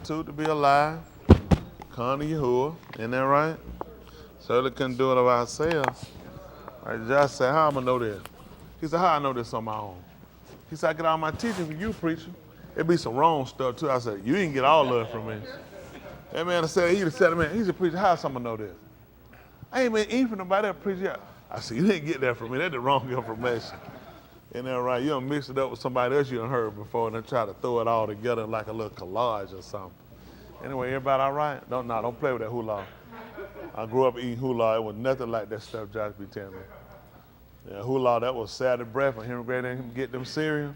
Two to be alive. Come to Yahuwah. Isn't that right? Certainly couldn't do it of ourselves. Like Josh said, how am I know this? He said, how I know this on my own? He said, I get all my teaching from you, preacher. It be some wrong stuff too. I said, you didn't get all of it from me. That man said, he said, man, he's a preacher, how someone know this? I ain't been eating from nobody that preach yet. I said, you didn't get that from me. That's the wrong information. Isn't that right? You don't mix it up with somebody else you done heard before and then try to throw it all together like a little collage or something. Anyway, everybody all right? Don't play with that hula. I grew up eating hula. It was nothing like that stuff Josh be telling me. Yeah, hula, that was Saturday breakfast. Henry Gray didn't get them cereal.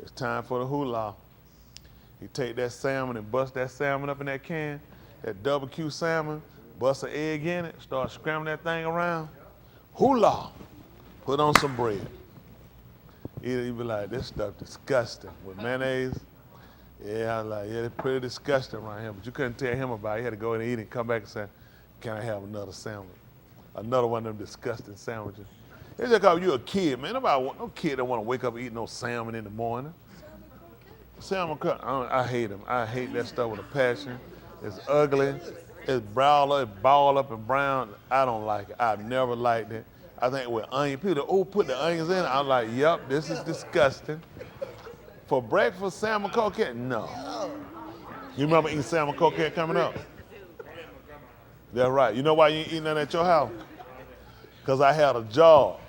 It's time for the hula. He take that salmon and bust that salmon up in that can, that double Q salmon, bust an egg in it, start scrambling that thing around. Hula, put on some bread. He'd be like, this stuff disgusting. With mayonnaise, yeah, I was like, yeah, it's pretty disgusting around here. But you couldn't tell him about it. He had to go in and eat and come back and say, can I have another sandwich? Another one of them disgusting sandwiches. It's just because you're a kid, man. No kid that want to wake up and eat no salmon in the morning. Salmon cut, I hate them. I hate that stuff with a passion. It's ugly. It's brown, it's balled up and brown. I don't like it. I've never liked it. I think with onion, people put the onions in it. I'm like, yep, this is disgusting. For breakfast, salmon croquette? No. You remember eating salmon croquette coming up? That's right. You know why you ain't eating that at your house? Because I had a job.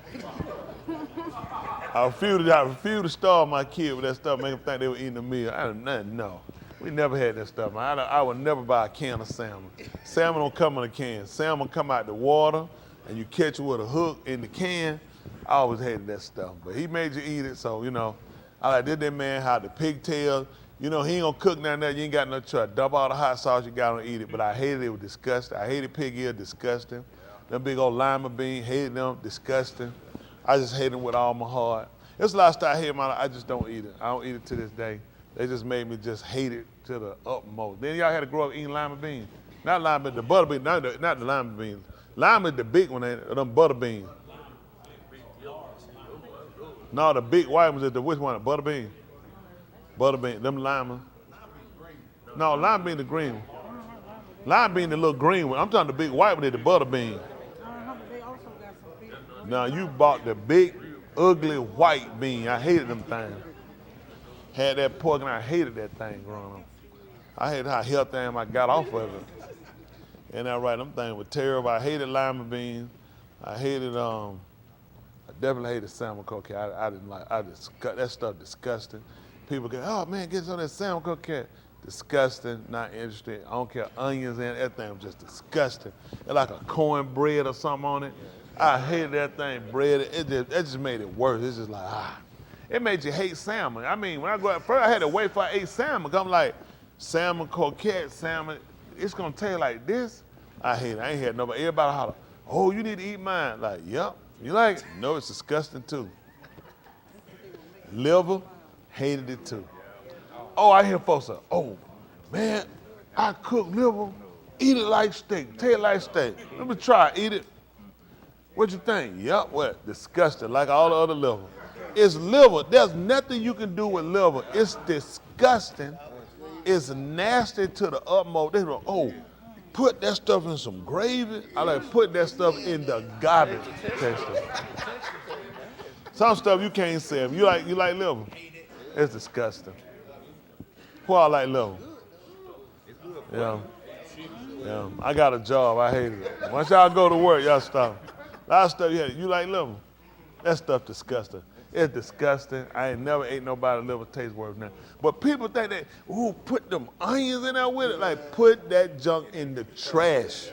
I refused to starve my kid with that stuff, make them think they were eating a meal. No. We never had that stuff. I would never buy a can of salmon. Salmon don't come in a can. Salmon come out the water, and you catch it with a hook in the can. I always hated that stuff. But he made you eat it, so, I like did that man how the pigtail. He ain't gonna cook nothing there. You ain't got no choice. Dump all the hot sauce you got on eat it. But I hated it. It was disgusting. I hated pig ear, disgusting. Them big old lima bean, hated them, disgusting. I just hate them with all my heart. There's a lot of stuff I hate in my life. I just don't eat it. I don't eat it to this day. They just made me just hate it to the utmost. Then y'all had to grow up eating lima beans. Not lima, but the butter beans, not the lima beans. Lima is the big one, them butter beans. No, the big white ones is which one? Butter bean. Butter bean, them lima. No, lima bean the green one. Lima bean the little green one. I'm talking the big white one is the butter bean. Now you bought the big, ugly white bean. I hated them things. Had that pork and I hated that thing growing up. I hated how healthy I got off of it. Ain't that right? Them things were terrible. I hated lima beans. I definitely hated salmon croquette. I didn't like. That stuff disgusting. People go, oh man, get some of that salmon croquette. Disgusting, not interested. I don't care onions in it. That thing was just disgusting. It's like a cornbread or something on it. I hated that thing, bread. It just made it worse. It's just like, It made you hate salmon. I mean, when I go out, first I had to wait for I ate salmon. I'm like, salmon croquette, salmon, it's gonna taste like this. I hate it. I ain't had nobody. Everybody holler, oh, you need to eat mine. Like, yep. You like it? No, it's disgusting too. Liver, hated it too. Oh, I hear folks say, oh, man, I cook liver, eat it like steak, taste it like steak. Let me try it, eat it. What you think? Yep, what? Disgusting, like all the other liver. It's liver. There's nothing you can do with liver. It's disgusting. It's nasty to the utmost. They go, oh, put that stuff in some gravy. I like put that stuff in the garbage. Some stuff you can't say. You like liver? It's disgusting. Who I like liver? Yeah. I got a job. I hated it. Once y'all go to work, y'all stop. A lot of stuff you like liver? That stuff disgusting. It's disgusting. I ain't never ate nobody liver taste worse than that. But people think that, ooh, put them onions in there with it. Like, put that junk in the trash.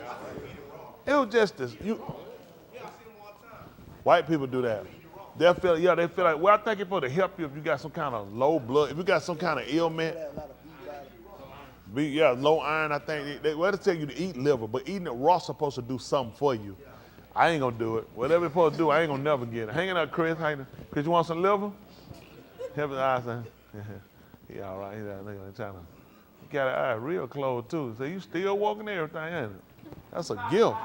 It was just this. White people do that. They feel like, well, I think it's supposed to help you if you got some kind of low blood, if you got some kind of ailment. Low iron, I think. They tell you to eat liver, but eating it raw is supposed to do something for you. I ain't gonna do it. Whatever it's supposed to do, I ain't gonna never get it. Hanging out, Chris. Chris, you want some liver? Have his eyes on. He all right. He's trying to. He got an eye real close too. So you still walking everything, ain't it? That's a gift.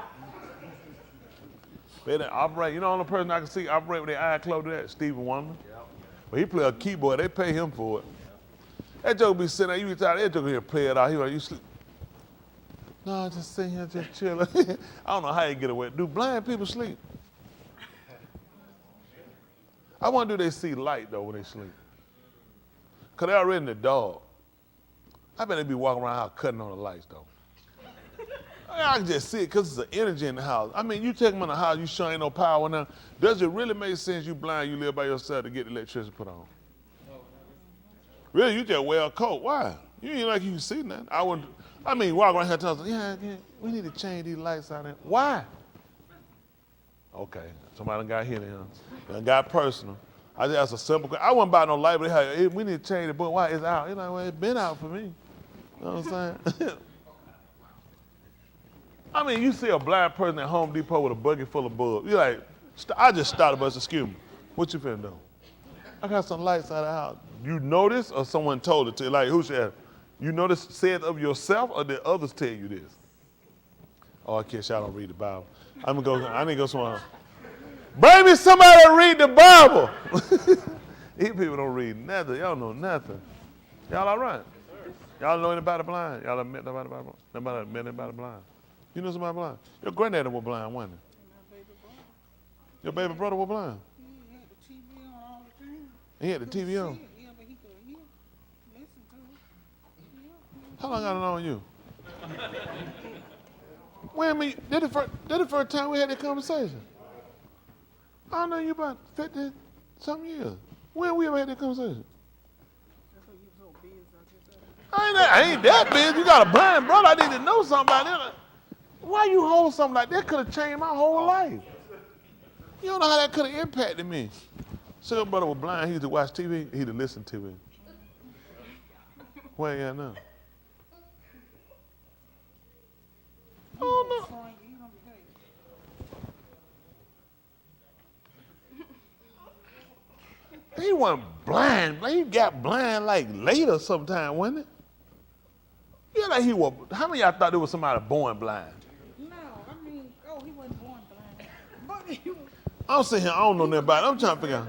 They didn't operate. You know, the only person I can see operate with their eye closed to that, Stevie Wonder. But he play a keyboard. They pay him for it. That joke be sitting there. You be tired. That joke here play it out. He like, you sleep. No, just sitting here, just chilling. I don't know how you get away. Do blind people sleep? I wonder do they see light, though, when they sleep? Because they're already in the dark. I bet they be walking around out cutting on the lights, though. I can just see it because it's an energy in the house. I mean, you take them in the house, you sure ain't no power now. Does it really make sense you blind, you live by yourself to get the electricity put on? Really, you just wear a coat. Why? You ain't like you can see nothing. Walk around here telling us, yeah, we need to change these lights out there. Why? Okay, somebody done got hit in here. Done got personal. I just asked a simple question. I wasn't buy no light, but hey, we need to change it, but why? It's out. It's like, well, it's been out for me. You know what I'm saying? I mean, you see a blind person at Home Depot with a bucket full of bulbs. You're like, I just started, but excuse me, what you finna do? I got some lights out of the house. You notice or someone told it to you? Like, who said? You notice said of yourself or did others tell you this? Oh, I guess y'all don't read the Bible. I need to go somewhere else. Bring me somebody to read the Bible. These people don't read nothing. Y'all know nothing. Y'all all right? Y'all know anybody blind? Y'all met nobody blind? Nobody met anybody blind? You know somebody blind? Your granddaddy was blind, wasn't he? Your baby brother was blind? He had the TV on all the time. He had the TV on? Yeah, but he could hear, listen to it. Yeah. How long got it on you? Wait a minute, that the first time we had that conversation. I know you about 50-something years. When we ever had that conversation? I ain't that busy. You got a blind brother. I need to know something about it. Why you hold something like that? Could have changed my whole life. You don't know how that could have impacted me. So your brother was blind. He used to watch TV. He used to listen to TV. Where you at now? Oh, no. He wasn't blind. He got blind like later sometime, wasn't it? Yeah, like he was. How many of y'all thought there was somebody born blind? No, he wasn't born blind. But he was. I'm sitting here, I don't know nothing about it. I'm trying to figure out.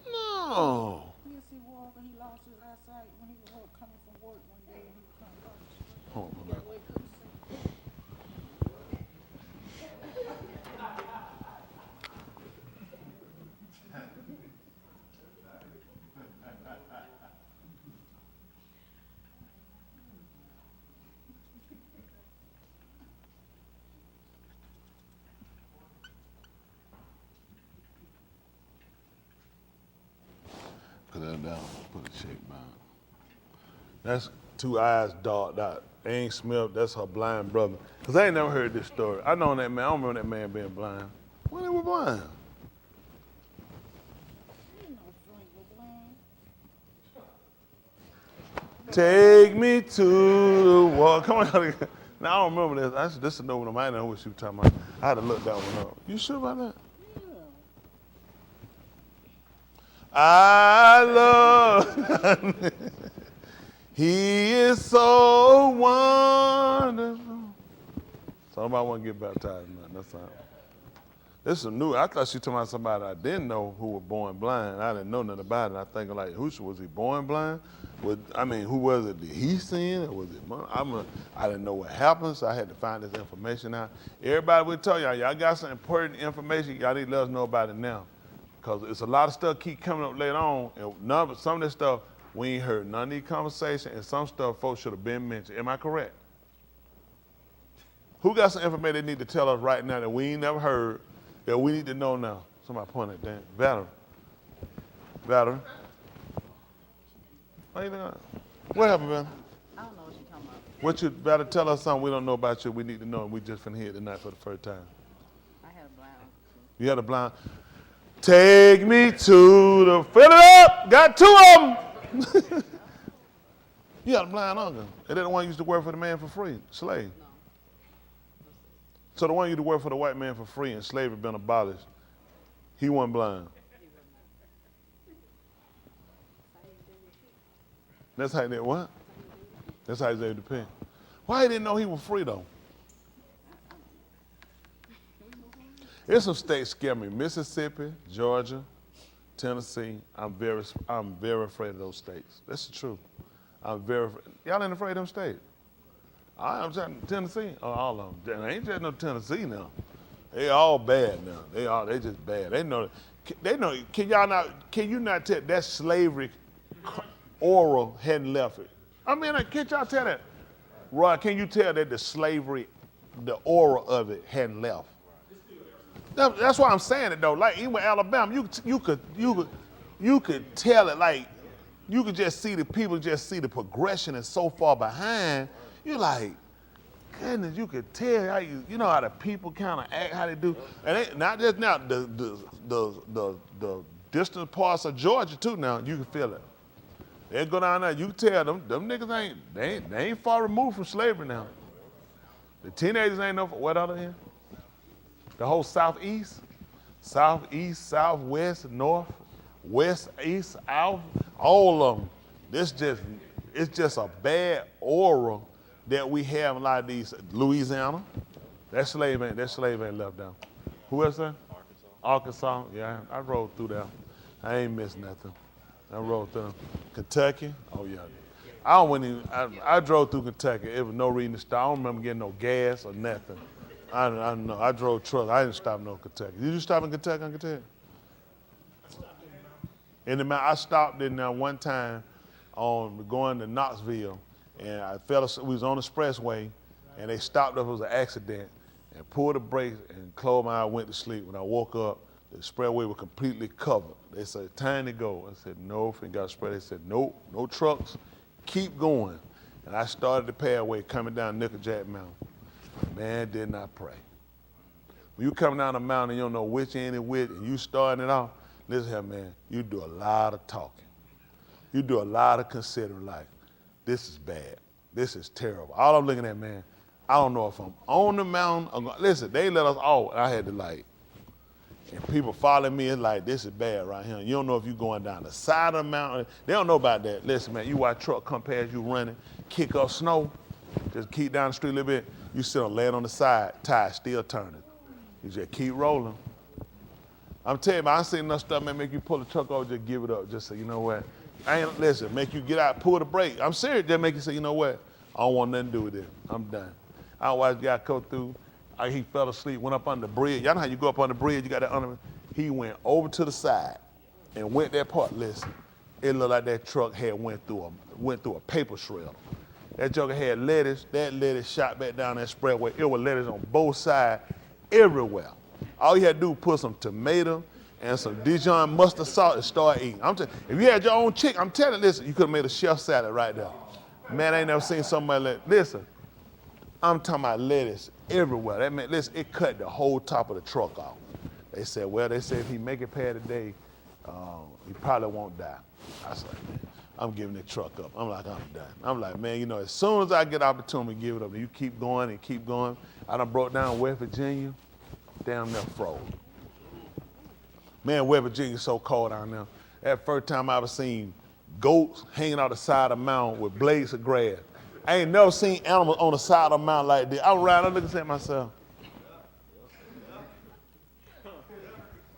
No. Yes, he was, but he lost his eyesight when he was coming from work one day and he was coming back. Hold on, man. Put that down, put a check down. That's two eyes dark out. Ain't Smith, that's her blind brother. Because I ain't never heard this story. I know that man, I don't remember that man being blind. When he was blind? Take me to the wall. Come on. Now, I don't remember this. This is no one. I didn't know what she was talking about. I had to look that one up. You sure about that? I love. He is so wonderful. Somebody want to get baptized, man. That's all. This is new. I thought she was talking about somebody I didn't know who was born blind. I didn't know nothing about it. I think like, was he born blind? Who was it? Did he sin or was it? I didn't know what happened, so I had to find this information out. Everybody will tell y'all got some important information. Y'all need to let us know about it now. Because it's a lot of stuff keep coming up later on, and some of this stuff, we ain't heard none of these conversations, and some stuff folks should have been mentioned. Am I correct? Who got some information they need to tell us right now that we ain't never heard, that we need to know now? Somebody point at that. Valerie. What happened, Valerie? I don't know what you're talking about. What you better tell us something we don't know about you, we need to know, and we just finna hear it tonight for the first time. I had a blind uncle. You had a blind? Take me to the, fill it up, got two of them. You had a blind uncle. And that the one used to work for the man for free, slave. No. So the one used to work for the white man for free and slavery been abolished. He wasn't blind. That's how he did what? That's how he was able to pay. Why he didn't know he was free though? There's some states scare me. Mississippi, Georgia, Tennessee. I'm very afraid of those states. That's the truth. Y'all ain't afraid of them states? I'm saying Tennessee, all of them. They ain't just no Tennessee now. They all bad now. They just bad. They know. Can you not tell that's slavery aura hadn't left it. I mean, can't y'all tell that? Roy, can you tell that the slavery, the aura of it hadn't left? That's why I'm saying it though. Like even with Alabama, you could tell it. Like you could just see the people just see the progression is so far behind. You're like, goodness, you could tell how you know how the people kind of act, how they do, and not just now the distant parts of Georgia too. Now you can feel it. They go down there, you can tell them niggas they ain't far removed from slavery now. The teenagers ain't no what other end? The whole southeast, southwest, north, west, east, out, all of them. It's just a bad aura that we have in a lot of these. Louisiana, that slave ain't left down. Who else there? Arkansas, yeah, I rode through there. I ain't missed nothing. I rode through Kentucky, oh yeah. I drove through Kentucky. It was no reason to stop. I don't remember getting no gas or nothing. I don't know. I drove trucks. I didn't stop in no Kentucky. Did you stop in Kentucky on Kentucky? In the mountain, I stopped in there one time on going to Knoxville, and we was on the expressway, and they stopped us. It was an accident, and pulled the brakes and closed my eyes, went to sleep. When I woke up, the expressway was completely covered. They said, time to go. I said, no, if you got a spray. They said, nope, no trucks, keep going. And I started the pathway coming down Nickeljack Mountain. Man, didn't I pray. When you come down the mountain and you don't know which end it with, and you starting it off, listen here, man, you do a lot of talking. You do a lot of considering, like, this is bad. This is terrible. All I'm looking at, man, I don't know if I'm on the mountain. Listen, they let us off, and I had to, like, and people following me, it's like, this is bad right here. You don't know if you're going down the side of the mountain. They don't know about that. Listen, man, you watch truck come past you running, kick up snow, just keep down the street a little bit. You sit on land on the side, tire still turning. You just keep rolling. I'm telling you, I seen enough stuff, man, make you pull the truck over, just give it up. Just say, you know what? Listen, make you get out, pull the brake. I'm serious, just make you say, you know what? I don't want nothing to do with it. I'm done. I watched a guy come through. He fell asleep, went up on the bridge. Y'all know how you go up on the bridge, you got that under. He went over to the side and went that part. Listen, it looked like that truck had went through a paper shredder. That joker had lettuce. That lettuce shot back down that spreadway. It was lettuce on both sides, everywhere. All you had to do was put some tomato and some Dijon mustard sauce and start eating. If you had your own chicken, I'm telling you, listen, you could have made a chef salad right there. Man, I ain't never seen somebody like, listen, I'm talking about lettuce everywhere. That meant, listen, it cut the whole top of the truck off. They said if he make it past today, he probably won't die. I was like, man, I'm giving the truck up. I'm like, I'm done. I'm like, man, you know, as soon as I get opportunity to give it up, you keep going and keep going. I done brought down West Virginia, down there froze. Man, West Virginia's so cold down there. That first time I ever seen goats hanging out the side of the mountain with blades of grass. I ain't never seen animals on the side of the mountain like this. I was around there looking at myself.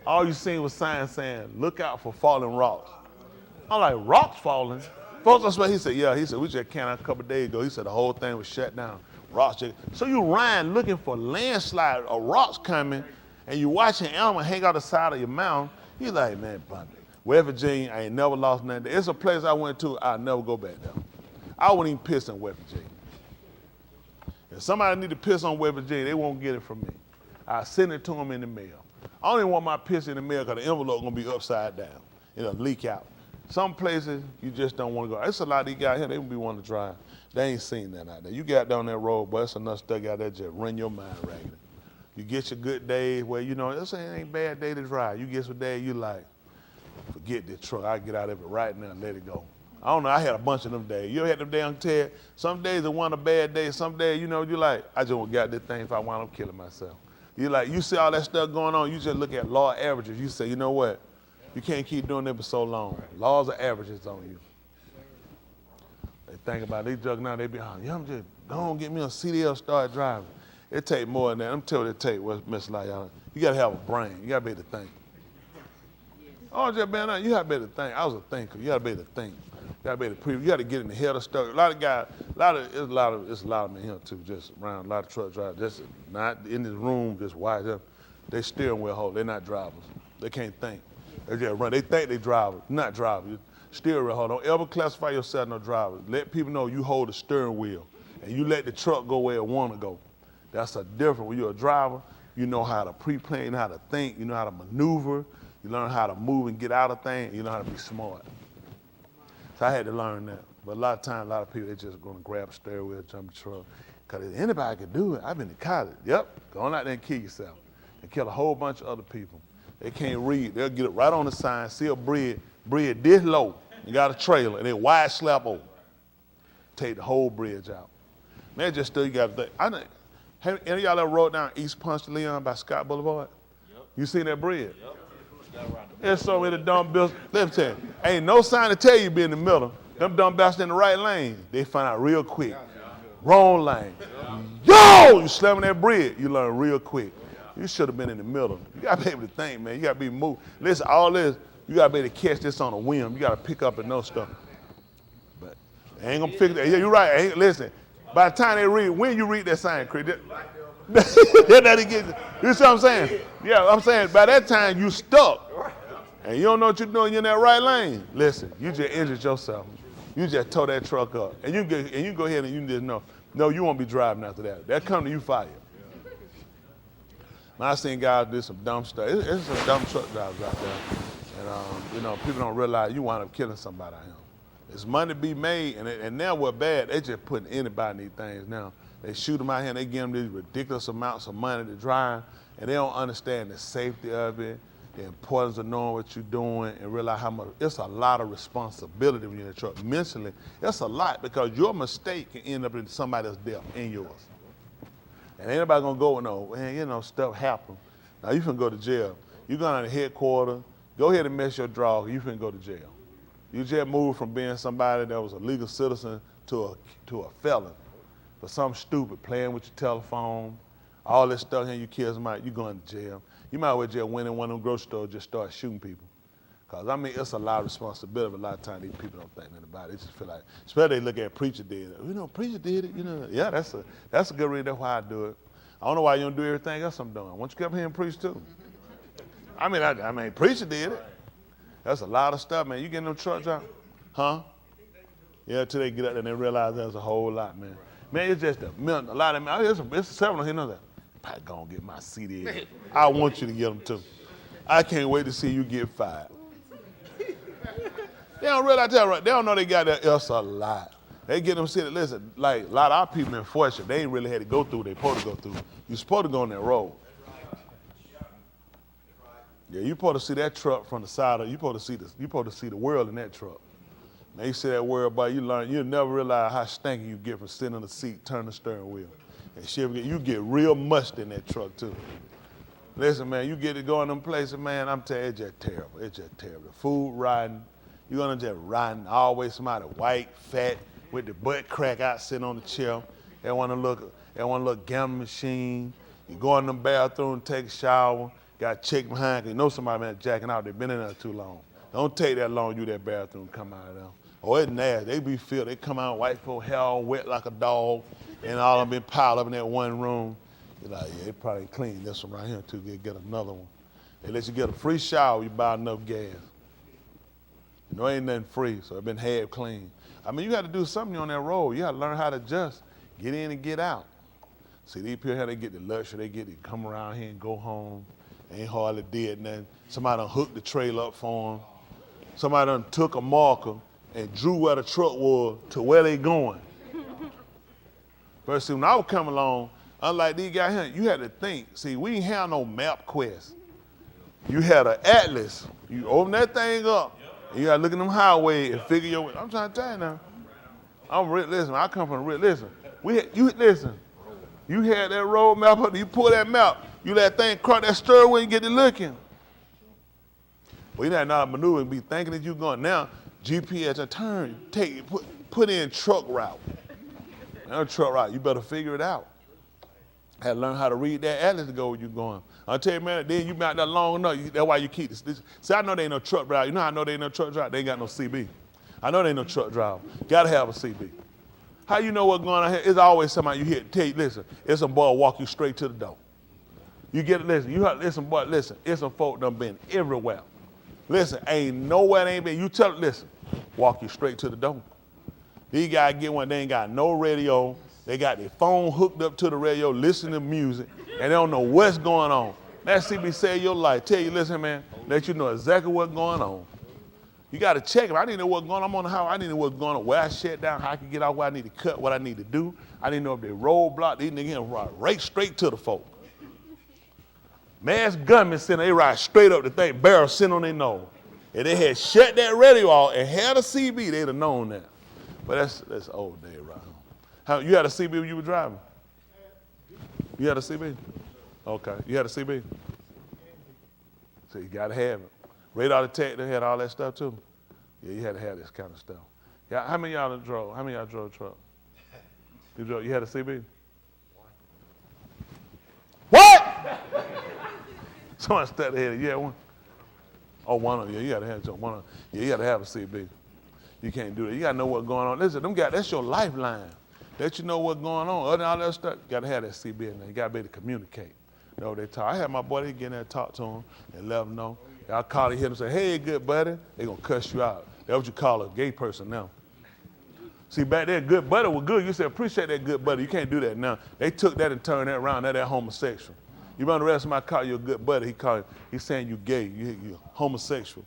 All you seen was signs saying, look out for falling rocks. I'm like, rocks falling? Folks, he said, yeah. He said, we just came out a couple of days ago. He said the whole thing was shut down. Rocks. So you riding looking for landslide or rocks coming, and you watching animals hang out the side of your mountain. You like, man, West Virginia, I ain't never lost nothing. It's a place I went to, I'll never go back there. I wouldn't even piss in West Virginia. If somebody need to piss on West Virginia, they won't get it from me. I send it to them in the mail. I don't even want my piss in the mail because the envelope gonna be upside down. It'll leak out. Some places you just don't want to go. There's a lot of these guys here, they won't be wanting to drive. They ain't seen that out there. You get down that road, but it's enough stuff out there just run your mind ragged. You get your good days where, you know, this ain't a bad day to drive. You get some days you like, forget this truck. I get out of it right now and let it go. I don't know, I had a bunch of them days. You ever had them days, Ted? Some days are one of bad days. Some days, you know, you like, I just got this thing if I wind up killing myself. You like, you see all that stuff going on, you just look at law averages. You say, you know what? You can't keep doing it for so long. Laws of averages on you. They think about it, they jug now, they be, I'm just, don't get me on CDL, start driving. It take more than that. I'm telling you what it take, Mr. Lyle. You gotta have a brain. You gotta be able to think. Oh, just man, you gotta be able to think. I was a thinker. You gotta be able to think. You gotta be able to you gotta get in the head of stuff. A lot of guys, it's a lot of men here too, just around, a lot of truck drivers, just not in this room, just wide up. They steering wheel hold, they're not drivers. They can't think. They just run. They think they drivers, not drivers. steering wheel. Don't ever classify yourself as no driver. Let people know you hold the steering wheel and you let the truck go where it want to go. That's a difference. When you're a driver, you know how to pre-plan, you know how to think, you know how to maneuver, you learn how to move and get out of things, you know how to be smart. So I had to learn that. But a lot of times, a lot of people, they're just going to grab a steering wheel, jump the truck. Because if anybody could do it, I've been to college. Yep, go on out there and kill yourself. And kill a whole bunch of other people. They can't read. They'll get it right on the sign, see a bridge this low, and got a trailer, and they wide slap over. Take the whole bridge out. Man, just still you got to think. Have any of y'all ever rode down East Ponce de Leon by Scott Boulevard? Yep. You seen that bridge? Yep. There's so many dumb bills. Let me tell you, ain't no sign to tell you be in the middle. Them dumb bastards in the right lane, they find out real quick. Wrong lane. Yo! You slamming that bridge, you learn real quick. You should have been in the middle. You got to be able to think, man. You got to be moved. Listen, all this, you got to be able to catch this on a whim. You got to pick up and know stuff. But they ain't going to fix that. Yeah, you're right. Listen, by the time they read, when you read that sign, Chris, you see what I'm saying? Yeah, I'm saying by that time you stuck. And you don't know what you're doing, you're in that right lane. Listen, you just injured yourself. You just tore that truck up. And you go ahead and you just know, no, you won't be driving after that. That come to you fired. I seen guys do some dumb stuff. It's some dumb truck drivers out there. And, people don't realize you wind up killing somebody out here. It's money to be made, and now what's bad, they just putting anybody in these things now. They shoot them out here and they give them these ridiculous amounts of money to drive, and they don't understand the safety of it, the importance of knowing what you're doing, and realize how much, it's a lot of responsibility when you're in a truck. Mentally, it's a lot because your mistake can end up in somebody else's death and yours. And ain't nobody gonna go with no, man, stuff happen. Now you finna go to jail. You go down to headquarters, go ahead and mess your draw, you finna go to jail. You just moved from being somebody that was a legal citizen to a felon for something stupid, playing with your telephone, all this stuff, and you kill somebody, you going to jail. You might as well just went in one of them grocery stores, just start shooting people. Because, it's a lot of responsibility, but a lot of times these people don't think nothing about it. They just feel like, especially they look at preacher did it. Preacher did it, Yeah, that's a good reason. That's why I do it. I don't know why you don't do everything else I'm doing. Why don't you come here and preach too? I mean, preacher did it. That's a lot of stuff, man. You getting them trucks out? Huh? Yeah, till they get up there and they realize there's a whole lot, man. Man, it's just a lot of men. It's several here, that. I gonna get my CD. I want you to get them too. I can't wait to see you get fired. They don't realize that, right? They don't know they got that. It's a lot. They get them city. Listen, like a lot of our people in Fortune, they ain't really had to go through what they supposed to go through. You supposed to go on that road. Yeah, you supposed to see that truck from the side of. You supposed to see the world in that truck. Now you see that world, boy, you'll never realize how stinky you get from sitting in the seat, turning the steering wheel. And shit, you get real musty in that truck too. Listen, man, you get to go in them places, man, I'm telling you, it's just terrible. It's just terrible. The food riding, you're gonna just riding, always somebody white, fat, with the butt crack out sitting on the chair. They want to look gambling machine. You go in the bathroom and take a shower, got to check behind, 'cause you know somebody been jacking out, they've been in there too long. Don't take that long, you that bathroom, come out of there. Oh, it's nasty. They be filled. They come out, white folk hair all wet like a dog, and all of them been piled up in that one room. You're like, yeah, they probably clean this one right here until they get another one. They let you get a free shower, you buy enough gas. Ain't nothing free, so it been half clean. You got to do something on that road. You got to learn how to adjust, get in and get out. See, these people here, they get the luxury, they come around here and go home. They ain't hardly did nothing. Somebody done hooked the trailer up for them. Somebody done took a marker and drew where the truck was to where they going. But see, when I was coming along, unlike these guys here, you had to think. See, we ain't have no map quest. You had an atlas. You open that thing up, and you got to look at them highways and figure your way. I'm trying to tell you now. Listen, I come from listen. Listen. You had that road map up, you pull that map, you let that thing cross that steering wheel and get to looking. Well, you not maneuver and be thinking that you're going. Now, GPS, a turn, put in truck route. Now, truck route, you better figure it out. Had to learn how to read that atlas to go where you're going. I'll tell you, man, then you been out there long enough, that's why you keep this. See, I know they ain't no truck driver. You know how I know they ain't no truck driver? They ain't got no CB. I know they ain't no truck driver. Got to have a CB. How you know what's going on here? It's always somebody you hear tell you, listen, it's some boy walk you straight to the door. You get it, listen, you have listen, boy, listen, it's some folk done been everywhere. Listen, ain't nowhere they ain't been. You tell it, listen, walk you straight to the door. These guys get one, they ain't got no radio. They got their phone hooked up to the radio, listening to music, and they don't know what's going on. That CB save your life. Tell you, listen, man, let you know exactly what's going on. You got to check them. I need to know what's going on. I'm on the house. I need to know what's going on, where I shut down, how I can get out, where I need to cut, what I need to do. I need to know if they roadblock. These niggas ride right straight to the folk. Masked gunmen sitting, they ride straight up the thing, barrel sitting on their nose. If they had shut that radio off and had a CB, they'd have known that. But that's old day, right? How, you had a CB when you were driving? You had a CB? Okay. You had a CB? So you got to have it. Radar detector had all that stuff too. Yeah, you had to have this kind of stuff. Yeah, how many of y'all drove? How many of y'all drove a truck? You had a CB? What? Someone stepped ahead. You had one? Oh, one of you. You got to have one of. Yeah, you got to have a CB. You can't do that. You got to know what's going on. Listen, them guys, that's your lifeline. Let you know what's going on. Other than all that stuff, you got to have that CB in there. You got to be able to communicate. You know, they talk. I had my buddy get in there and talk to him and let him know. I'll call him and say, hey, good buddy. They're going to cuss you out. That's what you call a gay person now. See, back then, good buddy was good. You said, appreciate that good buddy. You can't do that now. They took that and turned that around. Now they're homosexual. You run the rest of my call you a good buddy. He's saying you gay. You're homosexual.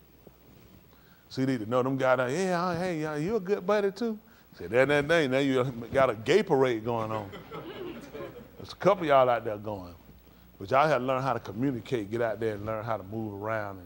So you need to know them guys out, yeah, hey, you a good buddy too? Say that thing. Now you got a gay parade going on. There's a couple of y'all out there going. But y'all have to learn how to communicate, get out there and learn how to move around.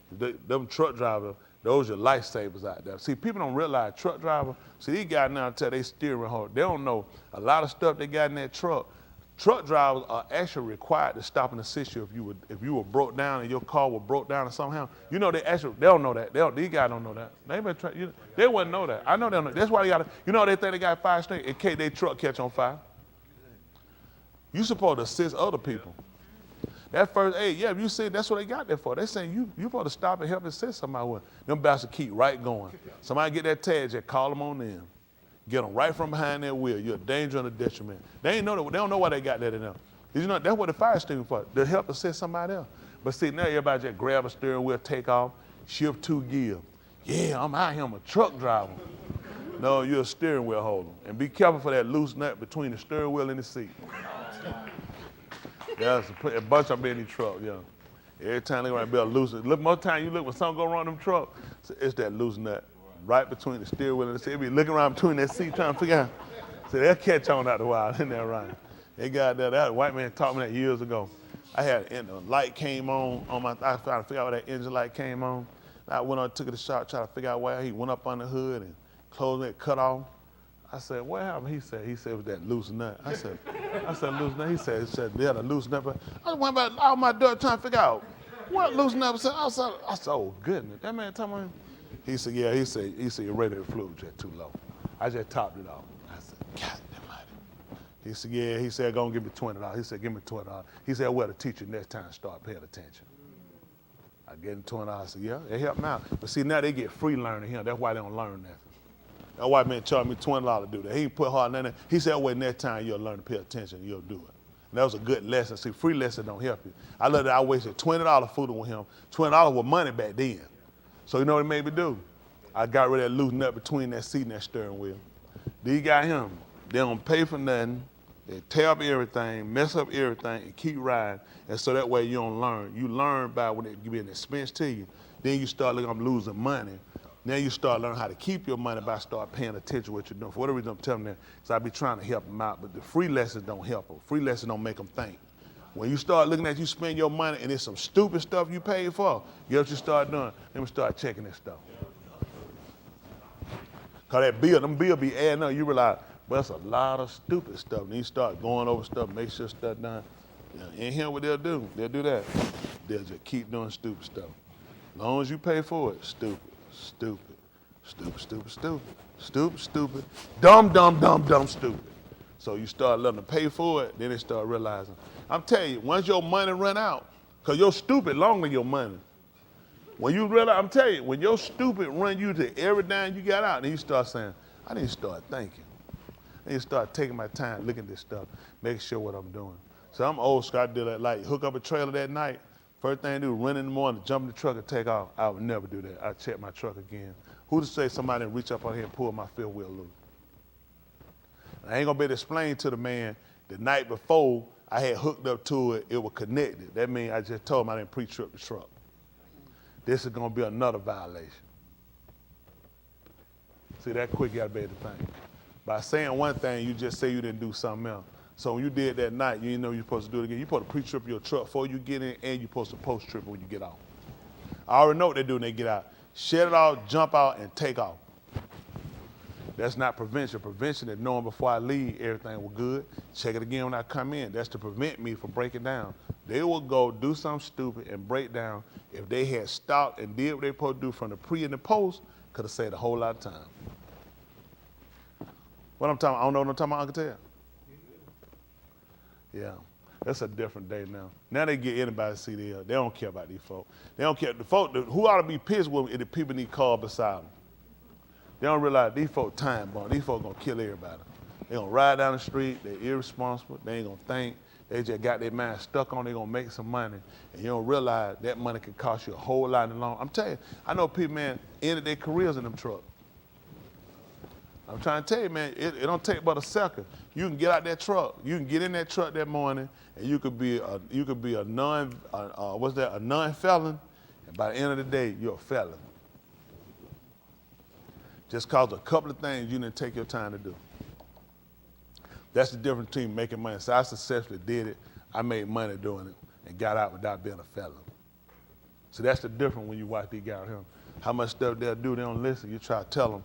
And them truck drivers, those are lifesavers out there. See, people don't realize truck drivers, see, these guys now tell they steering hard. They don't know a lot of stuff they got in that truck. Truck drivers are actually required to stop and assist you if you were broke down and your car was broke down or somehow. You know, they don't know that. These guys don't know that. They wouldn't know that. I know they don't know. That's why they got to, you know, they think they got fire strength in case their truck catch on fire. You supposed to assist other people. That first aid, yeah, you see, that's what they got there for. They saying you supposed to stop and help assist somebody with. Them bastards keep right going. Somebody get that tag, just call them on in. Get them right from behind that wheel. You're a danger and a detriment. They don't know why they got that in them. You know, that's what the fire station for, to help assist somebody else. But see, now everybody just grab a steering wheel, take off, shift 2 gears. Yeah, I'm out here, I'm a truck driver. No, you're a steering wheel holder. And be careful for that loose nut between the steering wheel and the seat. There's a bunch of them in the truck, yeah. Every time they want to be a loose nut. Look, most time you look when something go wrong in them truck, it's that loose nut right between the steering wheel and the seat. They be looking around between that seat trying to figure out. So they'll catch on after a while in there, right? They got that white man taught me that years ago. I had the light came on my, I was trying to figure out where that engine light came on. I went on, took it to the shop, tried to figure out why. He went up on the hood and closed it, cut off. I said, what happened? He said it was that loose nut. I said, loose nut? He said, they had a loose nut. I went back out my door trying to figure out what loose nut. I said, oh goodness, that man told me. He said, yeah, he said your radiator fluid just too low. I just topped it off. I said, God damn it. He said, yeah, he said, go and give me $20. He said, give me $20. He said, well, the teacher next time start paying attention. I gave him $20. I said, yeah, it helped me out. But see, now they get free learning here. That's why they don't learn nothing. That white man charged me $20 to do that. He put hard in there. He said, well, next time you'll learn to pay attention, you'll do it. And that was a good lesson. See, free lesson don't help you. I love that I wasted $20 fooling with him. $20 was money back then. So you know what it made me do? I got rid of that loose nut between that seat and that steering wheel. These got him. They don't pay for nothing. They tear up everything, mess up everything, and keep riding. And so that way you don't learn. You learn by when it give an expense to you. Then you start looking, I'm losing money. Now you start learning how to keep your money by start paying attention to what you're doing. For whatever reason I'm telling them that, because I be trying to help them out, but the free lessons don't help them. Free lessons don't make them think. When you start looking at you spend your money and it's some stupid stuff you paid for, you know what you start doing? Let me start checking this stuff. Because them bill be adding up. You realize, well, that's a lot of stupid stuff. And you start going over stuff, make sure stuff done. And hear what they'll do. They'll do that. They'll just keep doing stupid stuff. As long as you pay for it, stupid, stupid, stupid, stupid, stupid, stupid, stupid, dumb, dumb, dumb, dumb, stupid. So you start letting them pay for it, then they start realizing. I'm telling you, once your money run out, because you're stupid longer than your money. When you realize, I'm telling you, when your stupid run you to every dime you got out, then you start saying, I need to start thinking. I need to start taking my time, looking at this stuff, making sure what I'm doing. So I'm old school. I do that, like hook up a trailer that night. First thing I do, run in the morning, jump in the truck and take off. I would never do that. I check my truck again. Who to say somebody reach up on here and pull my fifth wheel loose? I ain't gonna be able to explain to the man the night before I had hooked up to it, it was connected. That means I just told him I didn't pre-trip the truck. This is gonna be another violation. See, that quick you gotta be able to think. By saying one thing, you just say you didn't do something else. So when you did that night, you didn't know you're supposed to do it again. You're supposed to pre-trip your truck before you get in, and you're supposed to post-trip when you get out. I already know what they do when they get out. Shut it off, jump out, and take off. That's not prevention. Prevention is knowing before I leave everything was good. Check it again when I come in. That's to prevent me from breaking down. They will go do something stupid and break down. If they had stopped and did what they supposed to do from the pre and the post, could have saved a whole lot of time. What I'm talking about, I don't know what I'm talking about, Uncle Ted? Yeah, that's a different day now. Now they get anybody to see they don't care about these folks. They don't care. The folk, who ought to be pissed with if the people need cars beside them? They don't realize these folks time bomb. These folks gonna kill everybody. They gonna ride down the street, they're irresponsible, they ain't gonna think, they just got their mind stuck on they gonna make some money, and you don't realize that money can cost you a whole lot in the long. I'm telling you, I know people, man, ended their careers in them trucks. I'm trying to tell you, man, it don't take but a second. You can get out that truck, you can get in that truck that morning, and you could be a non-felon, and by the end of the day, you're a felon. Just cause a couple of things you didn't take your time to do. That's the difference between making money. So I successfully did it. I made money doing it and got out without being a felon. So that's the difference when you watch these guys here. How much stuff they'll do, they don't listen. You try to tell them,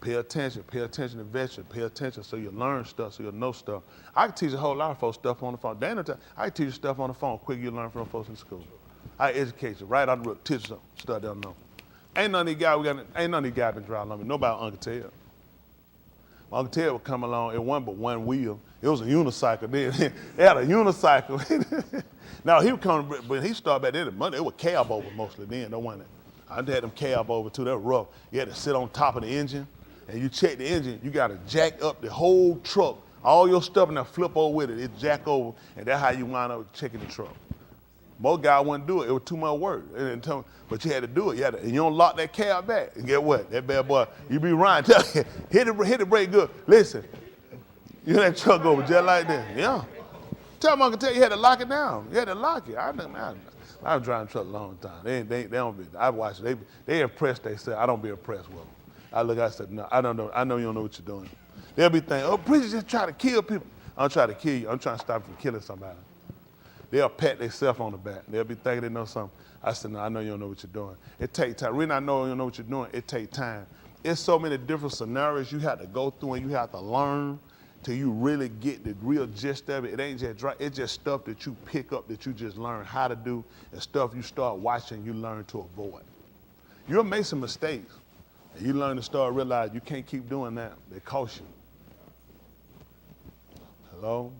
pay attention to veterans, pay attention so you learn stuff, so you'll know stuff. I can teach a whole lot of folks stuff on the phone. I can teach you stuff on the phone quick you learn from folks in school. I educate you right out the road, teach you stuff they don't know. Ain't none of these guys been driving on me. Nobody Uncle Ted. My Uncle Ted would come along, it wasn't but one wheel. It was a unicycle then. They had a unicycle. Now he would come, but he started back there the money. It was cab over mostly then, don't want it. I had them cab over too, they were rough. You had to sit on top of the engine, and you check the engine, you gotta jack up the whole truck. All your stuff and then flip over with it. It jack over, and that's how you wind up checking the truck. Most guys wouldn't do it. It was too much work. But you had to do it. And you don't lock that cab back. And get what? That bad boy, you be riding. Hit the brake good. Listen, you let that truck over just like that. Yeah. Tell them, Uncle Ted, you had to lock it down. You had to lock it. I was driving truck a long time. They don't be. I watch it. They impressed themselves. I don't be impressed with them. I said, no, I don't know. I know you don't know what you're doing. They'll be thinking, oh, preachers just try to kill people. I'm trying to kill you. I'm trying to stop you from killing somebody. They'll pat themselves on the back. They'll be thinking they know something. I said, no, I know you don't know what you're doing. It takes time. Really, I know you don't know what you're doing. It takes time. It's so many different scenarios you have to go through and you have to learn till you really get the real gist of it. It ain't just dry. It's just stuff that you pick up that you just learn how to do and stuff you start watching you learn to avoid. You'll make some mistakes and you learn to start realize you can't keep doing that. They cost you. Hello?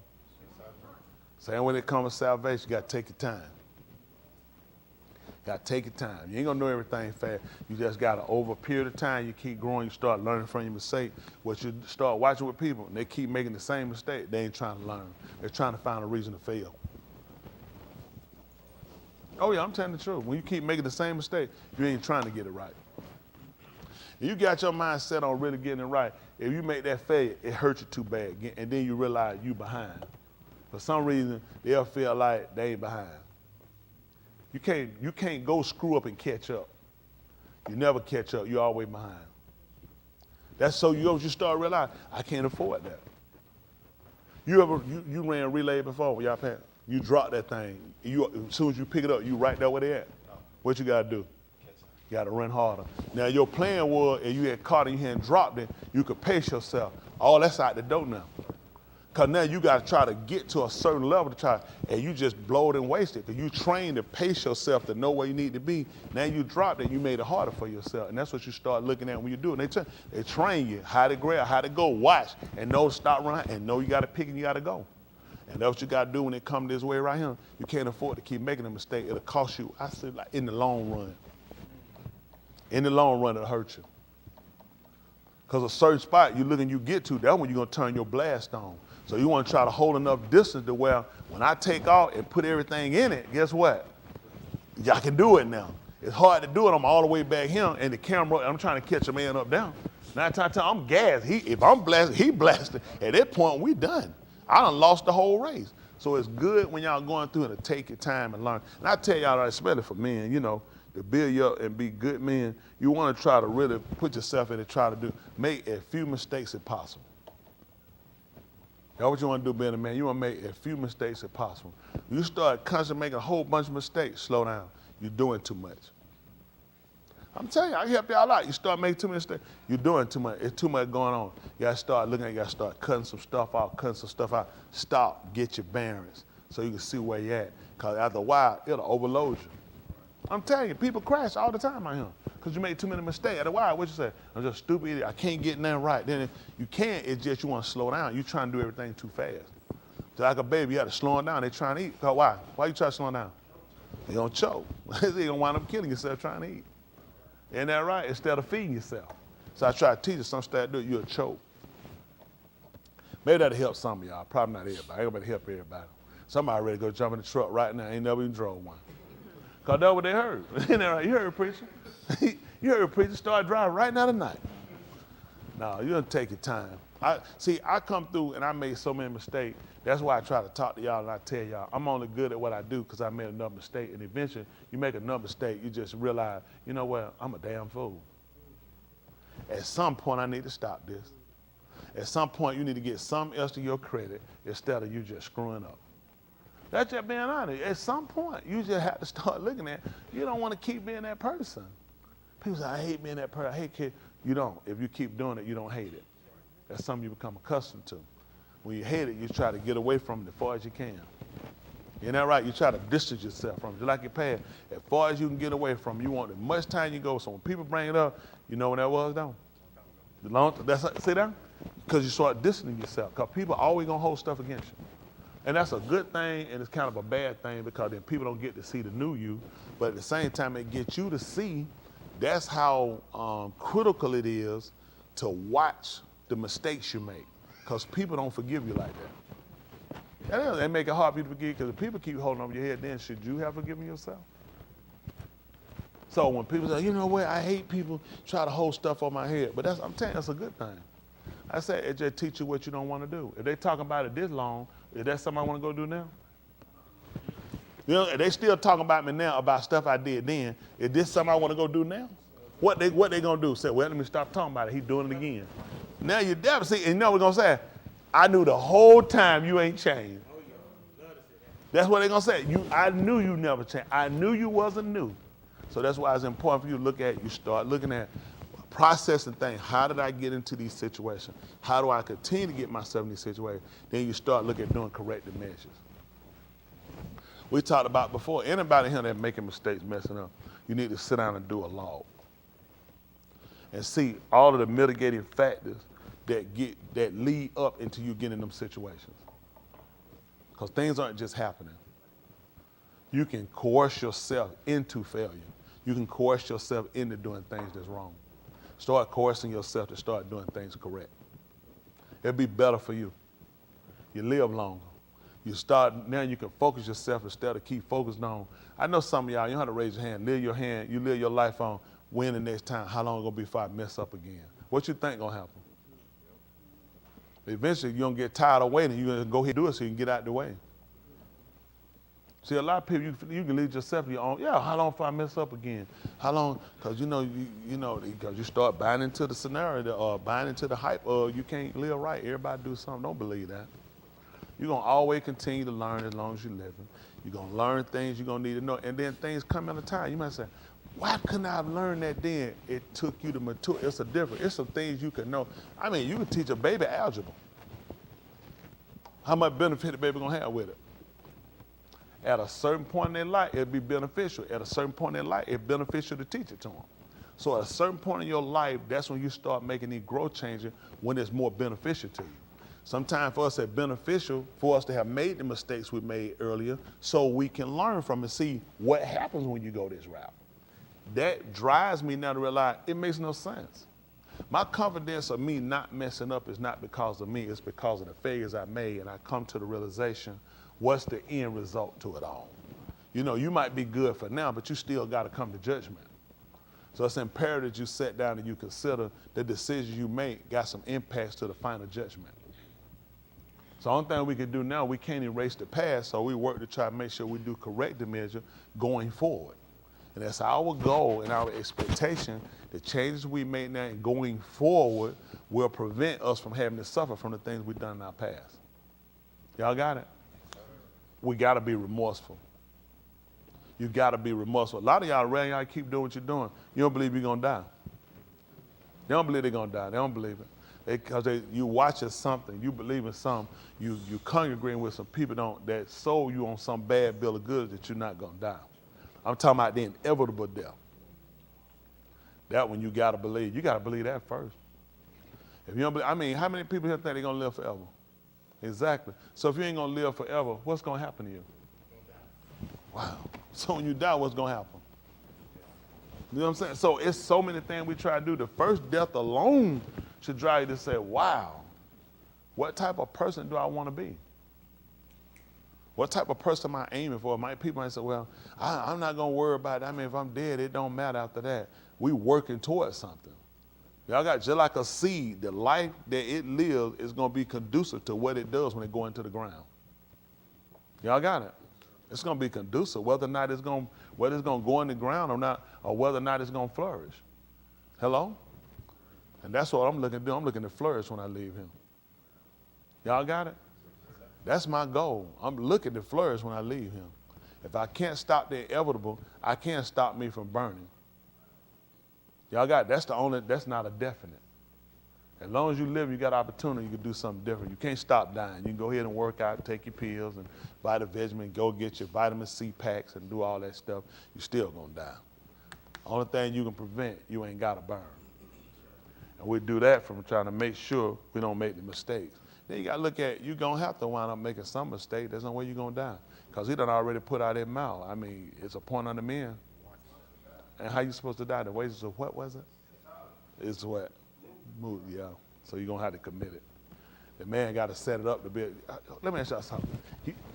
Same when it comes to salvation, you got to take your time. Got to take your time. You ain't going to know everything fast. You just got to, over a period of time, you keep growing, you start learning from your mistake. What you start watching with people, and they keep making the same mistake, they ain't trying to learn. They're trying to find a reason to fail. Oh yeah, I'm telling the truth. When you keep making the same mistake, you ain't trying to get it right. If you got your mind set on really getting it right, if you make that failure, it hurts you too bad, and then you realize you behind. For some reason, they'll feel like they ain't behind. You can't go screw up and catch up. You never catch up. You're always behind. That's so you start realizing, I can't afford that. You ran a relay before with y'all parents? You drop that thing. As soon as you pick it up, you right there where they at. What you got to do? You got to run harder. Now, your plan was, if you had caught it and you hadn't dropped it, you could pace yourself. All that's out the door now. Because now you got to try to get to a certain level and you just blow it and waste it. Because you train to pace yourself to know where you need to be. Now you dropped it, you made it harder for yourself. And that's what you start looking at when you do it. They train you how to grab, how to go, watch, and know to stop running, and know you got to pick and you got to go. And that's what you got to do when it comes this way right here. You can't afford to keep making a mistake. It'll cost you, I said, like in the long run. In the long run, it'll hurt you. Because a certain spot you get to, that's when you're going to turn your blast on. So you want to try to hold enough distance to where when I take off and put everything in it, guess what? Y'all can do it now. It's hard to do it. I'm all the way back here, and the camera, I'm trying to catch a man up down. 9 times 10, I'm gassed. If I'm blasted, he blasted. At that point, we done. I done lost the whole race. So it's good when y'all going through it to take your time and learn. And I tell y'all, especially for men, to build you up and be good men, you want to try to really put yourself in and try to make as few mistakes as possible. That's what you want to do being a man. You want to make as few mistakes as possible. You start constantly making a whole bunch of mistakes, slow down. You're doing too much. I'm telling you, I can help y'all out. You start making too many mistakes, you're doing too much. It's too much going on. You got to start looking at it. You got to start cutting some stuff out, Stop, get your bearings so you can see where you're at. Because after a while, it'll overload you. I'm telling you, people crash all the time out here because you make too many mistakes. After a while, what you say? I'm just a stupid idiot. I can't get nothing right. Then you can't. It's just you want to slow down. You're trying to do everything too fast. So like a baby, you got to slow them down. They're trying to eat. Why? Why you try to slow them down? They're going to choke. They're going to wind up killing yourself trying to eat. Isn't that right? Instead of feeding yourself. So I try to teach you some stuff to do it, you'll choke. Maybe that'll help some of y'all. Probably not everybody. I ain't gonna help everybody. Somebody ready to go jump in the truck right now. Ain't never even drove one. Because that's what they heard. Isn't that right? You heard preacher. You heard preacher start driving right now tonight. No, you're gonna take your time. I come through and I made so many mistakes. That's why I try to talk to y'all and I tell y'all, I'm only good at what I do because I made another mistake. And eventually, you make another mistake, you just realize, you know what, I'm a damn fool. At some point, I need to stop this. At some point, you need to get something else to your credit instead of you just screwing up. That's just being honest. At some point, you just have to start looking at, you don't want to keep being that person. People say, I hate being that person. I hate kids. You don't. If you keep doing it, you don't hate it. That's something you become accustomed to. When you hate it, you try to get away from it as far as you can. Isn't that right? You try to distance yourself from it. Just like your past. As far as you can get away from it, you want as much time you go. So when people bring it up, you know when that was, though? See that? Because you start distancing yourself. Because people are always going to hold stuff against you. And that's a good thing, and it's kind of a bad thing because then people don't get to see the new you. But at the same time, it gets you to see that's how critical it is to watch the mistakes you make. Because people don't forgive you like that. They make it hard for you to forgive because if people keep holding over your head, then should you have forgiven yourself? So when people say, you know what, I hate people try to hold stuff on my head. But I'm telling you, that's a good thing. I say it just teach you what you don't want to do. If they talking about it this long, is that something I want to go do now? You know, if they still talking about me now about stuff I did then, is this something I want to go do now? What they gonna do? Say, well, let me stop talking about it. He's doing it again. Now you're definitely, and you know what they're gonna say? I knew the whole time you ain't changed. That's what they're gonna say. I knew you never changed. I knew you wasn't new. So that's why it's important for you to look at, you start looking at processing things. How did I get into these situations? How do I continue to get myself in these situations? Then you start looking at doing corrective measures. We talked about before, anybody here that's making mistakes, messing up, you need to sit down and do a log. And see all of the mitigating factors that lead up into you getting in them situations. Because things aren't just happening. You can coerce yourself into failure. You can coerce yourself into doing things that's wrong. Start coercing yourself to start doing things correct. It'll be better for you. You live longer. Now you can focus yourself instead of keep focused on. I know some of y'all, you don't have to raise your hand. You live your life on when the next time, how long it's gonna be before I mess up again? What you think gonna happen? Eventually you're gonna get tired of waiting. You're gonna go ahead and do it so you can get out the way. See, a lot of people, you can lead yourself to your own, how long before I mess up again? How long? Because because you start buying into the scenario or buying into the hype of you can't live right. Everybody do something. Don't believe that. You're going to always continue to learn as long as you're living. You're going to learn things you're going to need to know. And then things come at a time. You might say, why couldn't I have learned that then? It took you to mature. It's a difference. It's some things you can know. I mean, you can teach a baby algebra. How much benefit the baby going to have with it? At a certain point in their life, it'll be beneficial. At a certain point in their life, it's beneficial to teach it to them. So at a certain point in your life, that's when you start making these growth changes when it's more beneficial to you. Sometimes for us it's beneficial for us to have made the mistakes we made earlier so we can learn from and see what happens when you go this route. That drives me now to realize it makes no sense. My confidence of me not messing up is not because of me, it's because of the failures I made, and I come to the realization, what's the end result to it all? You know, you might be good for now, but you still got to come to judgment. So it's imperative that you sit down and you consider the decisions you make got some impacts to the final judgment. So the only thing we can do now, we can't erase the past, so we work to try to make sure we do corrective measure going forward. And that's our goal and our expectation. The changes we make now and going forward will prevent us from having to suffer from the things we've done in our past. Y'all got it? We got to be remorseful. You got to be remorseful. A lot of y'all ready, y'all keep doing what you're doing. You don't believe you're going to die. They don't believe they're going to die. They don't believe it. Because you watching something, you believe in something, you congregating with some people that sold you on some bad bill of goods that you're not going to die. I'm talking about the inevitable death. That one you got to believe. You got to believe that first. If you don't believe, I mean, how many people here think they're going to live forever? Exactly. So if you ain't going to live forever, what's going to happen to you? Wow. So when you die, what's going to happen? You know what I'm saying? So it's so many things we try to do. The first death alone should drive you to say, wow, what type of person do I want to be? What type of person am I aiming for? People might say, well, I'm not going to worry about it. I mean, if I'm dead, it don't matter after that. We working towards something. Y'all got just like a seed, the life that it lives is going to be conducive to what it does when it go into the ground. Y'all got it? It's going to be conducive, whether or not it's going to go in the ground or not, or whether or not it's going to flourish. Hello? And that's what I'm looking to do. I'm looking to flourish when I leave him. Y'all got it? That's my goal. I'm looking to flourish when I leave him. If I can't stop the inevitable, I can't stop me from burning. Y'all got it? That's not a definite. As long as you live, you got opportunity, you can do something different. You can't stop dying. You can go ahead and work out, take your pills, and buy the vitamin, go get your vitamin C packs and do all that stuff. You're still going to die. Only thing you can prevent, you ain't got to burn. And we do that from trying to make sure we don't make the mistakes. Then you got to look at, you're going to have to wind up making some mistake. There's no way you're going to die. Because he done already put out his mouth. I mean, it's a point on the men. And how you supposed to die? The wages of what was it? It's what? Move, yeah. So you're going to have to commit it. The man got to set it up to be. Let me ask y'all something.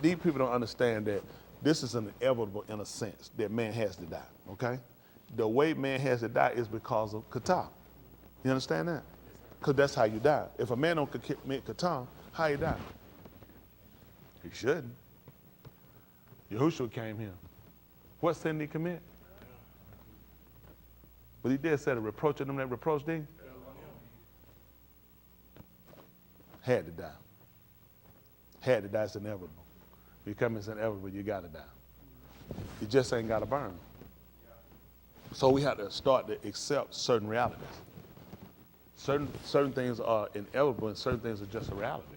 These people don't understand that this is inevitable in a sense that man has to die, okay? The way man has to die is because of kata. You understand that? Because that's how you die. If a man don't commit kata, how you die? He shouldn't. Yahushua came here. What sin did he commit? But he did say the reproach of them that reproached thee. Had to die. Had to die, it's inevitable. Becoming it's inevitable, you got to die. You just ain't got to burn. So we have to start to accept certain realities. Certain things are inevitable and certain things are just a reality.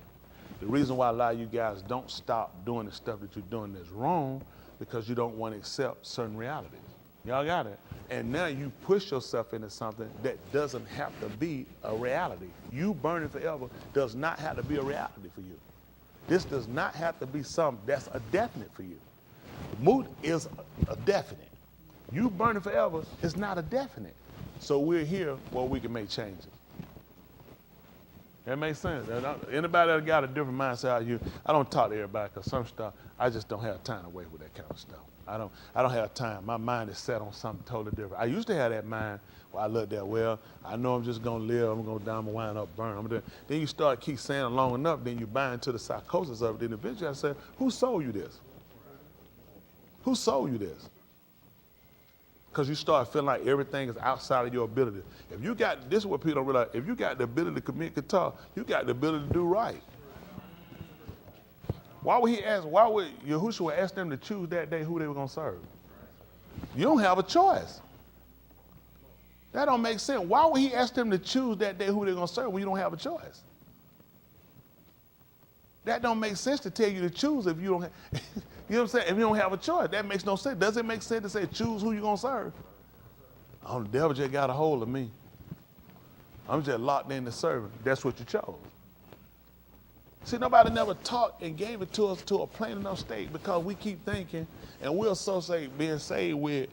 The reason why a lot of you guys don't stop doing the stuff that you're doing that's wrong because you don't want to accept certain realities. Y'all got it? And now you push yourself into something that doesn't have to be a reality. You burning forever does not have to be a reality for you. This does not have to be something that's a definite for you. Mood is a definite. You burning forever is not a definite. So we're here where we can make changes. That makes sense. Anybody that got a different mindset out here, I don't talk to everybody because some stuff, I just don't have time to wait with that kind of stuff. I don't have time. My mind is set on something totally different. I used to have that mind where I looked at, well, I know I'm just going to live. I'm going to die. I'm going to wind up burn. Then you start keep saying it long enough, then you buy into the psychosis of it. Then eventually I said, who sold you this? Who sold you this? Because you start feeling like everything is outside of your ability. If you got, this is what people don't realize, if you got the ability to commit guitar, you got the ability to do right. Why would Yahushua ask them to choose that day who they were going to serve? You don't have a choice. That don't make sense. Why would he ask them to choose that day who they're going to serve when you don't have a choice? That don't make sense to tell you to choose if you don't have, you know what I'm saying? If you don't have a choice, that makes no sense. Does it make sense to say choose who you're going to serve? Oh, the devil just got a hold of me. I'm just locked in to serving. That's what you chose. See, nobody never taught and gave it to us to a plain enough state because we keep thinking and we associate being saved with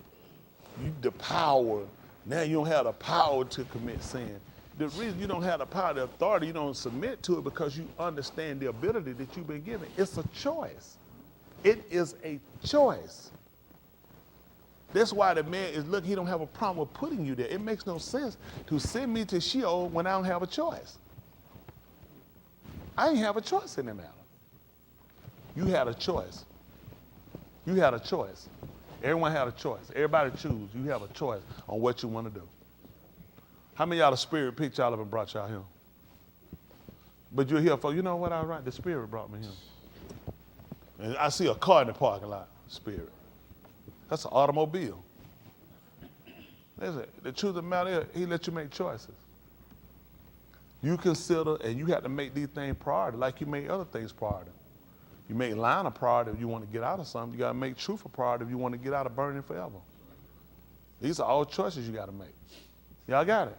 the power. Now you don't have the power to commit sin. The reason you don't have the power, the authority, you don't submit to it because you understand the ability that you've been given. It's a choice. It is a choice. That's why the man is, look, he don't have a problem with putting you there. It makes no sense to send me to Sheol when I don't have a choice. I ain't have a choice in the matter. You had a choice. You had a choice. Everyone had a choice. Everybody choose. You have a choice on what you want to do. How many of y'all the Spirit picked y'all up and brought y'all here? But you're here for, you know what, all right, the Spirit brought me here. And I see a car in the parking lot, Spirit. That's an automobile. Listen, the truth of the matter is, he let you make choices. You consider, and you have to make these things priority like you make other things priority. You make lying a priority if you want to get out of something. You got to make truth a priority if you want to get out of burning forever. These are all choices you got to make. Y'all got it?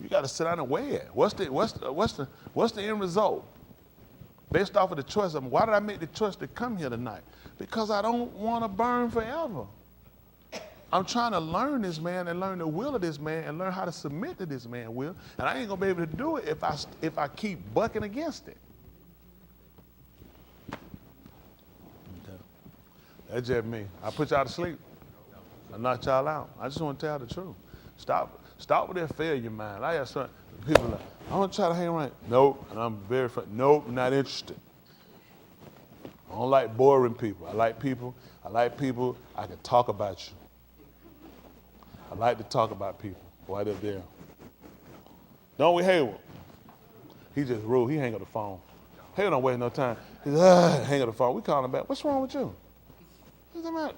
You got to sit down and weigh it. What's the end result? Based off of the choice of, why did I make the choice to come here tonight? Because I don't want to burn forever. I'm trying to learn this man and learn the will of this man and learn how to submit to this man's will. And I ain't going to be able to do it if I keep bucking against it. Okay. That's just me. I put y'all to sleep. I knocked y'all out. I just want to tell the truth. Stop with that failure mind. I have some people like, I want to try to hang around. Nope. And I'm very, nope, not interested. I don't like boring people. I like people I can talk about you. I like to talk about people while they're there. Don't we, Hayward? He just rude. He hang up the phone. Hayward don't waste no time. He's hang up the phone. We call him back. What's wrong with you? He said, man,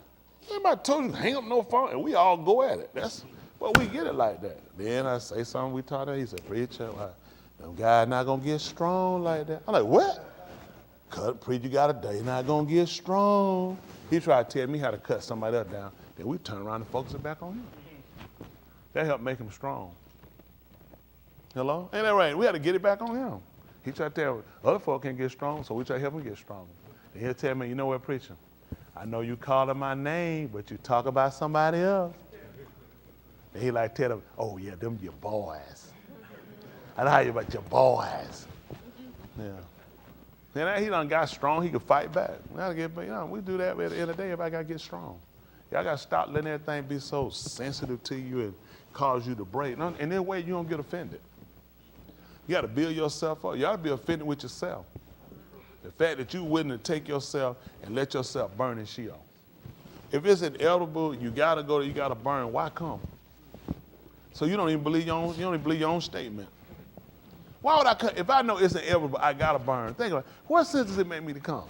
anybody told you to hang up no phone? And we all go at it. That's, but we get it like that. Then I say something we taught her. He said, preacher, them guys not going to get strong like that. I'm like, what? Cut, preacher, you got a day, not going to get strong. He tried to tell me how to cut somebody else down. Then we turn around and focus it back on him. That helped make him strong. Hello? Ain't that right? We had to get it back on him. He tried to tell other folk can't get strong, so we try to help him get stronger. And he'll tell me, you know what, preacher? I know you calling my name, but you talk about somebody else. And he like tell them, oh yeah, them your boys. I know how you about your boys. Yeah. Then he done got strong, he could fight back. We do that at the end of the day, everybody got to get strong. Y'all got to stop letting everything be so sensitive to you and cause you to break. And that way you don't get offended. You got to build yourself up. You ought to be offended with yourself. The fact that you're willing to take yourself and let yourself burn in Sheol. If it's inevitable, you got to burn, why come? So you don't even believe your own statement. Why would I come? If I know it's inevitable, I got to burn. Think about it. What sense does it make me to come?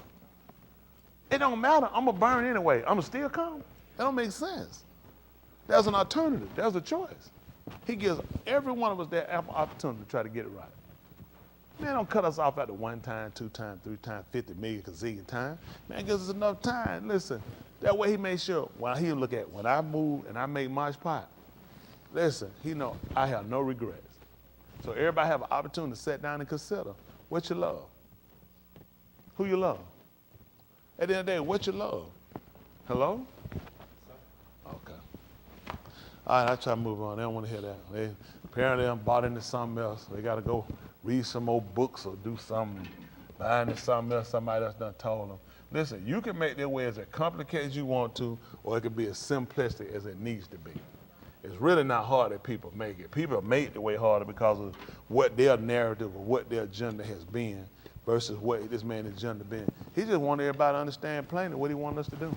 It don't matter. I'm going to burn anyway. I'm going to still come. That don't make sense. There's an alternative. There's a choice. He gives every one of us that opportunity to try to get it right. Man, don't cut us off after 1 time, 2 times, 3 times, 50 million, gazillion times. Man, gives us enough time. Listen, that way he makes sure he'll look at when I move and I make March pot. Listen, he know I have no regrets. So everybody have an opportunity to sit down and consider what you love. Who you love. At the end of the day, what you love. Hello? Okay. All right, I try to move on. They don't want to hear that. Apparently I'm bought into something else. They got to go read some more books or do something, buy into something else somebody else done told them. Listen, you can make their way as complicated as you want to, or it can be as simplistic as it needs to be. It's really not hard that people make it. People make the way harder because of what their narrative or what their agenda has been versus what this man's agenda been. He just wanted everybody to understand plainly what he wanted us to do.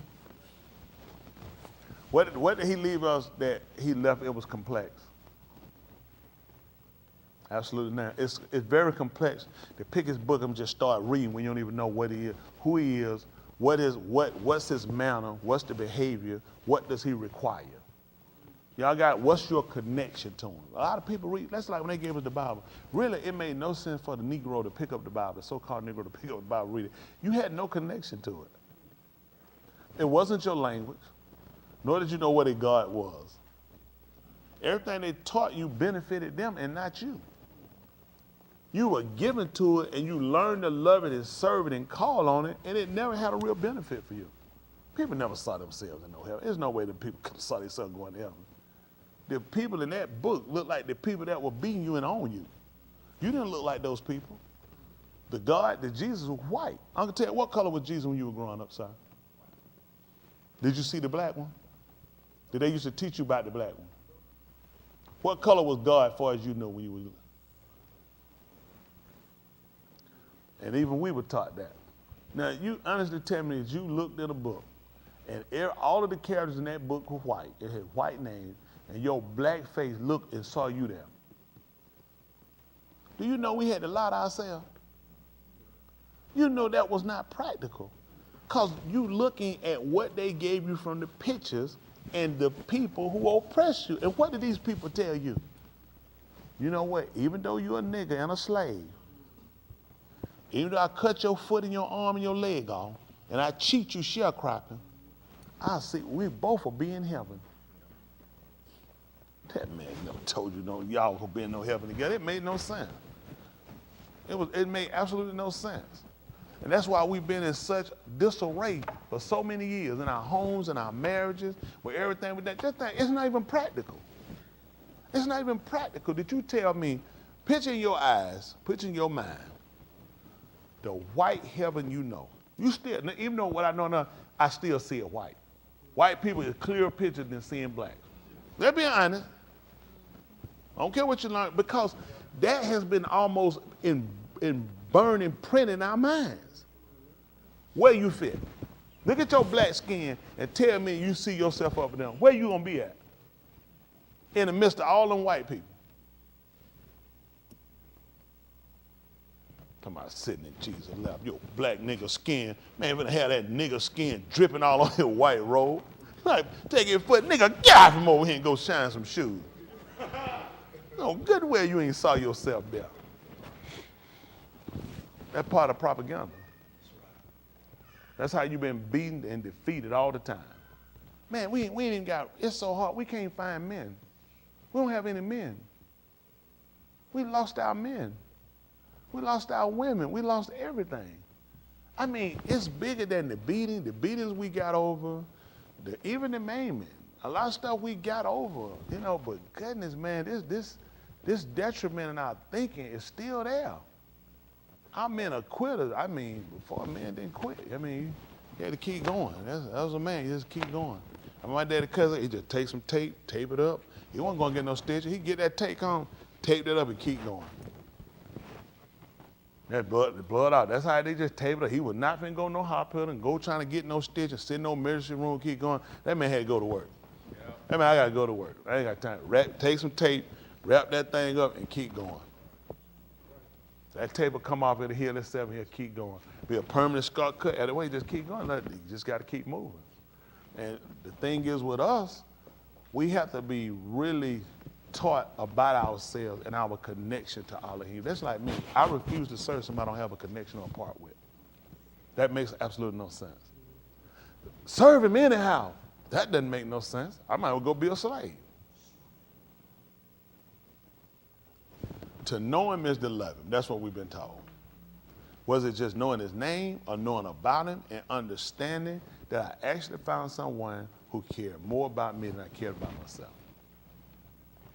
What did he leave us that he left? It was complex. Absolutely not. It's very complex to pick his book and just start reading when you don't even know what he is, who he is, what's his manner, what's the behavior, what does he require. Y'all got, what's your connection to him? A lot of people read, that's like when they gave us the Bible. Really, it made no sense for the Negro to pick up the Bible, the so-called Negro to pick up the Bible and read it. You had no connection to it. It wasn't your language, nor did you know what a God was. Everything they taught you benefited them and not you. You were given to it and you learned to love it and serve it and call on it, and it never had a real benefit for you. People never saw themselves in no heaven. There's no way that people saw themselves going to heaven. The people in that book look like the people that were beating you and on you. You didn't look like those people. The Jesus was white. I'm going to tell you, what color was Jesus when you were growing up, son? Did you see the black one? Did they used to teach you about the black one? What color was God as far as you know when you were? And even we were taught that. Now, you honestly tell me that you looked at a book, and all of the characters in that book were white. It had white names, and your black face looked and saw you there. Do you know we had to lie to ourselves? You know that was not practical. Because you looking at what they gave you from the pictures and the people who oppress you. And what did these people tell you? You know what? Even though you're a nigga and a slave, even though I cut your foot and your arm and your leg off, and I cheat you sharecropping, I see we both will be in heaven. That man never told you no, y'all will be in no heaven together. It made no sense. It made absolutely no sense. And that's why we've been in such disarray for so many years in our homes and our marriages, with everything with that. Just think, it's not even practical. It's not even practical that you tell me, picture in your eyes, picture in your mind, the white heaven you know. You still, even though what I know now, I still see it white. White people is a clearer picture than seeing black. Let's be honest. I don't care what you learn, because that has been almost in burning print in our minds. Where you fit. Look at your black skin and tell me you see yourself up and down. Where you gonna be at? In the midst of all them white people. Talking about sitting in Jesus' lap. Your black nigga skin. Man, gonna have that nigga skin dripping all on your white robe. Like, take your foot, nigga, get out from over here and go shine some shoes. No, good way you ain't saw yourself there. That's part of propaganda. That's how you've been beaten and defeated all the time. Man, we ain't even got, it's so hard, we can't find men. We don't have any men. We lost our men. We lost our women. We lost everything. I mean, it's bigger than the beatings we got over, even the maiming. A lot of stuff we got over, you know, but goodness, man, this detriment in our thinking is still there. Our men are quitters. I mean, before a man didn't quit. I mean, he had to keep going. That was a man, he just keep going. And my daddy cousin, he just take some tape it up. He wasn't gonna get no stitches. He'd get that tape on, tape it up and keep going. That blood out. That's how they just tape it up. He was not finna go no hospital and go trying to get no stitches, sit in no emergency room, keep going. That man had to go to work. Yeah. That man, I gotta go to work. I ain't got time. Take some tape, wrap that thing up and keep going. That tape will come off, it'll heal itself, and he'll keep going. Be a permanent scar cut. Either way, just keep going. You just got to keep moving. And the thing is with us, we have to be really taught about ourselves and our connection to Elohim. That's like me. I refuse to serve somebody I don't have a connection or part with. That makes absolutely no sense. Serve him anyhow. That doesn't make no sense. I might as well go be a slave. To know him is to love him. That's what we've been told. Was it just knowing his name or knowing about him and understanding that I actually found someone who cared more about me than I cared about myself?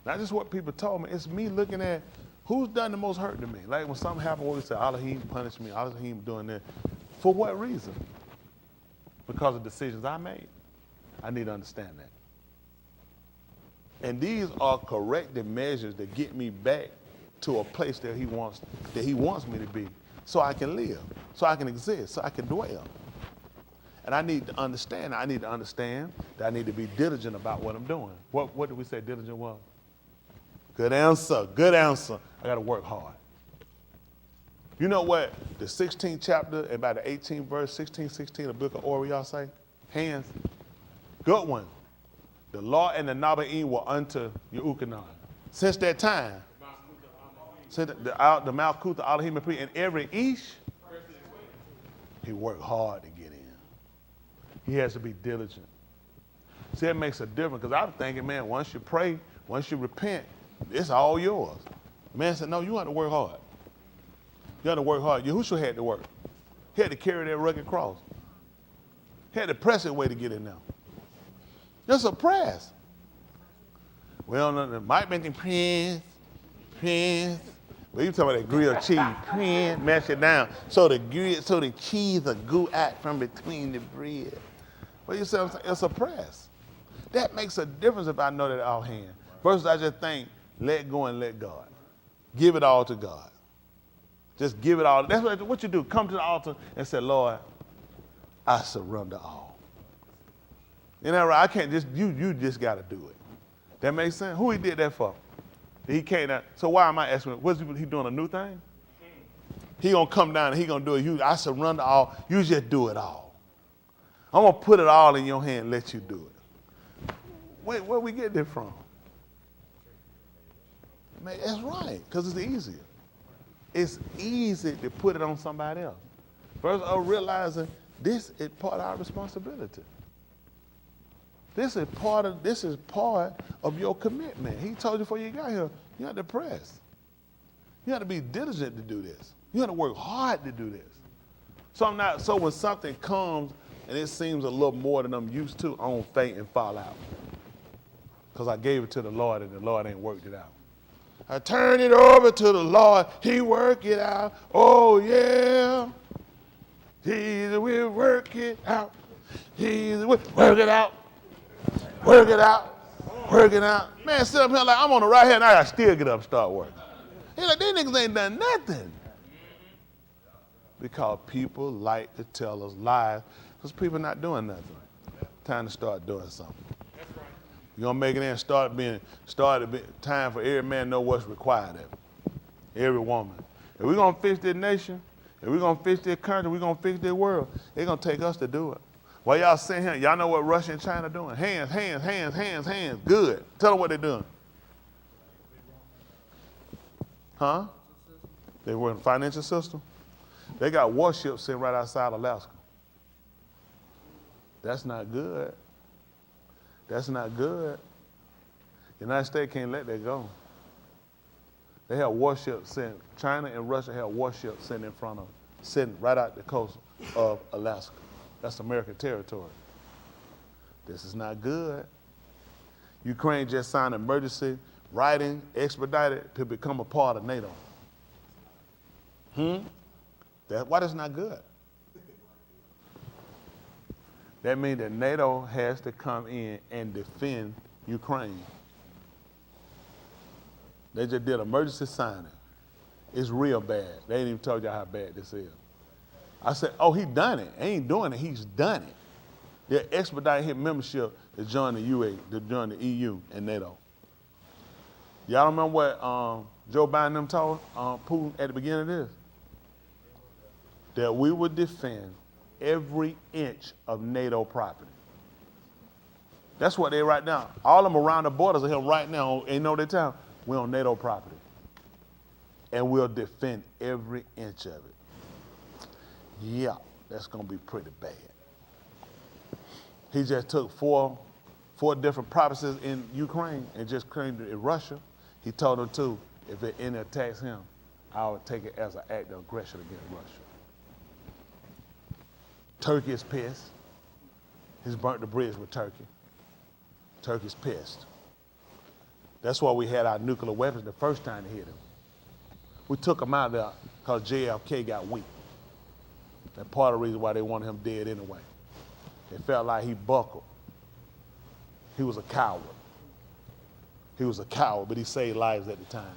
Not just what people told me, it's me looking at who's done the most hurt to me. Like when something happened where we say, Elohim punished me, Elohim doing that. For what reason? Because of decisions I made. I need to understand that. And these are corrective measures that get me back to a place that he wants me to be, so I can live, so I can exist, so I can dwell. And I need to understand that I need to be diligent about what I'm doing. What did we say diligent was? Good answer, good answer. I gotta work hard. You know what the 16th chapter and by the 18th verse, 16, the book of Way of Yah say? Hands, good one. The law and the Nabaim were unto Yehukanan. Since that time, the Malkuth, the Elohim, and every Ish, he worked hard to get in. He has to be diligent. See, it makes a difference, because I'm thinking, man, once you pray, once you repent, it's all yours. The man said, no, you have to work hard. You have to work hard. Yahushua had to work. He had to carry that rugged cross. He had to press his way to get in there. That's a press. Well, it might make him Prince. But you talking about that grilled cheese, mash it down, so the cheese will go out from between the bread. Well, you say it's a press. That makes a difference if I know that offhand. Versus I just think, let go and let God. Give it all to God. Just give it all. That's what you do. Come to the altar and say, Lord, I surrender all. Isn't that right? I can't just, you just got to do it. That makes sense? Who he did that for? He can't. So why am I asking? What's he doing, a new thing? He going to come down and he going to do it. I surrender all. You just do it all. I'm going to put it all in your hand and let you do it. Where we get that from? Man, that's right, because it's easier. It's easy to put it on somebody else. First, realizing this is part of our responsibility. This is part of your commitment. He told you before you got here, you have to press. You have to be diligent to do this. You have to work hard to do this. So when something comes and it seems a little more than I'm used to, I don't faint and fall out. Because I gave it to the Lord and the Lord ain't worked it out. I turn it over to the Lord. He work it out. Oh, yeah. He will work it out. He will work it out. Work it out. Work it out. Man, sit up here like I'm on the right hand. I still get up and start working. He's like, these niggas ain't done nothing. Because people like to tell us lies because people not doing nothing. Time to start doing something. You're going to make it in, time for every man to know what's required of him. Every woman. If we're going to fix this nation, if we're going to fix this country, we're going to fix this world, it's going to take us to do it. While y'all sitting here, y'all know what Russia and China doing? Hands, hands, hands, hands, hands. Good. Tell them what they're doing. Huh? They were in the financial system. They got warships sitting right outside Alaska. That's not good. That's not good. The United States can't let that go. They have warships sitting, China and Russia have warships sitting right out the coast of Alaska. That's American territory. This is not good. Ukraine just signed emergency writing, expedited to become a part of NATO. Why that's not good? That means that NATO has to come in and defend Ukraine. They just did emergency signing. It's real bad. They ain't even told y'all how bad this is. I said, oh, he done it. He ain't doing it, he's done it. They're expediting his membership to join the EU and NATO. Y'all remember what Joe Biden them told Putin at the beginning of this? That we would defend every inch of NATO property. That's what they right now. All of them around the borders are here right now, ain't no their town. We're on NATO property. And we'll defend every inch of it. Yeah, that's gonna be pretty bad. He just took four different provinces in Ukraine and just claimed it in Russia. He told them too, if any attacks him, I would take it as an act of aggression against Russia. Turkey is pissed. He's burnt the bridge with Turkey. Turkey's pissed. That's why we had our nuclear weapons the first time to hit him. We took him out there because JFK got weak. That's part of the reason why they wanted him dead anyway. They felt like he buckled. He was a coward. He was a coward, but he saved lives at the time.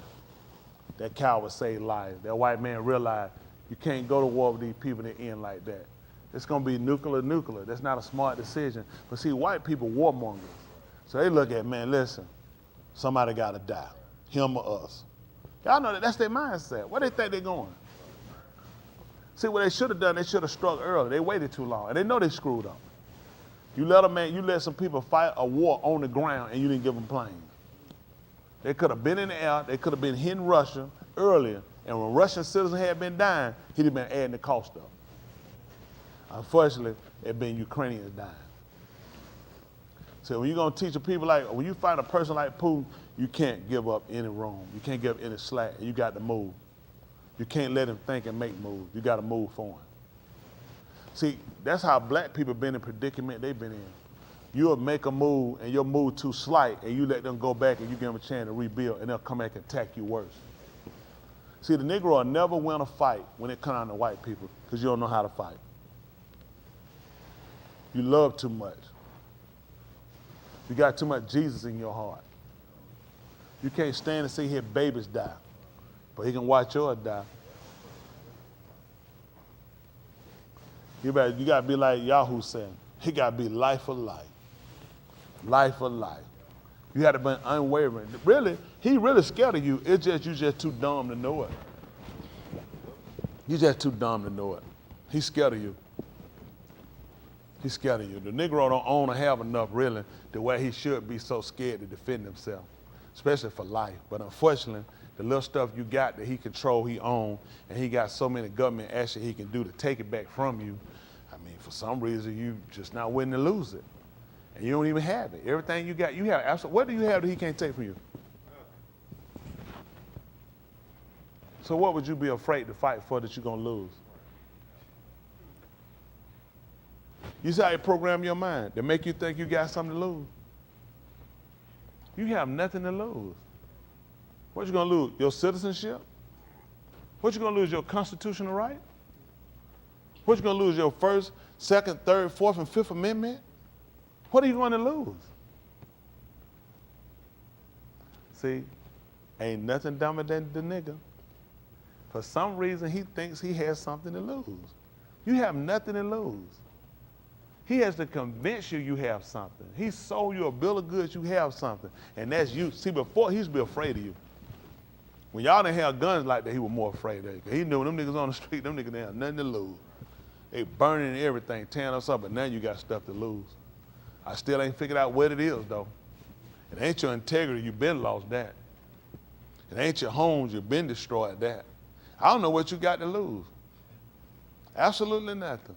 That coward saved lives. That white man realized you can't go to war with these people that end like that. It's going to be nuclear. That's not a smart decision. But see, white people warmongers. So they look at, man, listen, somebody got to die, him or us. Y'all know that's their mindset. Where they think they're going? See, what they should have done, they should have struck early. They waited too long, and they know they screwed up. You let some people fight a war on the ground, and you didn't give them planes. They could have been in the air. They could have been hitting Russia earlier, and when Russian citizens had been dying, he'd have been adding the cost up. Unfortunately, it been Ukrainians dying. So when you're going to teach the people when you find a person like Putin, you can't give up any room. You can't give up any slack. You got to move. You can't let him think and make moves. You got to move for him. See, that's how black people been in predicament they've been in. You'll make a move and your move too slight and you let them go back and you give them a chance to rebuild and they'll come back and attack you worse. See, the Negro will never win a fight when it comes down to white people because you don't know how to fight. You love too much. You got too much Jesus in your heart. You can't stand and see his babies die, but he can watch yours die. You got to be like Yahoo said. He got to be life for life. Life for life. You had to be unwavering. Really, he really scared of you. It's just you just too dumb to know it. You just too dumb to know it. He's scared of you. He's scared of you. The Negro don't own or have enough, really, the way he should be so scared to defend himself, especially for life. But unfortunately, the little stuff you got that he control, he own, and he got so many government actions he can do to take it back from you. I mean, for some reason, you just not willing to lose it. And you don't even have it. Everything you got, you have. Absolutely. What do you have that he can't take from you? So what would you be afraid to fight for that you're going to lose? You see how you program your mind to make you think you got something to lose? You have nothing to lose. What you going to lose? Your citizenship? What you going to lose? Your constitutional right? What you going to lose? Your first, second, third, fourth, and fifth amendment? What are you going to lose? See, ain't nothing dumber than the nigga. For some reason, he thinks he has something to lose. You have nothing to lose. He has to convince you have something. He sold you a bill of goods, you have something. And that's you. See, before, he used to be afraid of you. When y'all didn't have guns like that, he was more afraid of you. He knew them niggas on the street, them niggas didn't have nothing to lose. They burning everything, tearing us up, but now you got stuff to lose. I still ain't figured out what it is, though. It ain't your integrity, you've been lost that. It ain't your homes, you've been destroyed that. I don't know what you got to lose. Absolutely nothing.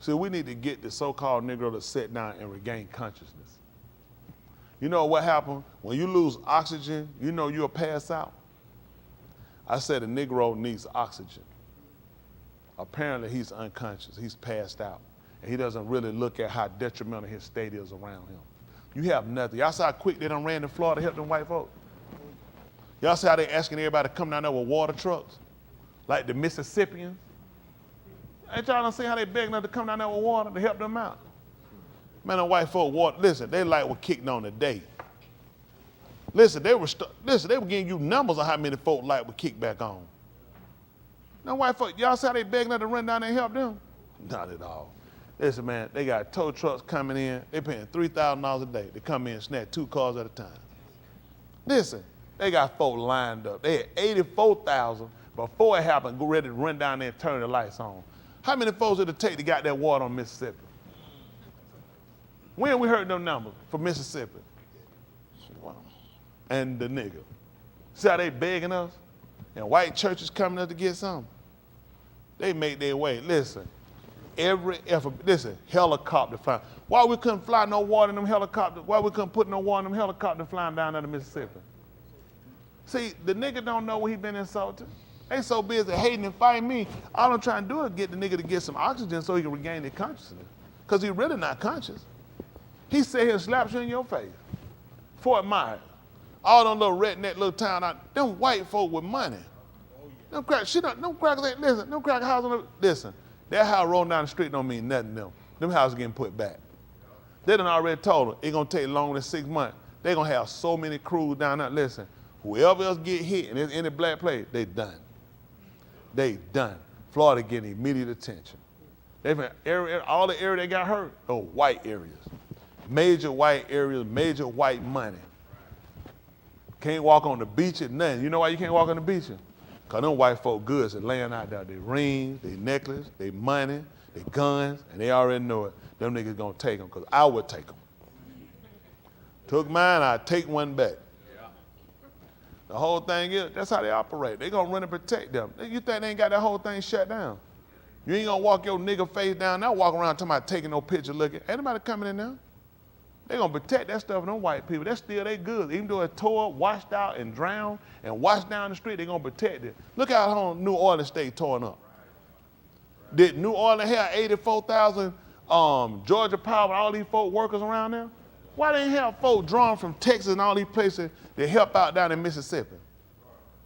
See, we need to get the so-called Negro to sit down and regain consciousness. You know what happened? When you lose oxygen, you know you'll pass out. I said a Negro needs oxygen. Apparently he's unconscious, he's passed out. And he doesn't really look at how detrimental his state is around him. You have nothing. Y'all see how quick they done ran to Florida to help them white folks? Y'all see how they asking everybody to come down there with water trucks? Like the Mississippians? Ain't y'all done seen how they begging us to come down there with water to help them out? Man, the white folk water, listen, they like were kicked on today. Listen, they were giving you numbers of how many folk like were kicked back on. Now white folk, y'all see how they begging us to run down there and help them? Not at all. Listen, man, they got tow trucks coming in. They paying $3,000 a day to come in and snatch 2 cars at a time. Listen, they got folk lined up. They had 84,000 before it happened, go ready to run down there and turn the lights on. How many folks did it take to get that water on Mississippi? When we heard them numbers for Mississippi? And the nigga. See how they begging us? And white churches coming up to get something? They make their way. Listen, every effort, listen, helicopter flying. Why we couldn't fly no water in them helicopters? Why we couldn't put no water in them helicopters flying down there to Mississippi? See, the nigga don't know where he been insulted. They so busy hating and fighting me. All I'm trying to do is get the nigga to get some oxygen so he can regain his consciousness. Because he really not conscious. He sit here and slaps you in your face. Fort Myers. All them little redneck little town out, them white folk with money. Them crackers ain't, listen, them cracker houses, listen, that house rolling down the street don't mean nothing to them. Them houses getting put back. They done already told them it's gonna take longer than 6 months. They gonna have so many crews down there. Listen, whoever else get hit and there's any black place, they done. They done. Florida getting immediate attention. All the area they got hurt, those white areas. Major white areas, major white money. Can't walk on the beach at nothing. You know why you can't walk on the beach? Because them white folk goods are laying out there. They rings, they necklace, they money, they guns, and they already know it. Them niggas gonna take them, because I would take them. Took mine, I'd take one back. The whole thing is, that's how they operate. They gonna run and protect them. You think they ain't got that whole thing shut down? You ain't gonna walk your nigga face down there, walk around talking about taking no picture looking. Ain't nobody coming in there. They gonna protect that stuff from them white people. That's still they good. Even though it's tore, washed out, and drowned, and washed down the street, they gonna protect it. Look how New Orleans stayed torn up. Did New Orleans have 84,000 Georgia Power, all these folk workers around there? Why they ain't have folk drawn from Texas and all these places to help out down in Mississippi?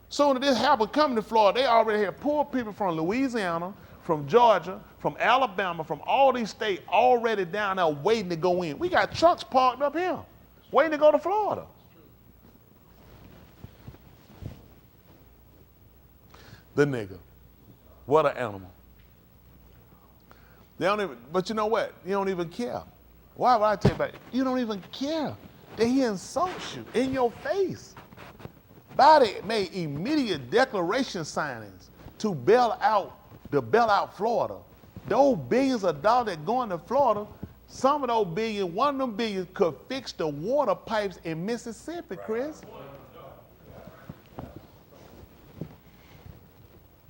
Soon as this happened coming to Florida, they already had poor people from Louisiana, from Georgia, from Alabama, from all these states already down there waiting to go in. We got trucks parked up here, waiting to go to Florida. The nigga. What an animal. They don't even, but you know what? You don't even care. Why would I tell you about it? You don't even care that he insults you in your face. Biden made immediate declaration signings to bail out Florida. Those billions of dollars that going to Florida, some of those billions, one of them billions could fix the water pipes in Mississippi, Chris.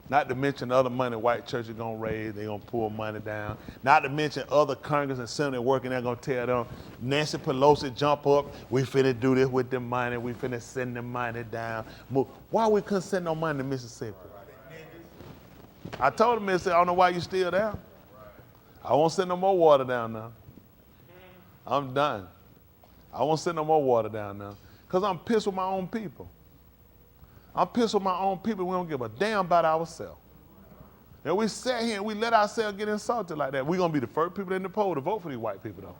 Not to mention the other money white churches are going to raise. They're going to pull money down. Not to mention other Congress and Senate working, they're going to tell them, Nancy Pelosi jump up, we finna do this with the money, we finna send the money down. Why we couldn't send no money to Mississippi? I told them, Mississippi, I don't know why you still there. I won't send no more water down now. I'm done. I won't send no more water down now. Because I'm pissed with my own people. I'm pissed with my own people. We don't give a damn about ourselves. And we sat here and we let ourselves get insulted like that. We're going to be the first people in the poll to vote for these white people, though.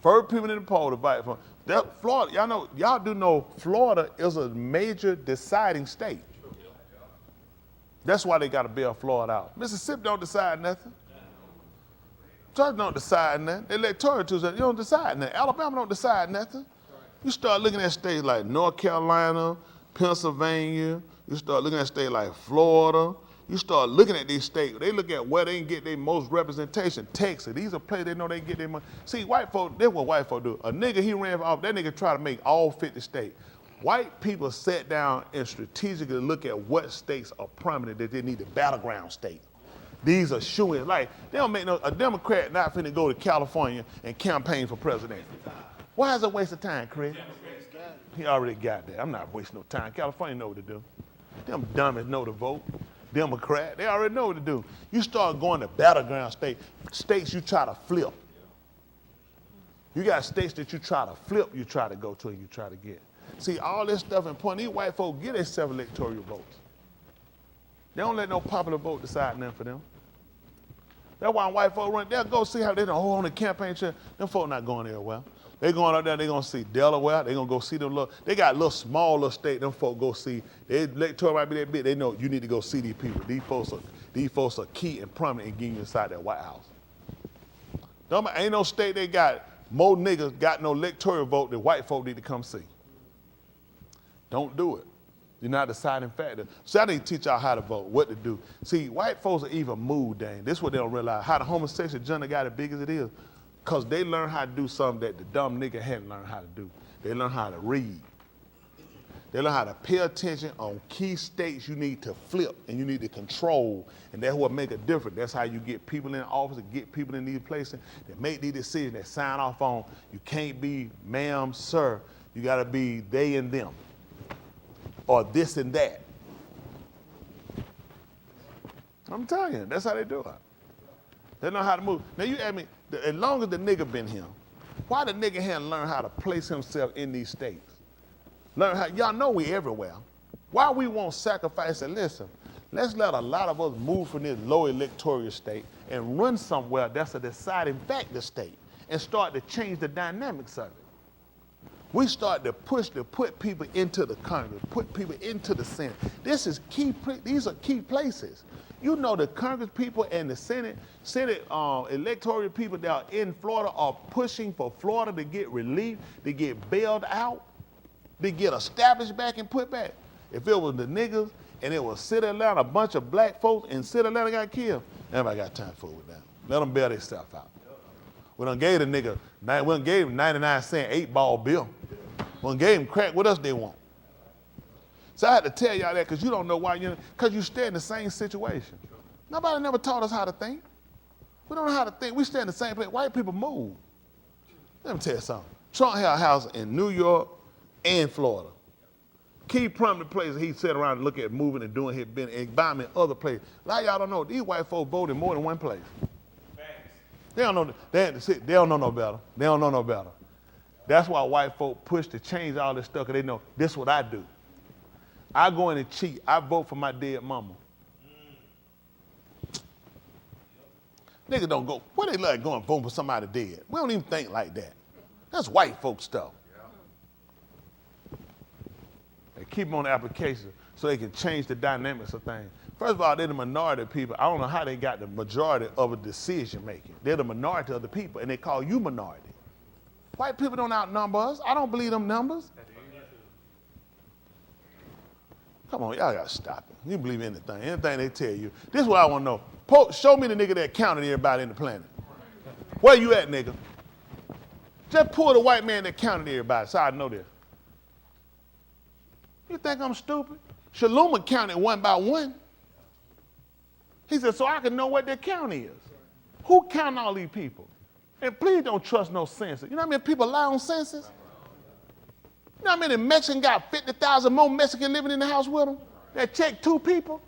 First people in the poll to vote for them. Florida, y'all do know Florida is a major deciding state. That's why they got to bail Florida out. Mississippi don't decide nothing. Georgia don't decide nothing. The electoral too, you don't decide nothing. Alabama don't decide nothing. You start looking at states like North Carolina, Pennsylvania, you start looking at states like Florida, you start looking at these states, they look at where they can get their most representation. Texas, these are places they know they can get their money. See, white folk, that's what white folk do. A nigga, he ran for office, that nigga try to make all 50 states. White people sat down and strategically look at what states are prominent that they need the battleground state. These are shoo-ins. Like, they don't make a Democrat not finna go to California and campaign for president. Why is it a waste of time, Chris? He already got that. I'm not wasting no time. California know what to do. Them dummies know to vote. Democrat, they already know what to do. You start going to battleground states you try to flip. You got states that you try to flip, you try to go to and you try to get. See, all this stuff important, these white folk get themselves electoral votes. They don't let no popular vote decide nothing for them. That's why white folk run, they'll go see how they don't hold on the campaign trail. Them folk not going there well. They going up there, they gonna see Delaware, they gonna go see them little, they got little small little state, them folk go see, their electoral might be that big, they know you need to go see these people. These folks are key and prominent in getting you inside that White House. Ain't no state they got more niggas got no electoral vote than white folk need to come see. Don't do it. You're not a deciding factor. So I need to teach y'all how to vote, what to do. See, white folks are even mood dang. This is what they don't realize, how the homosexual agenda got as big as it is. Because they learn how to do something that the dumb nigga hadn't learned how to do. They learn how to read. They learn how to pay attention on key states you need to flip and you need to control. And that's what make a difference. That's how you get people in office and get people in these places that make these decisions, that sign off on. You can't be ma'am, sir. You got to be they and them. Or this and that. I'm telling you, that's how they do it. They know how to move. Now you ask me, as long as the nigga been here, why the nigga hadn't learned how to place himself in these states? Learn how, y'all know we everywhere. Why we won't sacrifice and listen, let's let a lot of us move from this low electoral state and run somewhere that's a deciding factor state and start to change the dynamics of it. We start to push to put people into the Congress, put people into the Senate. These are key places. You know the Congress people and the Senate electoral people that are in Florida are pushing for Florida to get relief, to get bailed out, to get established back and put back. If it was the niggas and it was City Atlanta, a bunch of black folks and City Atlanta got killed, everybody got time for it with that. Let them bail themselves out. We done gave the nigga, we done gave him 99-cent 8-ball bill. We done gave him crack, what else they want? So I had to tell y'all that because you don't know why because you stay in the same situation. Nobody never taught us how to think. We don't know how to think. We stay in the same place. White people move. Let me tell you something. Trump had a house in New York and Florida. Key prominent places he sat around and look at moving and doing his business and buying in other places. A lot of y'all don't know, these white folks vote in more than one place. They don't know, they don't know no better. They don't know no better. That's why white folk push to change all this stuff, because they know this is what I do. I go in and cheat. I vote for my dead mama. Niggas don't go, where they like going vote for somebody dead? We don't even think like that. That's white folk stuff. They keep them on the application so they can change the dynamics of things. First of all, they're the minority of people. I don't know how they got the majority of a decision making. They're the minority of the people, and they call you minority. White people don't outnumber us. I don't believe them numbers. Come on, y'all gotta stop it. You believe anything they tell you. This is what I want to know. Show me the nigga that counted everybody in the planet. Where you at, nigga? Just pull the white man that counted everybody so I know this. You think I'm stupid? Shalom counted one by one. He said, so I can know what their count is. Who counted all these people? And please don't trust no census. You know how many people lie on census? You know how many Mexicans got 50,000 more Mexicans living in the house with them? That checked 2 people?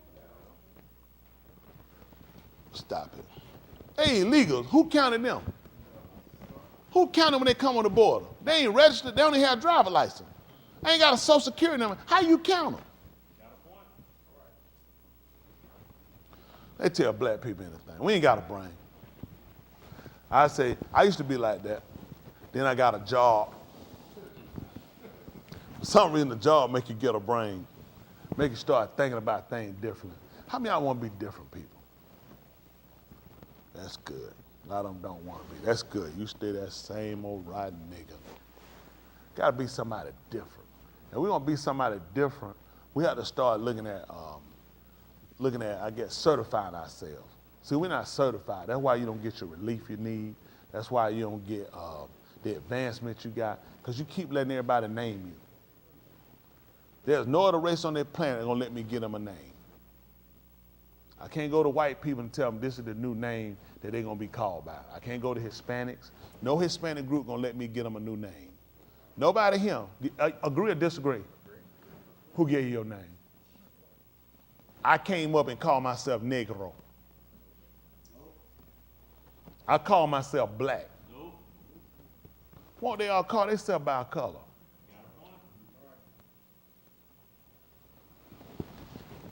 Stop it. Hey, illegals, who counted them? Who counted when they come on the border? They ain't registered, they only have a driver's license. They ain't got a social security number. How you count them? They tell black people anything. We ain't got a brain. I say, I used to be like that. Then I got a job. For some reason, the job make you get a brain. Make you start thinking about things differently. How many of y'all want to be different people? That's good. A lot of them don't want to be. That's good. You stay that same old rotten nigga. Got to be somebody different. And we're going to be somebody different. We have to start looking at, I guess, certifying ourselves. See, we're not certified. That's why you don't get your relief you need. That's why you don't get the advancement you got, because you keep letting everybody name you. There's no other race on that planet that's going to let me get them a name. I can't go to white people and tell them this is the new name that they're going to be called by. I can't go to Hispanics. No Hispanic group going to let me get them a new name. Nobody here. Agree or disagree? Who gave you your name? I came up and called myself Negro. I call myself black. What they all call themselves by a color?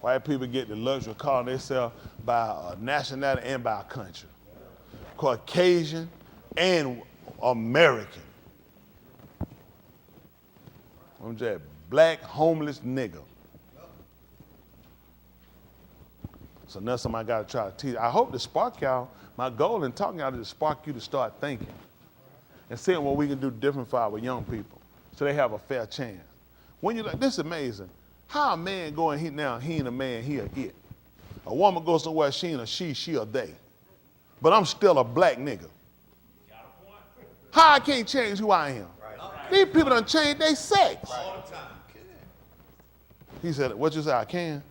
White people get the luxury of calling themselves by a nationality and by a country. Caucasian and American. I'm just black, homeless nigga. So now somebody got to try to teach. I hope to spark y'all. My goal in talking y'all is to spark you to start thinking and seeing what we can do different for our young people so they have a fair chance. When you like, this is amazing. How a man going, he ain't a man, he a it. A woman goes somewhere, she ain't a she a they. But I'm still a black nigga. How I can't change who I am? These people done changed their sex. All the time. He said, what you say, I can?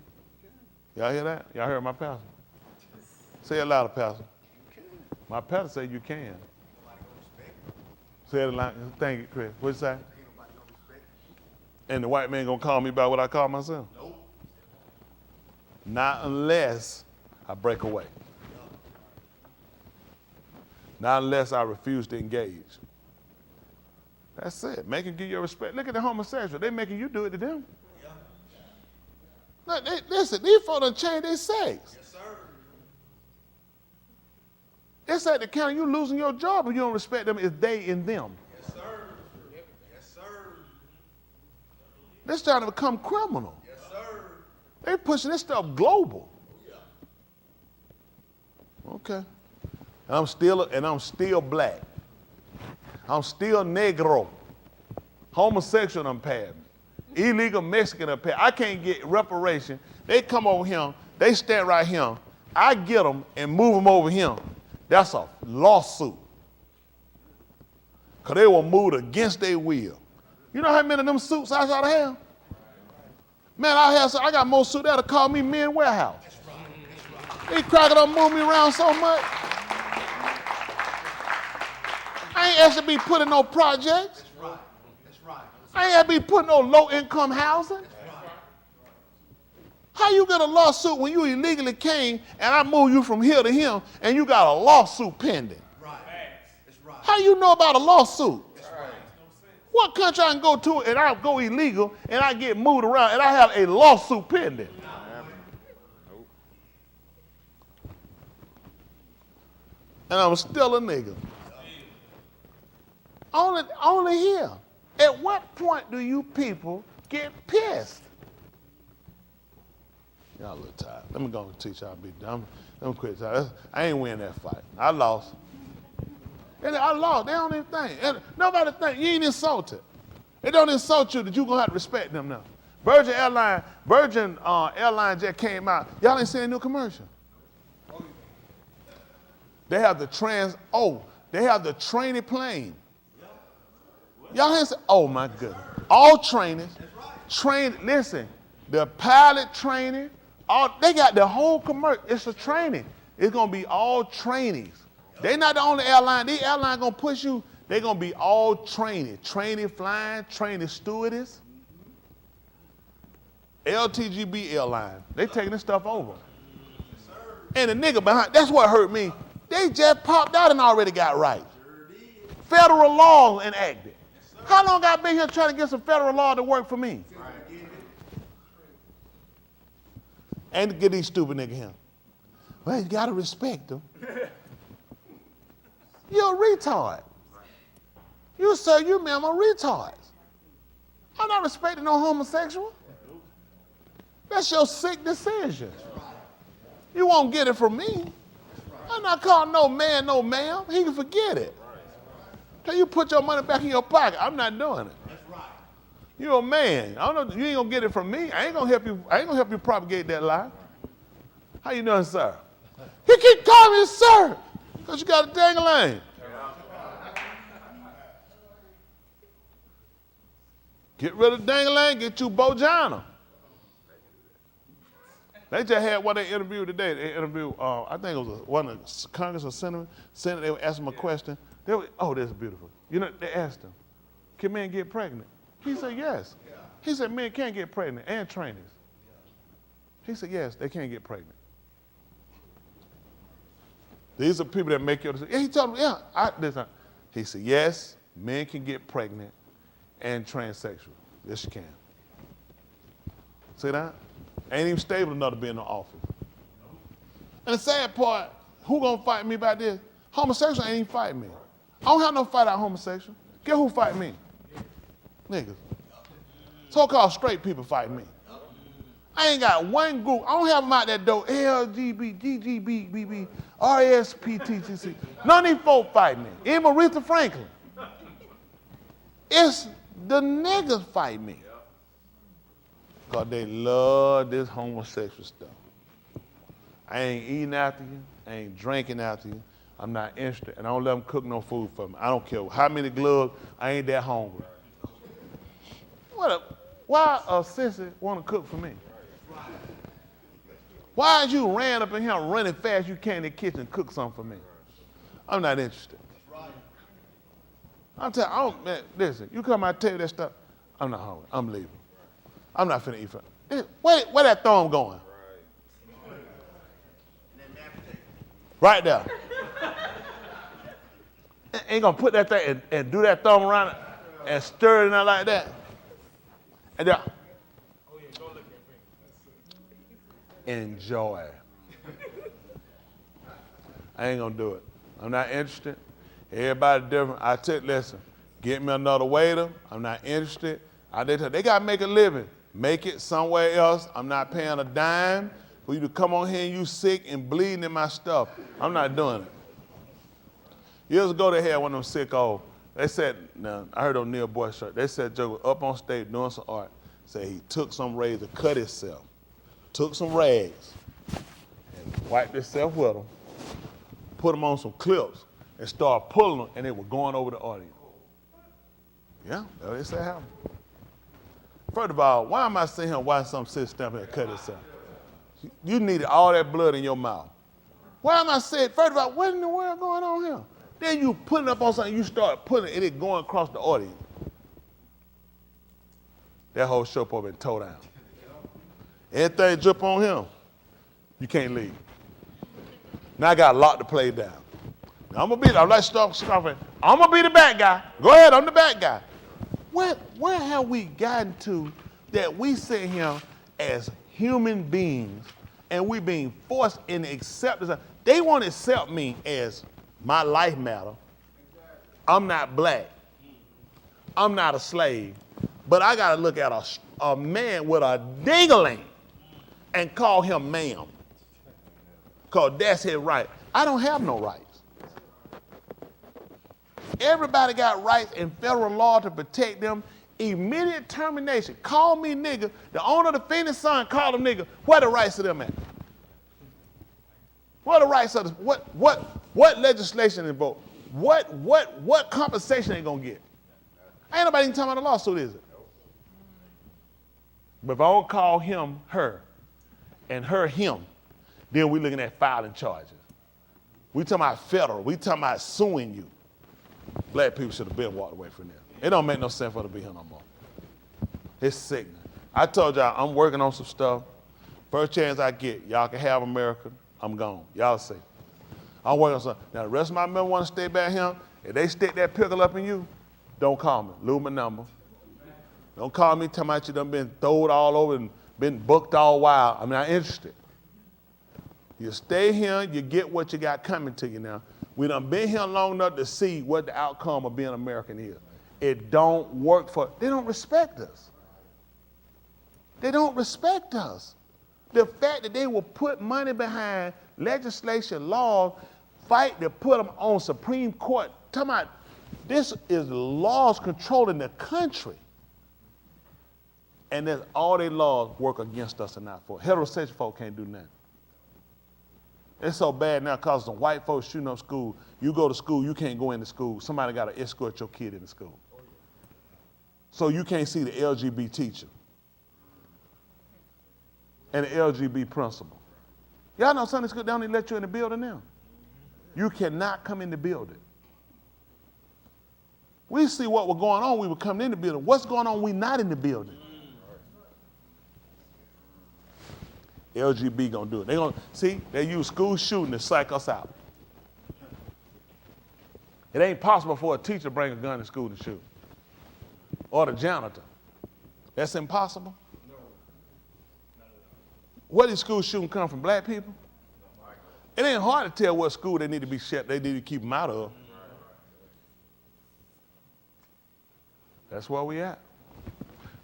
Y'all hear that? Y'all heard my pastor? Say it louder, pastor. My pastor said you can. Say it loud. Thank you, Chris. What you say? And the white man gonna call me by what I call myself? Nope. Not unless I break away. Not unless I refuse to engage. That's it. Make them give you respect. Look at the homosexual. They making you do it to them. Yeah. Look, listen, these folks done changed their sex. Yes, sir. It's at the county you losing your job if you don't respect them. It's they and them. Yes, sir. Yes, sir. They're starting to become criminal. Yes, sir. They're pushing this stuff global. Oh, yeah. Okay. And I'm still black. I'm still Negro. Homosexual done passed me. Illegal Mexican done passed. I can't get reparation. They come over here, they stand right here. I get them and move them over here. That's a lawsuit. Because they were moved against their will. You know how many of them suits I ought to have? Man, I got more suits that'll call me men warehouse. That's right. That's right. These crackers done move me around so much. I ain't asked to be put in no projects. That's right. That's right. I ain't asked to be put in no low-income housing. That's right. How you get a lawsuit when you illegally came and I move you from here to here and you got a lawsuit pending? Right. That's right. How you know about a lawsuit? That's right. What country I can go to and I go illegal and I get moved around and I have a lawsuit pending? And I'm still a nigga. Only here. At what point do you people get pissed? Y'all a little tired. Let me go and teach y'all to be dumb. Let me quit. I ain't win that fight. I lost. And I lost. They don't even think. And nobody think. You ain't insulted. It don't insult you that you're going to have to respect them now. Virgin Airlines just came out. Y'all ain't seen a new commercial. They have the they have the training plane. Y'all ain't seen, oh my goodness. All trainers. Listen, the pilot training, they got the whole commercial. It's a training. It's going to be all trainees. They not the only airline. These airlines going to push you. They're going to be all training. Training flying, training stewardess. LTGB airline. They taking this stuff over. And the nigga behind, that's what hurt me. They just popped out and already got right. Federal law enacted. How long I been here trying to get some federal law to work for me? And to get these stupid niggas here. Well, you gotta respect them. You're a retard. You ma'am, are retards. I'm not respecting no homosexual. That's your sick decision. You won't get it from me. I'm not calling no man no ma'am. He can forget it. Till you put your money back in your pocket. I'm not doing it. You're a man. I don't know. You ain't gonna get it from me. I ain't gonna help you propagate that lie. How you doing, sir? He keep calling me sir, because you got a dang-a-lang. Get rid of dang-a-lang, get you Bojana. They just had what they interviewed today. They interviewed, I think it was one of the Congress or Senate. They were asking him a question. This is beautiful. You know, they asked him, can men get pregnant? He said, yes. He said, men can get pregnant and trainees. He said, yes, they can get pregnant. These are people that make your decision. Yeah, he told me, he said, yes, men can get pregnant and transsexual. Yes, you can. See that? Ain't even stable enough to be in the office. And the sad part, who gonna fight me about this? Homosexual ain't even fighting me. I don't have no fight out homosexual. Guess who fight me? Niggas. So-called straight people fight me. I ain't got one group. I don't have them out that door. LGBT, GGB, RSPTTC. None of these folk fight me. Even Aretha Franklin. It's the niggas fight me. Because they love this homosexual stuff. I ain't eating after you. I ain't drinking after you. I'm not interested. And I don't let them cook no food for me. I don't care how many gloves. I ain't that hungry. Why a sissy want to cook for me? Why is you ran up in here running fast you can in the kitchen and cook something for me? I'm not interested. I'm telling you, man, listen, you come out and tell you that stuff, I'm not hungry. I'm leaving. I'm not finna eat for where that thumb going? Right there. Ain't gonna put that thing and do that thumb around it and stir it out like that. And then, enjoy. I ain't gonna do it. I'm not interested. Everybody different. Listen, get me another waiter. I'm not interested. They gotta make a living. Make it somewhere else. I'm not paying a dime for you to come on here and you sick and bleeding in my stuff. I'm not doing it. Years ago, they had one of them sick old. They said, now, I heard on Neil Boy's shirt, they said Joe was up on stage doing some art. Said he took some razor, cut himself, took some rags, and wiped himself with them, put them on some clips, and started pulling them, and they were going over the audience. Yeah, that's what they said happened. First of all, why am I sitting here watching some sick stamp and cut himself? You needed all that blood in your mouth. Why am I saying, first of all, what in the world going on here? Then you putting up on something, you start putting it, and it going across the audience. That whole show probably been towed down. Anything drip on him, you can't leave. Now I got a lot to play down. Now I'm gonna be the bad guy. Go ahead, I'm the bad guy. Where have we gotten to that we sit here as human beings and we being forced in acceptance? They want to accept me as My life matter. I'm not black. I'm not a slave. But I got to look at a man with a dingling and call him ma'am. Because that's his right. I don't have no rights. Everybody got rights in federal law to protect them. Immediate termination. Call me nigga. The owner of the Phoenix Sun called him nigga. Where the rights of them at? What are the rights of this? What legislation involved? What compensation they gonna get? Ain't nobody even talking about a lawsuit, is it? But if I don't call him her and her him, then we looking at filing charges. We talking about federal. We talking about suing you. Black people should have been walked away from there. It don't make no sense for them to be here no more. It's sickening. I told y'all I'm working on some stuff. First chance I get, y'all can have America. I'm gone. Y'all see. I'm working on something. Now the rest of my members want to stay back here. If they stick that pickle up in you, don't call me. Lose my number. Don't call me talking about you done been throwed all over and been booked all wild. I'm not interested. You stay here, you get what you got coming to you now. We done been here long enough to see what the outcome of being American is. It don't work for, they don't respect us. They don't respect us. The fact that they will put money behind legislation, laws, fight to put them on Supreme Court, talking about this is laws controlling the country. And then all their laws work against us and not for. Heterosexual folk can't do nothing. It's so bad now because some white folks shooting up school. You go to school, you can't go into school. Somebody got to escort your kid into school. So you can't see the LGBT teacher and the LGBT principal. Y'all know Sunday school, they don't even let you in the building now. You cannot come in the building. We see what was going on, we were coming in the building. What's going on, we not in the building. LGBT gonna do it. They gonna see, they use school shooting to psych us out. It ain't possible for a teacher to bring a gun to school to shoot. Or the janitor. That's impossible? No. Where did school shooting come from? Black people? It ain't hard to tell what school they need to be shut, they need to keep them out of. That's where we at.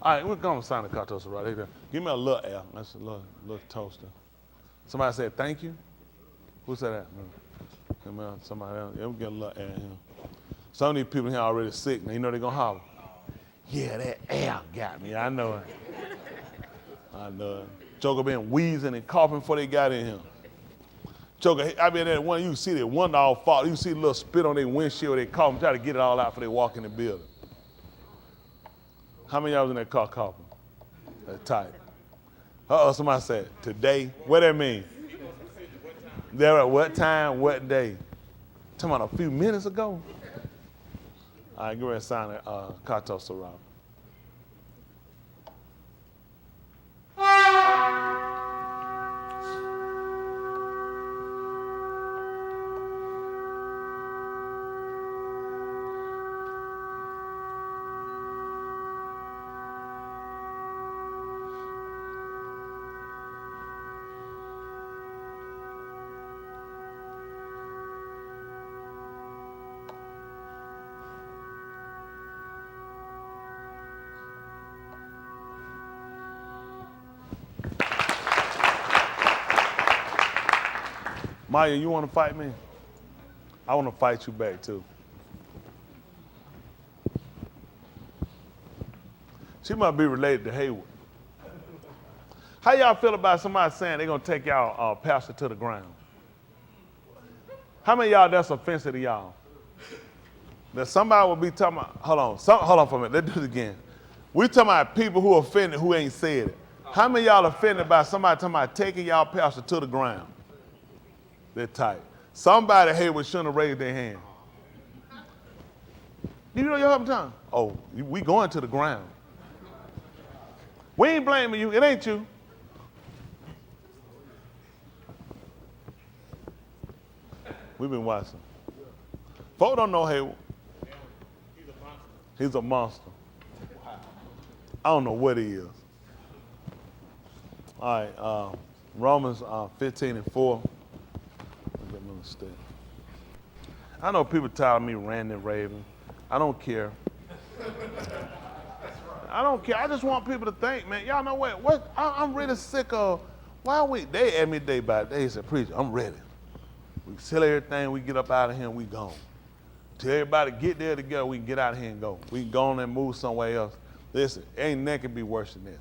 All right, we're going to sign the car toaster right here. Give me a little air. That's a little toaster. Somebody said thank you? Who said that? Come on, somebody else. Yeah, we get a little air in here. Some of these people here are already sick. Now, you know they're going to holler. Yeah, that air got me. I know it. I know it. Joker been wheezing and coughing before they got in here. Joker, I mean, that one, you see that one dog fall. You see a little spit on their windshield. They cough and try to get it all out before they walk in the building. How many of y'all was in that car coughing? That's tight. Somebody said, today? What that mean? There at what time, what day? Talking about a few minutes ago? All right, go ahead and sign that car toaster around. Maya, you want to fight me? I want to fight you back, too. She must be related to Hayward. How y'all feel about somebody saying they're going to take y'all pastor to the ground? How many of y'all that's offensive to y'all? That somebody will be talking about, hold on for a minute, let's do it again. We talking about people who offended who ain't said it. How many of y'all offended by somebody talking about taking y'all pastor to the ground? They're tight. Somebody Hayward shouldn't have raised their hand. Do you know your husband time? Oh, we going to the ground. We ain't blaming you. It ain't you. We've been watching. Folks don't know Hayward. He's a monster. I don't know what he is. All right, Romans 15:4. I know people tired of me ranting and raving. I don't care. I don't care. I just want people to think, man. Y'all know what? I'm really sick of. They ask me day by day, they say, preacher, I'm ready. We sell everything, we get up out of here and we gone. Till everybody get there together, we can get out of here and go. We can go on and move somewhere else. Listen, ain't nothing can be worse than this.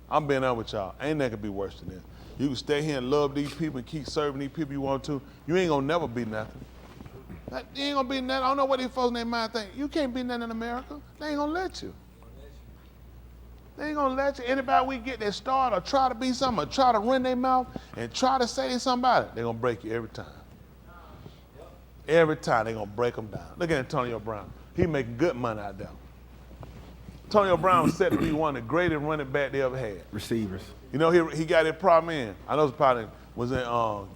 I'm being up with y'all. Ain't nothing can be worse than this. You can stay here and love these people and keep serving these people you want to. You ain't gonna never be nothing. You ain't gonna be nothing. I don't know what these folks in their mind think. You can't be nothing in America. They ain't gonna let you. They ain't gonna let you. Anybody we get that start or try to be something or try to run their mouth and try to say somebody, they're gonna break you every time. Every time they're gonna break them down. Look at Antonio Brown. He making good money out there. Antonio Brown was set to be one of the greatest running back they ever had. Receivers. You know, he got that problem in. I know his partner was in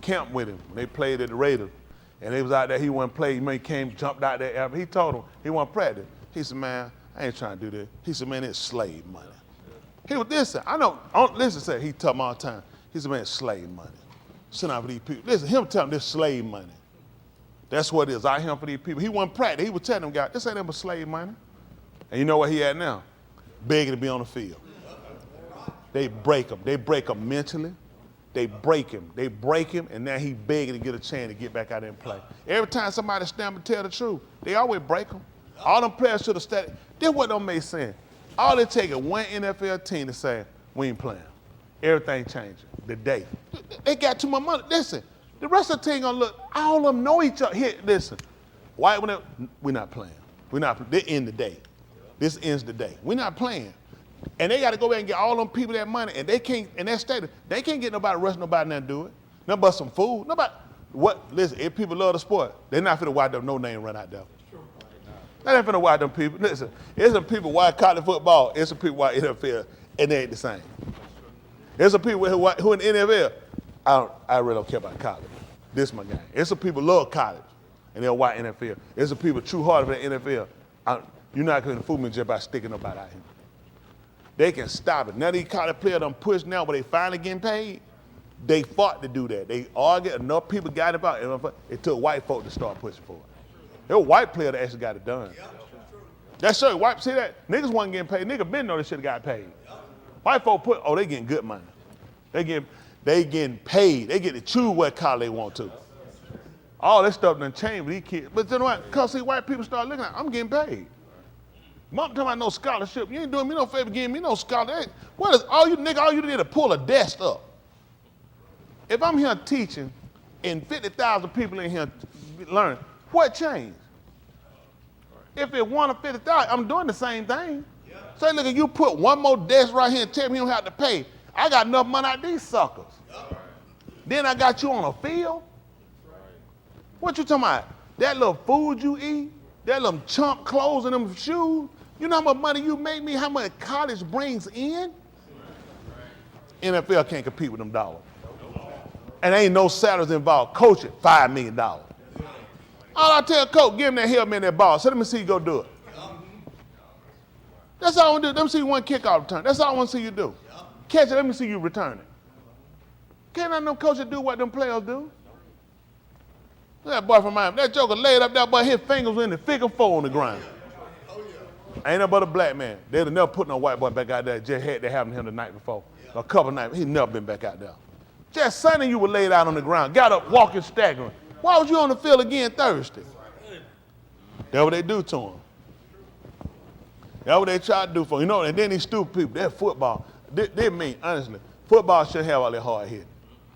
camp with him when they played at the Raiders. And they was out there, he wasn't playing. He came, jumped out there. He told him he wasn't practice. He said, man, I ain't trying to do this. He said, man, it's slave money. He was listen, I know, listen, say he tell me all the time. He said, man, it's slave money. Send out for these people. Listen, him telling this slave money. That's what it is. I him for these people. He wasn't practice. He was telling them guys, this ain't ever slave money. And you know what he at now? Begging to be on the field. They break him. They break him mentally. They break him. They break him, and now he begging to get a chance to get back out there and play. Every time somebody stand and tell the truth, they always break him. All them players should have studied. This what don't make sense. All it takes is one NFL team to say, we ain't playing. Everything changing. The day. They got too much money. Listen, the rest of the team gonna look, all of them know each other. Here, listen, we're not playing. They end the day. This ends the day. We're not playing. And they got to go back and get all them people that money, and they can't, in that state, they can't get nobody, rush nobody now to do it. Nothing but some food. Nobody, listen, if people love the sport, they're not finna watch them no name run out there. They ain't finna watch them people. Listen, it's some people watch college football, it's some people watch NFL, and they ain't the same. There's some people who in the NFL, I really don't care about college. This is my game. It's some people love college, and they'll watch NFL. There's some people true hearted for the NFL. You're not gonna fool me just by sticking nobody out here. They can stop it. Now these college players done pushed now, but they finally getting paid. They fought to do that. They argued, enough people got about it. It took white folk to start pushing for it. There were white players that actually got it done. That's true. White, see that? Niggas wasn't getting paid. Niggas been know they should have got paid. White folk they getting good money. They getting paid. They get to choose what college they want to. All this stuff done changed with these kids. But you know what? Because see, white people start looking at, I'm getting paid. Mom talking about no scholarship. You ain't doing me no favor giving me no scholarship. What is all you did is pull a desk up. If I'm here teaching and 50,000 people in here learning, what changed? If it 1 or 50,000, I'm doing the same thing. So look, if you put one more desk right here and tell me you don't have to pay, I got enough money out of these suckers. Then I got you on a field. What you talking about? That little food you eat, that little chump clothes and them shoes, you know how much money you make me, how much college brings in? NFL can't compete with them dollars. And ain't no salaries involved. Coaching, $5 million. All I tell coach, give him that helmet and that ball. So let me see you go do it. That's all I want to do. Let me see you one kickoff return. That's all I want to see you do. Catch it, let me see you return it. Can't none of them coaches do what them players do? That boy from Miami, that joker laid up that boy, his fingers in the figure 4 on the ground. Ain't no but a black man. They'd have never put no white boy back out there. Just had that happen to him the night before. A couple nights, he never been back out there. Just Sunday you were laid out on the ground, got up walking staggering. Why was you on the field again Thursday? That's what they do to him. That's what they try to do for him. You know, and then these stupid people, that football, they mean, honestly, football shouldn't have all that hard hit.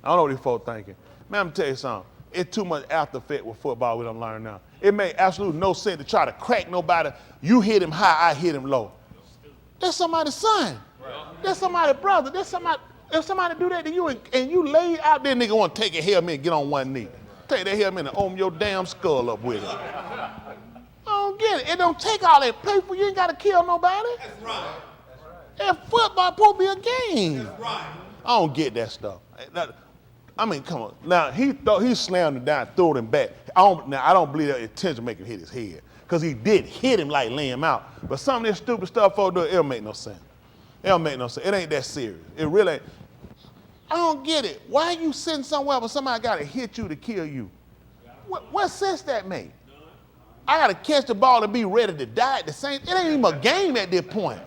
I don't know what these folks thinking. Man, I'm gonna tell you something. It's too much after effect with football we don't learn now. It made absolutely no sense to try to crack nobody. You hit him high, I hit him low. That's somebody's son. That's somebody's brother. That's somebody. If somebody do that to you and you lay out there, nigga want to take a helmet and get on one knee. Take that helmet and open your damn skull up with it. I don't get it. It don't take all that play for you. Ain't got to kill nobody. That's right. If football supposed to be a game. That's right. I don't get that stuff. I mean, come on. Now, he slammed him down, threw him back. I don't believe that intention make him hit his head. Because he did hit him like lay him out. But some of this stupid stuff folks do, it don't make no sense. It don't make no sense. It ain't that serious. It really ain't. I don't get it. Why are you sitting somewhere where somebody got to hit you to kill you? What sense that make? I got to catch the ball and be ready to die at the same. It ain't even a game at this point.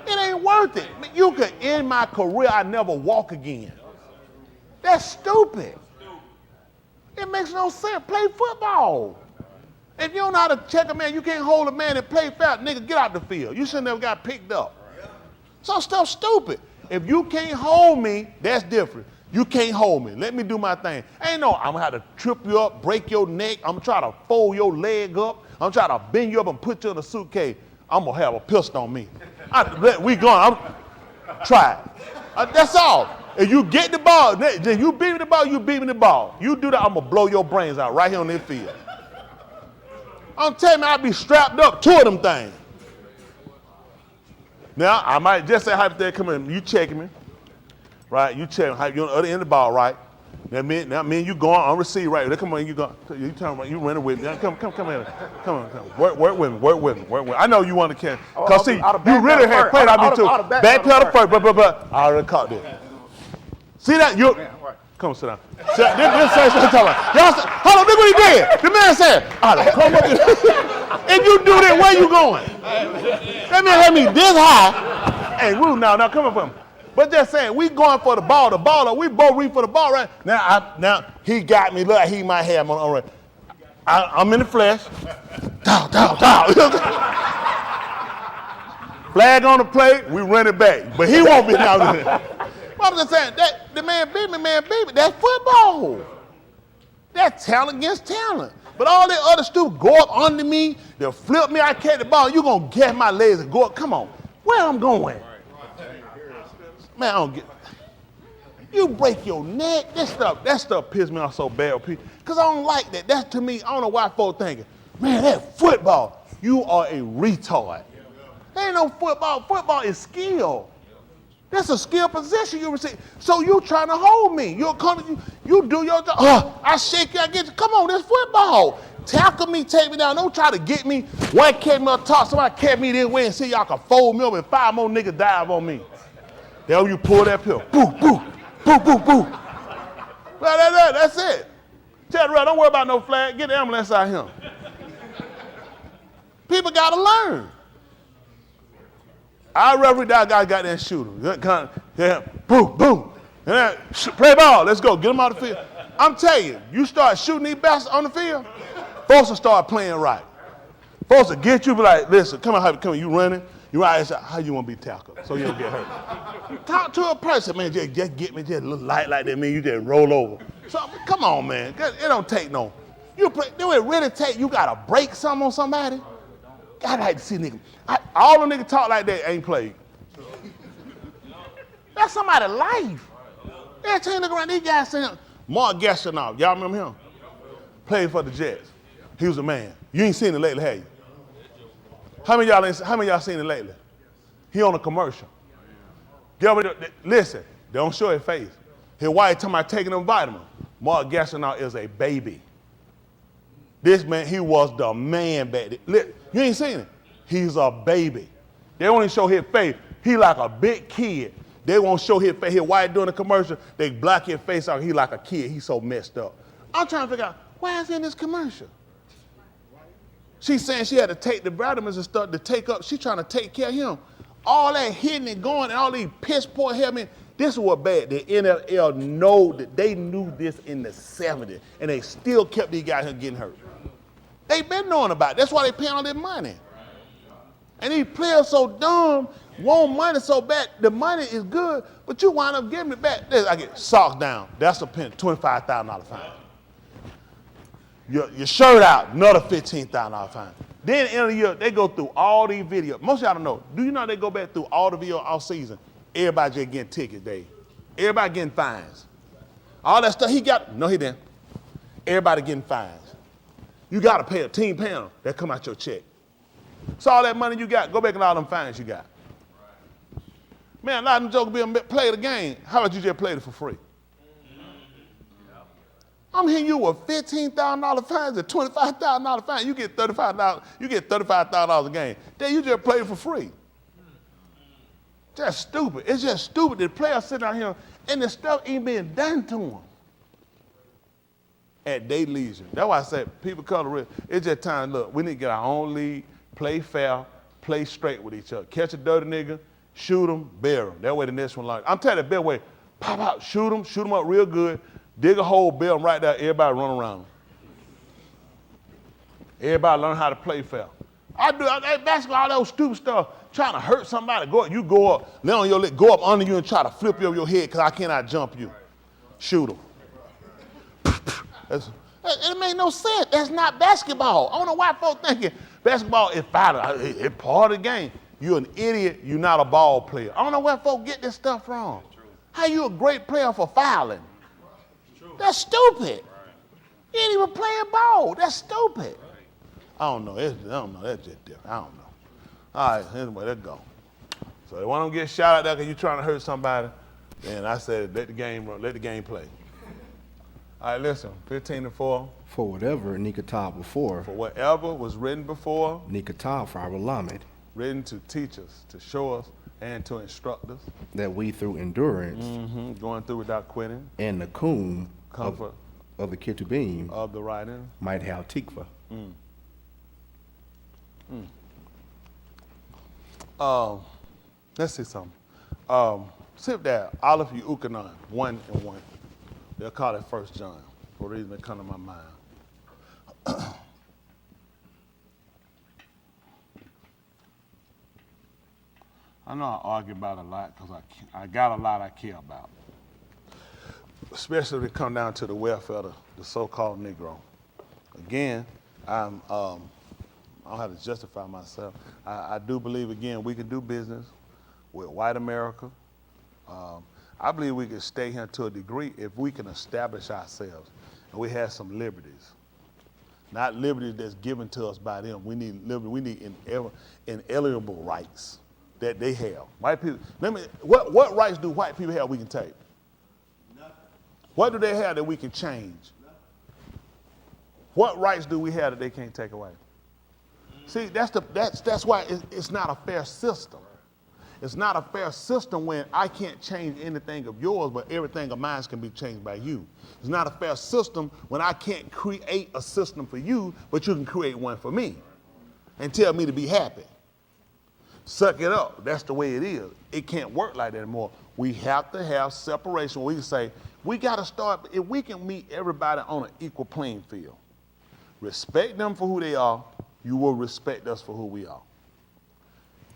It ain't worth it. You could end my career, I never walk again. That's stupid. It makes no sense. Play football. If you don't know how to check a man, you can't hold a man and play foul. Nigga, get out the field. You should never got picked up. Some stuff stupid. If you can't hold me, that's different. You can't hold me. Let me do my thing. Ain't no, I'm going to have to trip you up, break your neck. I'm going to try to fold your leg up. I'm trying to bend you up and put you in a suitcase. I'm going to have a pistol on me. We going. Try it. That's all. If you get the ball, then you beat me the ball, you beat me the ball. You do that, I'm going to blow your brains out right here on this field. I'm telling you, I'll be strapped up, two of them things. Now, I might just say hypothetically, come in, you checking me, right? You check me, you're on the other end of the ball, right? Now me and you going on receive, right? Come on, you go, you turn around, you running with me. Come here. Come on. Work with me. I know you want to catch. Because see, you really had played out me too. Back pedal first, but I already caught that. See that? Come on, sit down. This say something about. Y'all say, hold on, look what he did. The man said, all right, come up here. If you do that, where you going? That man had me this high. Hey, Rue, now come up with him. But just saying, we going for the ball, we both reach for the ball, right? Now he got me, look, he might have on right. I'm in the flesh. Down. Flag on the plate, we run it back. But he won't be down there. I'm just saying, the man beat me, that's football. That's talent against talent. But all that other stuff go up under me, they'll flip me, I catch the ball, you gonna get my legs and go up. Come on, where I'm going? Man, I don't get. You break your neck. That stuff pisses me off so bad, because I don't like that. That's to me, I don't know why folks thinking, man, that football, you are a retard. There ain't no football. Football is skill. That's a skill position you receive. So you trying to hold me. You do your job. I shake you, I get you. Come on, this football. Tackle me, take me down. Don't try to get me. One catch me up top, somebody catch me this way and see y'all can fold me up and 5 more niggas dive on me. Then you pull that pill. Boo. Well, that's it. Tell the rest, don't worry about no flag. Get the ambulance out here. People got to learn. Our referee, that guy got that shooter. Boom. Play ball. Let's go. Get him out of the field. I'm telling you start shooting these bastards on the field, folks will start playing right. Folks will get you, be like, listen, come on, you running. You right, how you want to be tackled so you don't get hurt? Talk to a person, man, just get me just a little light like that, man, you just roll over. So, come on, man, it don't take no. Do it really take, you got to break something on somebody? I'd like to see niggas. All the niggas talk like that ain't played. That's somebody's life. Every time you look around, these guys saying, Mark Gastonov, y'all remember him? Played for the Jets. He was a man. You ain't seen it lately, have you? How many of y'all seen it lately? He on a commercial. Listen, they don't show his face. His wife talking about taking them vitamins. Mark Gastonov is a baby. This man, he was the man back then. You ain't seen it. He's a baby. They only show his face. He like a big kid. They won't show his face. His wife doing the commercial, they block his face out. He like a kid. He's so messed up. I'm trying to figure out, why is he in this commercial? She's saying she had to take the vitamins and stuff to take up. She's trying to take care of him. All that hitting and going and all these piss poor helmet. This is what bad. The NFL know that they knew this in the 70s, and they still kept these guys here getting hurt. They've been knowing about it. That's why they paying all their money. And these players so dumb, want money so bad. The money is good, but you wind up giving it back. I get socks down. That's a $25,000 fine. Your shirt out, another $15,000 fine. Then at the end of the year, they go through all these videos. Most of y'all don't know. Do you know they go back through all the videos all season? Everybody just getting tickets, Dave. Everybody getting fines. All that stuff he got, no he didn't. Everybody getting fines. You got to pay a team pound. That come out your check. So all that money you got, go back and all them fines you got. Man, a lot of them jokers play the game. How about you just play it for free? I'm hitting you with $15,000 fines and $25,000 fines. You get $35. You get $35,000 a game. Then you just play it for free. Just stupid. It's just stupid that players sit out here and the stuff ain't being done to them. at their leisure. That's why I said people come to real. It's just time, look, we need to get our own league, play fair, play straight with each other. Catch a dirty nigga, shoot him, bury him. That way the next one like, I'm telling you the best way, pop out, shoot him up real good, dig a hole, bury him right there, everybody run around him. Everybody learn how to play fair. I basketball, all that stupid stuff, trying to hurt somebody, you go up, lay on your leg, go up under you and try to flip you over your head because I cannot jump you. Shoot him. It made no sense. That's not basketball. I don't know why folks thinking basketball is fighting. It's part of the game. You're an idiot. You're not a ball player. I don't know where folks get this stuff from. How you a great player for fouling? That's stupid. You ain't even playing ball. That's stupid. I don't know. That's just different. I don't know. All right, anyway, let's go. So if one of them get shot out there because you're trying to hurt somebody, then I said let the game play. All right, listen, 15-4. For whatever Nikatav before. For whatever was written before. Nikatav for our Lamed. Written to teach us, to show us, and to instruct us. That we through endurance. Going through without quitting. And the kum comfort of the Ketubim. Of the writing. Might have tikva. Let's see something. Sip there, Aleph Ukanon, 1 and 1. They'll call it 1 John, for the reason that come to my mind. I know I argue about a lot because I got a lot I care about. Especially when it come down to the welfare of the so-called Negro. Again, I don't have to justify myself. I do believe, again, we can do business with white America. I believe we can stay here to a degree if we can establish ourselves and we have some liberties. Not liberties that's given to us by them. We need liberty. We need inalienable rights that they have. White people, what rights do white people have we can take? Nothing. What do they have that we can change? Nothing. What rights do we have that they can't take away? See, that's why it's not a fair system. It's not a fair system when I can't change anything of yours, but everything of mine can be changed by you. It's not a fair system when I can't create a system for you, but you can create one for me and tell me to be happy. Suck it up. That's the way it is. It can't work like that anymore. We have to have separation where we can say, we got to start, if we can meet everybody on an equal playing field, respect them for who they are, you will respect us for who we are.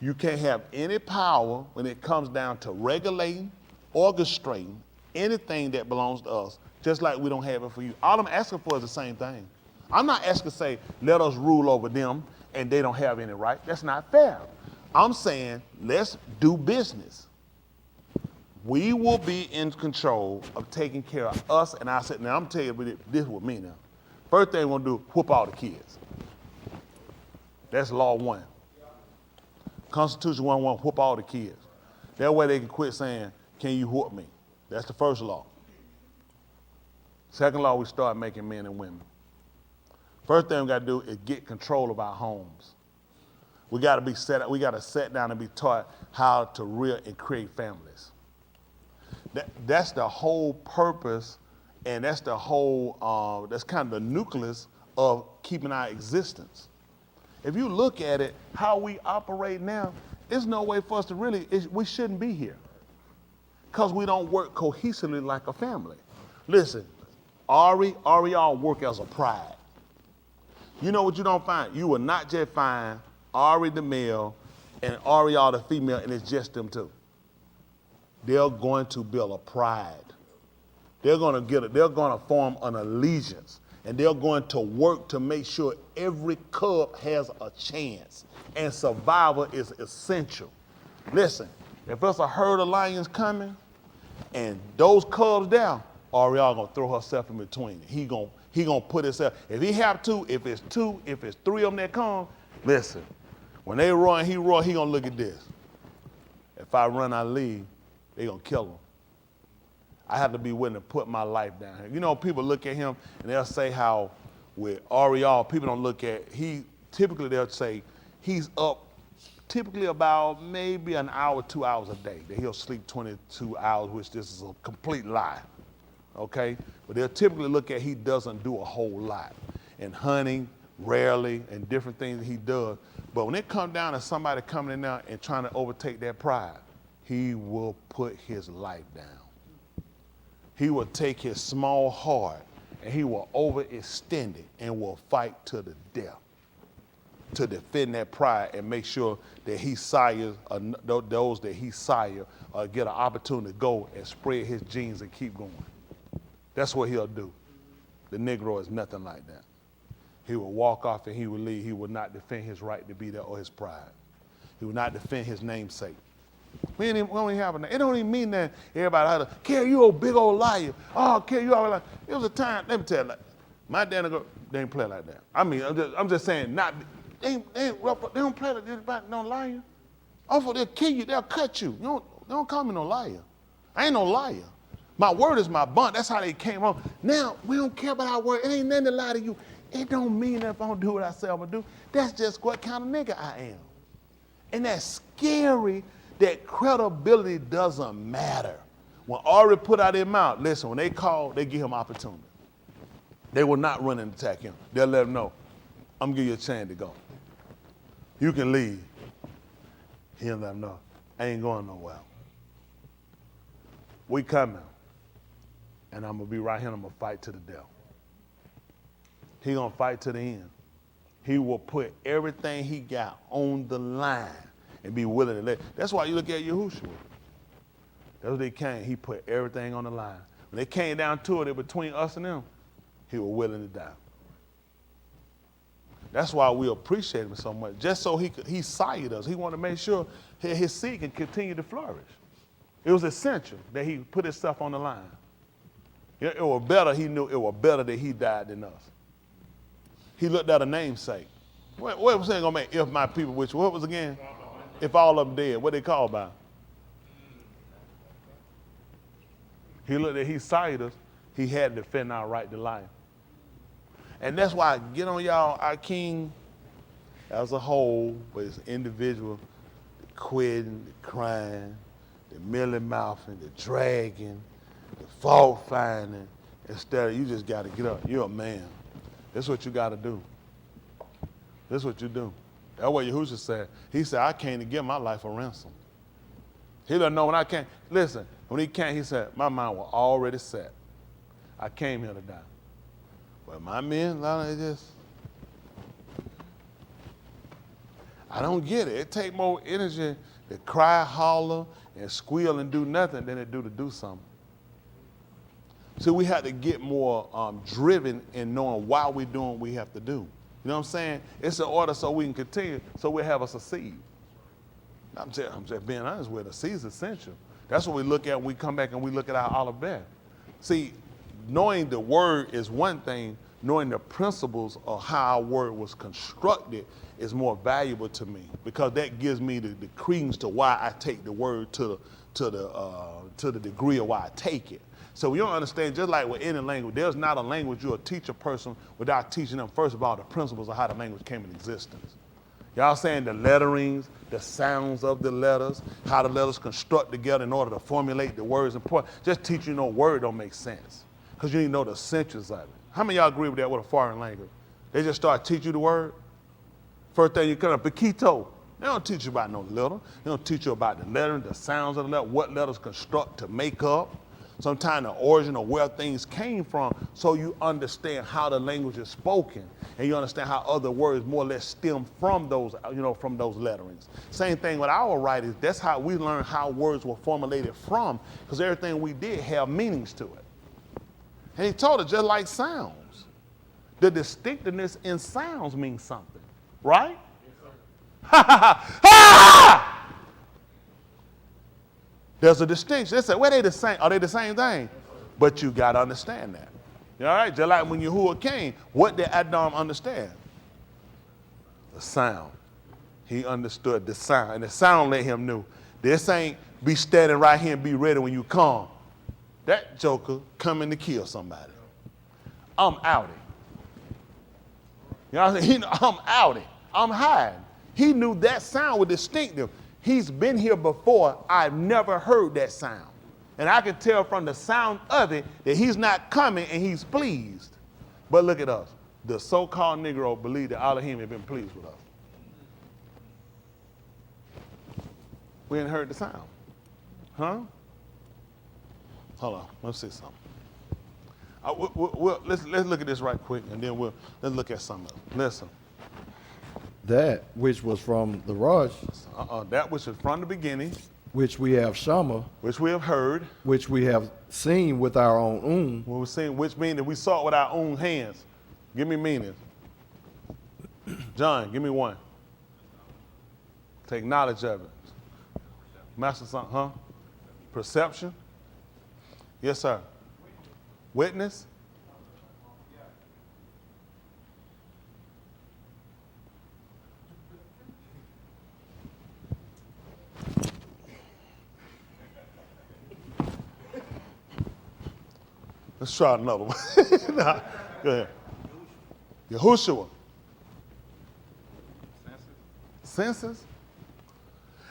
You can't have any power when it comes down to regulating, orchestrating anything that belongs to us, just like we don't have it for you. All I'm asking for is the same thing. I'm not asking to say, let us rule over them and they don't have any right. That's not fair. I'm saying, let's do business. We will be in control of taking care of us and our citizens. Now, I'm telling you this with me now. First thing we're going to do, whoop all the kids. That's law 1. Constitution 1:1, whoop all the kids. That way they can quit saying, can you whoop me? That's the first law. Second law, we start making men and women. First thing we got to do is get control of our homes. We got to sit down and be taught how to rear and create families. That's the whole purpose, and that's the whole, that's kind of the nucleus of keeping our existence. If you look at it, how we operate now, there's no way for us to we shouldn't be here. Because we don't work cohesively like a family. Listen, Ari all work as a pride. You know what you don't find? You will not just find Ari the male and Ari all the female, and it's just them two. They're going to build a pride. They're going to form an allegiance. And they're going to work to make sure every cub has a chance. And survival is essential. Listen, if there's a herd of lions coming and those cubs down, Ariel gonna throw herself in between. He gonna put himself, if he have to, if it's 3 of them that come, listen, when they run, he gonna look at this. If I run, I leave, they gonna kill him. I have to be willing to put my life down here. You know, people look at him and they'll say how with Ariel, people don't look at, typically they'll say he's up typically about maybe an hour, 2 hours a day, that he'll sleep 22 hours, which this is a complete lie. okay? But they'll typically look at he doesn't do a whole lot. And hunting, rarely, and different things that he does. But when it comes down to somebody coming in there and trying to overtake that pride, he will put his life down. He will take his small heart and he will overextend it and will fight to the death to defend that pride and make sure that he sires, those that he sire, get an opportunity to go and spread his genes and keep going. That's what he'll do. The Negro is nothing like that. He will walk off and he will leave. He will not defend his right to be there or his pride. He will not defend his namesake. We don't even have a name. It don't even mean that everybody had to, Kerry, you old big old liar. Oh, Kerry, you always like. It was a time, let me tell you, like, my dad and they didn't play like that. I mean, I'm just saying, they don't play like this about no liar. Also, they'll kill you, they'll cut you. They don't call me no liar. I ain't no liar. My word is my bond. That's how they came on. Now, we don't care about our word. It ain't nothing to lie to you. It don't mean that if I don't do what I say I'm going to do. That's just what kind of nigga I am. And that's scary that credibility doesn't matter. When Ari put out their mouth, listen, when they call, they give him opportunity. They will not run and attack him. They'll let him know, I'm going to give you a chance to go. You can leave. He'll let him know, I ain't going nowhere. We coming. And I'm going to be right here and I'm going to fight to the death. He going to fight to the end. He will put everything he got on the line and be willing to let. That's why you look at Yahushua. That's what they came. He put everything on the line. When they came down to it, between us and them, he was willing to die. That's why we appreciate him so much. Just so he sired us. He wanted to make sure his seed can continue to flourish. It was essential that he put his stuff on the line. It was better, he knew it was better that he died than us. He looked at a namesake. What was it going to make? If my people, which, what was again? If all of them dead, what they call by? He looked at, he sired us. He had to defend our right to life. And that's why I get on y'all, our king as a whole, but it's individual, the quitting, the crying, the milly-mouthing, the dragging, the fault finding. Instead of you just got to get up. You're a man. That's what you got to do. That's what you do. That's what Yahushua said. He said, I came to give my life a ransom. He doesn't know when I came. Listen, when he came, he said, my mind was already set. I came here to die. But my men, I don't get it. It takes more energy to cry, holler, and squeal and do nothing than it do to do something. So we have to get more driven in knowing why we're doing what we have to do. You know what I'm saying? It's an order so we can continue, so we have us a seed. I'm just being honest with it. A seed is essential. That's what we look at when we come back and we look at our olive bear. See, knowing the word is one thing. Knowing the principles of how our word was constructed is more valuable to me because that gives me the credence to why I take the word to the degree of why I take it. So you don't understand, just like with any language, there's not a language you'll teach a person without teaching them, first of all, the principles of how the language came in existence. Y'all saying the letterings, the sounds of the letters, how the letters construct together in order to formulate the words and point. Just teaching no word don't make sense because you need to know the essentials of it. How many of y'all agree with that with a foreign language? They just start teaching you the word. First thing you come up, Pequito. They don't teach you about no letter. They don't teach you about the lettering, the sounds of the letter, what letters construct to make up. Sometimes the origin of where things came from, so you understand how the language is spoken, and you understand how other words more or less stem from those, from those letterings. Same thing with our writings. That's how we learn how words were formulated from, because everything we did have meanings to it. And he told us just like sounds. The distinctiveness in sounds means something, right? Ha ha ha! There's a distinction. They say, well, they the same. Are they the same thing? But you got to understand that. All right? Just like when Yahuwah came, what did Adam understand? The sound. He understood the sound. And the sound let him know. This ain't be standing right here and be ready when you come. That joker coming to kill somebody. I'm outie. You know what I'm saying? I'm outie. I'm hiding. He knew that sound was distinctive. He's been here before. I've never heard that sound. And I can tell from the sound of it that he's not coming and he's pleased. But look at us. The so-called Negro believe that Elohim had been pleased with us. We ain't heard the sound. Huh? Hold on, let's see something. Let's look at this right quick, and then let's look at something else. Listen. That which was from the Rosh, That which is from the beginning, which we have Shama, which we have heard, which we have seen with our own when we're seeing, which means that we saw it with our own hands. Give me meaning. John, give me one. Take knowledge of it. Master something, huh? Perception. Yes, sir. Witness. Let's try another one. Nah, go ahead. Yahushua. Senses?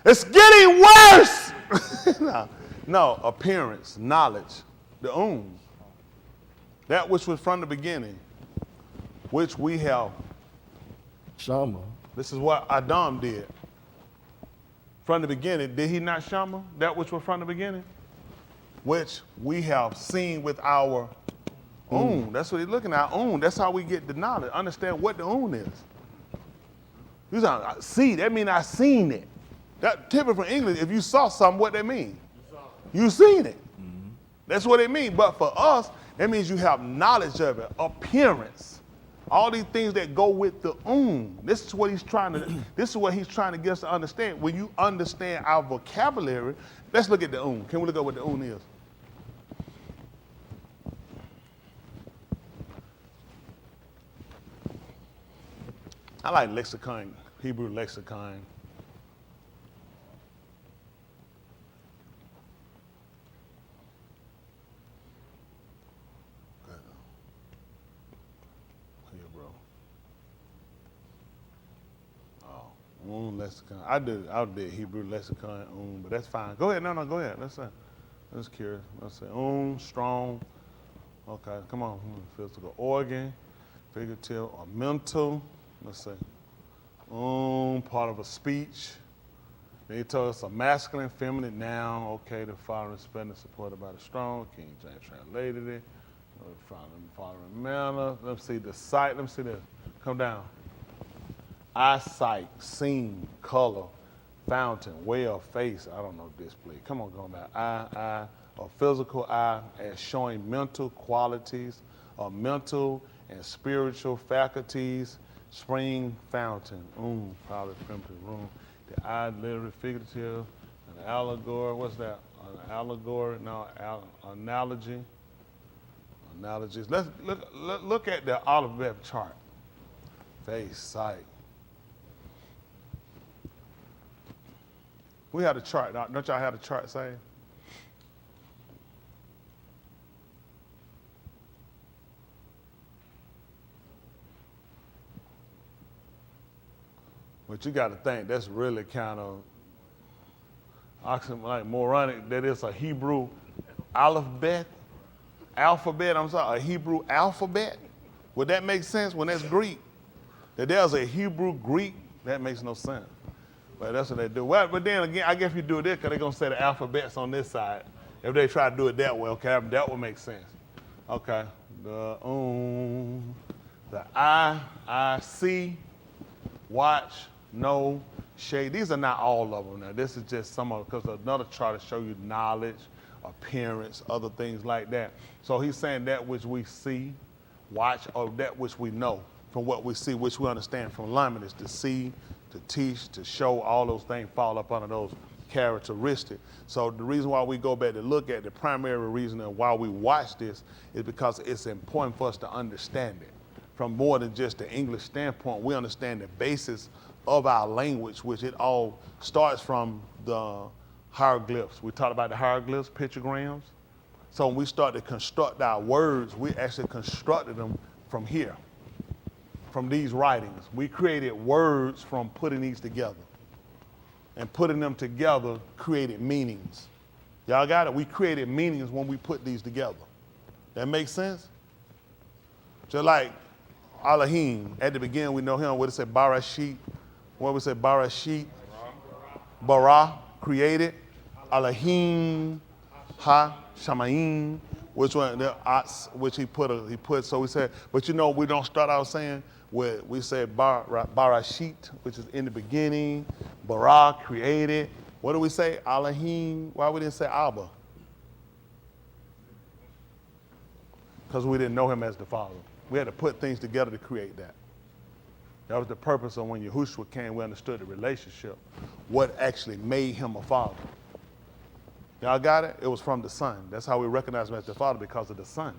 It's getting worse! No, appearance, knowledge, the that which was from the beginning, which we have. Shama. This is what Adam did. From the beginning, did he not Shama? That which was from the beginning? Which we have seen with our own. That's what he's looking at, own. That's how we get the knowledge, understand what the own is. You say, see, that means I seen it. That typical English, if you saw something, what that mean? You seen it. Mm-hmm. That's what it means. But for us, that means you have knowledge of it, appearance, all these things that go with the This is what he's trying to. This is what he's trying to get us to understand. When you understand our vocabulary, let's look at the Can we look at what the is? I like lexicon, Hebrew lexicon. Lexicon. I did Hebrew lexicon, but that's fine. Go ahead. No, go ahead. Let's curious. Let's say strong. Okay, come on. Physical organ, figurative or mental. Let's say part of a speech. Then he told us a masculine, feminine noun. Okay, the following spelling is supported by the strong. King James translated it. Following manner. Let's see the sight. Let me see this. Come down. Eyesight, scene, color, fountain, way of face. I don't know, display. Come on, going back. Eye, a physical eye as showing mental qualities, mental and spiritual faculties, spring, fountain, probably primitive room. The eye, literally, figurative, an allegory. What's that? An allegory? No, analogy. Analogies. Let's look at the alphabet chart. Face, sight. We have a chart. Don't y'all have a chart saying? But you got to think that's really kind of moronic. That is a Hebrew alphabet. A Hebrew alphabet. Would that make sense when that's Greek? That there's a Hebrew Greek, that makes no sense. But that's what they do. Well, but then again, I guess if you do this, because they're going to say the alphabet's on this side. If they try to do it that way, okay, that would make sense. Okay. The I see, watch, know, shade. These are not all of them now. This is just some of them, because another chart to show you knowledge, appearance, other things like that. So he's saying that which we see, watch, or that which we know from what we see, which we understand from alignment is to see, to teach, to show, all those things fall up under those characteristics. So the reason why we go back to look at the primary reason of why we watch this is because it's important for us to understand it. From more than just the English standpoint, we understand the basis of our language, which it all starts from the hieroglyphs. We talked about the hieroglyphs, pictograms. So when we start to construct our words, we actually constructed them from here. From these writings. We created words from putting these together. And putting them together created meanings. Y'all got it? We created meanings when we put these together. That makes sense? Just like Elohim, at the beginning we know him, what it said, Barashit. What we say, Barashit? Bara, created. Elohim, Ha, Shamayim, which one, which he put, so we said, but you know, we don't start out saying, we say Barashit, which is in the beginning, Bara, created. What do we say? Elohim. Why we didn't say Abba? Because we didn't know him as the Father. We had to put things together to create that. That was the purpose of when Yahushua came, we understood the relationship, what actually made him a father. Y'all got it? It was from the Son. That's how we recognize him as the Father, because of the Son.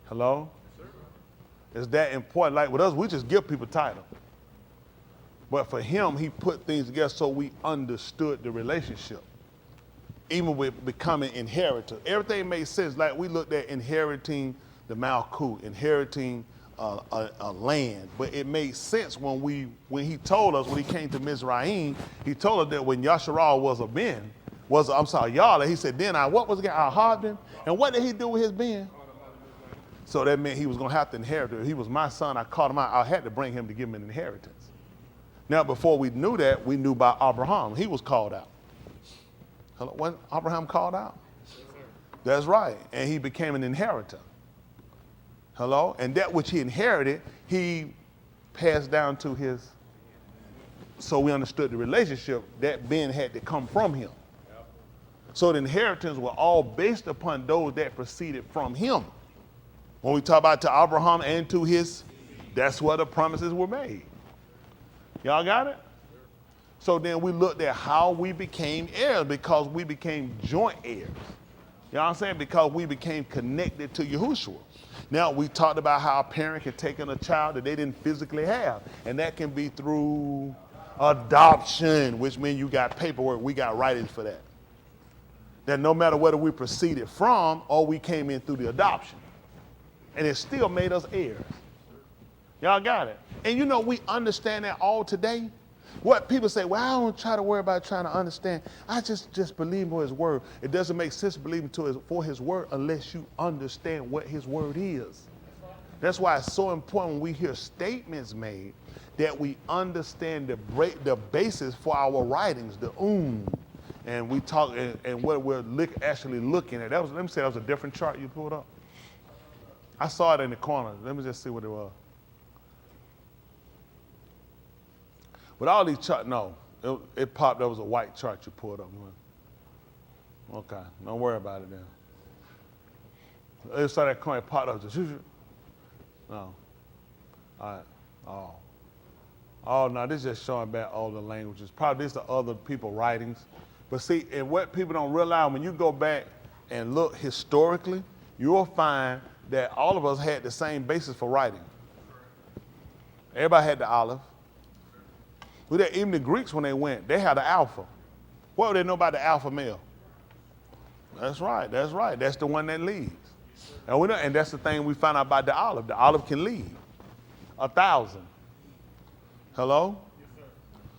Hello? Yes, sir. It's that important. Like with us, we just give people title. But for him, he put things together so we understood the relationship. Even with becoming inheritor. Everything made sense. Like we looked at inheriting the Malkut, inheriting a land. But it made sense when he told us, when he came to Mizraim, he told us that when Yasharal was a ben, Yahweh, he said, then what was it? I hardened him. And what did he do with his ben? So that meant he was going to have to inherit it. He was my son. I called him out. I had to bring him to give him an inheritance. Now, before we knew that, we knew by Abraham. He was called out. Hello? When Abraham called out? That's right. And he became an inheritor. Hello? And that which he inherited, he passed down to his, so we understood the relationship, that Ben had to come from him. So the inheritance were all based upon those that proceeded from him. When we talk about to Abraham and to his, that's where the promises were made. Y'all got it? So then we looked at how we became heirs, because we became joint heirs. You know what I'm saying? Because we became connected to Yahushua. Now, we talked about how a parent can take in a child that they didn't physically have. And that can be through adoption, which means you got paperwork. We got writings for that. That no matter whether we proceeded from or we came in through the adoption. And it still made us heirs. Y'all got it? And you know, we understand that all today. What people say, well, I don't try to worry about trying to understand. I just believe for his word. It doesn't make sense believing for his word unless you understand what his word is. That's why it's so important when we hear statements made that we understand the basis for our writings, the and we talk and what we're actually looking at. Let me say that was a different chart you pulled up. I saw it in the corner. Let me just see what it was. With all these charts, no, it popped. There was a white chart you pulled up. Okay, don't worry about it then. It saw that coin popped up. Just, no. All right. Oh, no, this is just showing back all the languages. Probably this is the other people writings. But see, and what people don't realize, when you go back and look historically, you'll find that all of us had the same basis for writing. Everybody had the Aleph. Even the Greeks, when they went, they had the Alpha. What would they know about the Alpha male? That's right. That's the one that leads. And that's the thing we found out about the Aleph. The Aleph can lead 1,000. Hello? Yes, sir.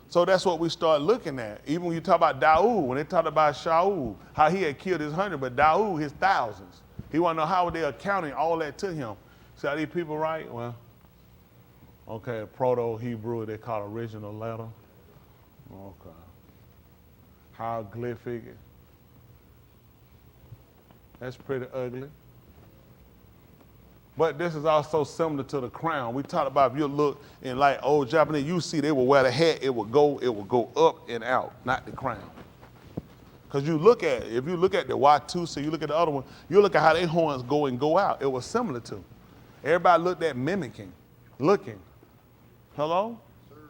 So that's what we start looking at. Even when you talk about Daud, when they talk about Shaul, how he had killed his 100, but Daud his thousands. He want to know how they accounting all that to him. See how these people write? Well, okay, Proto-Hebrew, they call original letter. Okay. Hieroglyphic. That's pretty ugly. But this is also similar to the crown. We talked about, if you look in like old Japanese, you see they would wear the hat, it would go up and out, not the crown. Because if you look at the Watusi, you look at the other one, you look at how their horns go and go out. It was similar to. Everybody looked at mimicking, looking. Hello?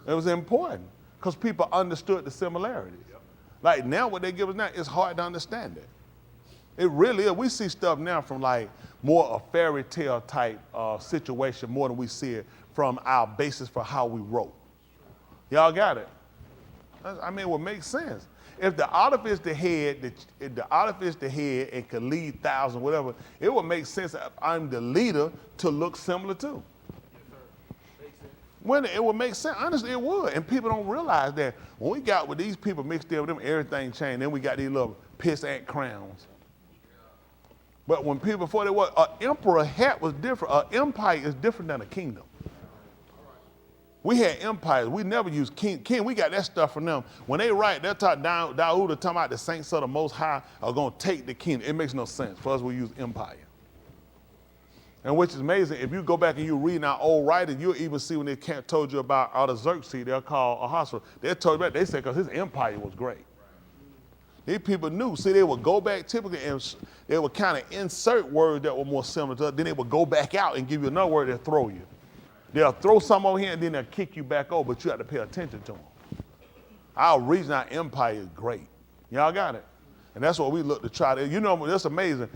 It was important because people understood the similarities. Yep. Like now what they give us now, it's hard to understand it. It really is. We see stuff now from like more a fairy tale type situation more than we see it from our basis for how we wrote. Y'all got it? I mean, it would make sense. If the Aleph is the head, and could lead thousands, whatever, it would make sense if I'm the leader to look similar too. Yes, sir. Makes sense. When it would make sense, honestly, it would. And people don't realize that when we got with these people mixed in with them, everything changed. Then we got these little piss ant crowns. But when people before they were, an emperor hat was different. An empire is different than a kingdom. We had empires. We never used king. We got that stuff from them. When they write, they're talking Dawood talking about the saints of the Most High are going to take the kingdom. It makes no sense. For us, we use empire. And which is amazing, if you go back and you read our old writings, you'll even see when they told you about Artaxerxes, they're called Ahasuerus. They told you about, they said because his empire was great. These people knew. See, they would go back typically and they would kind of insert words that were more similar to us. Then they would go back out and give you another word that throw you. They'll throw some over here and then they'll kick you back over, but you have to pay attention to them. Our region, our empire is great. Y'all got it? And that's what we look to try to, you know, that's amazing.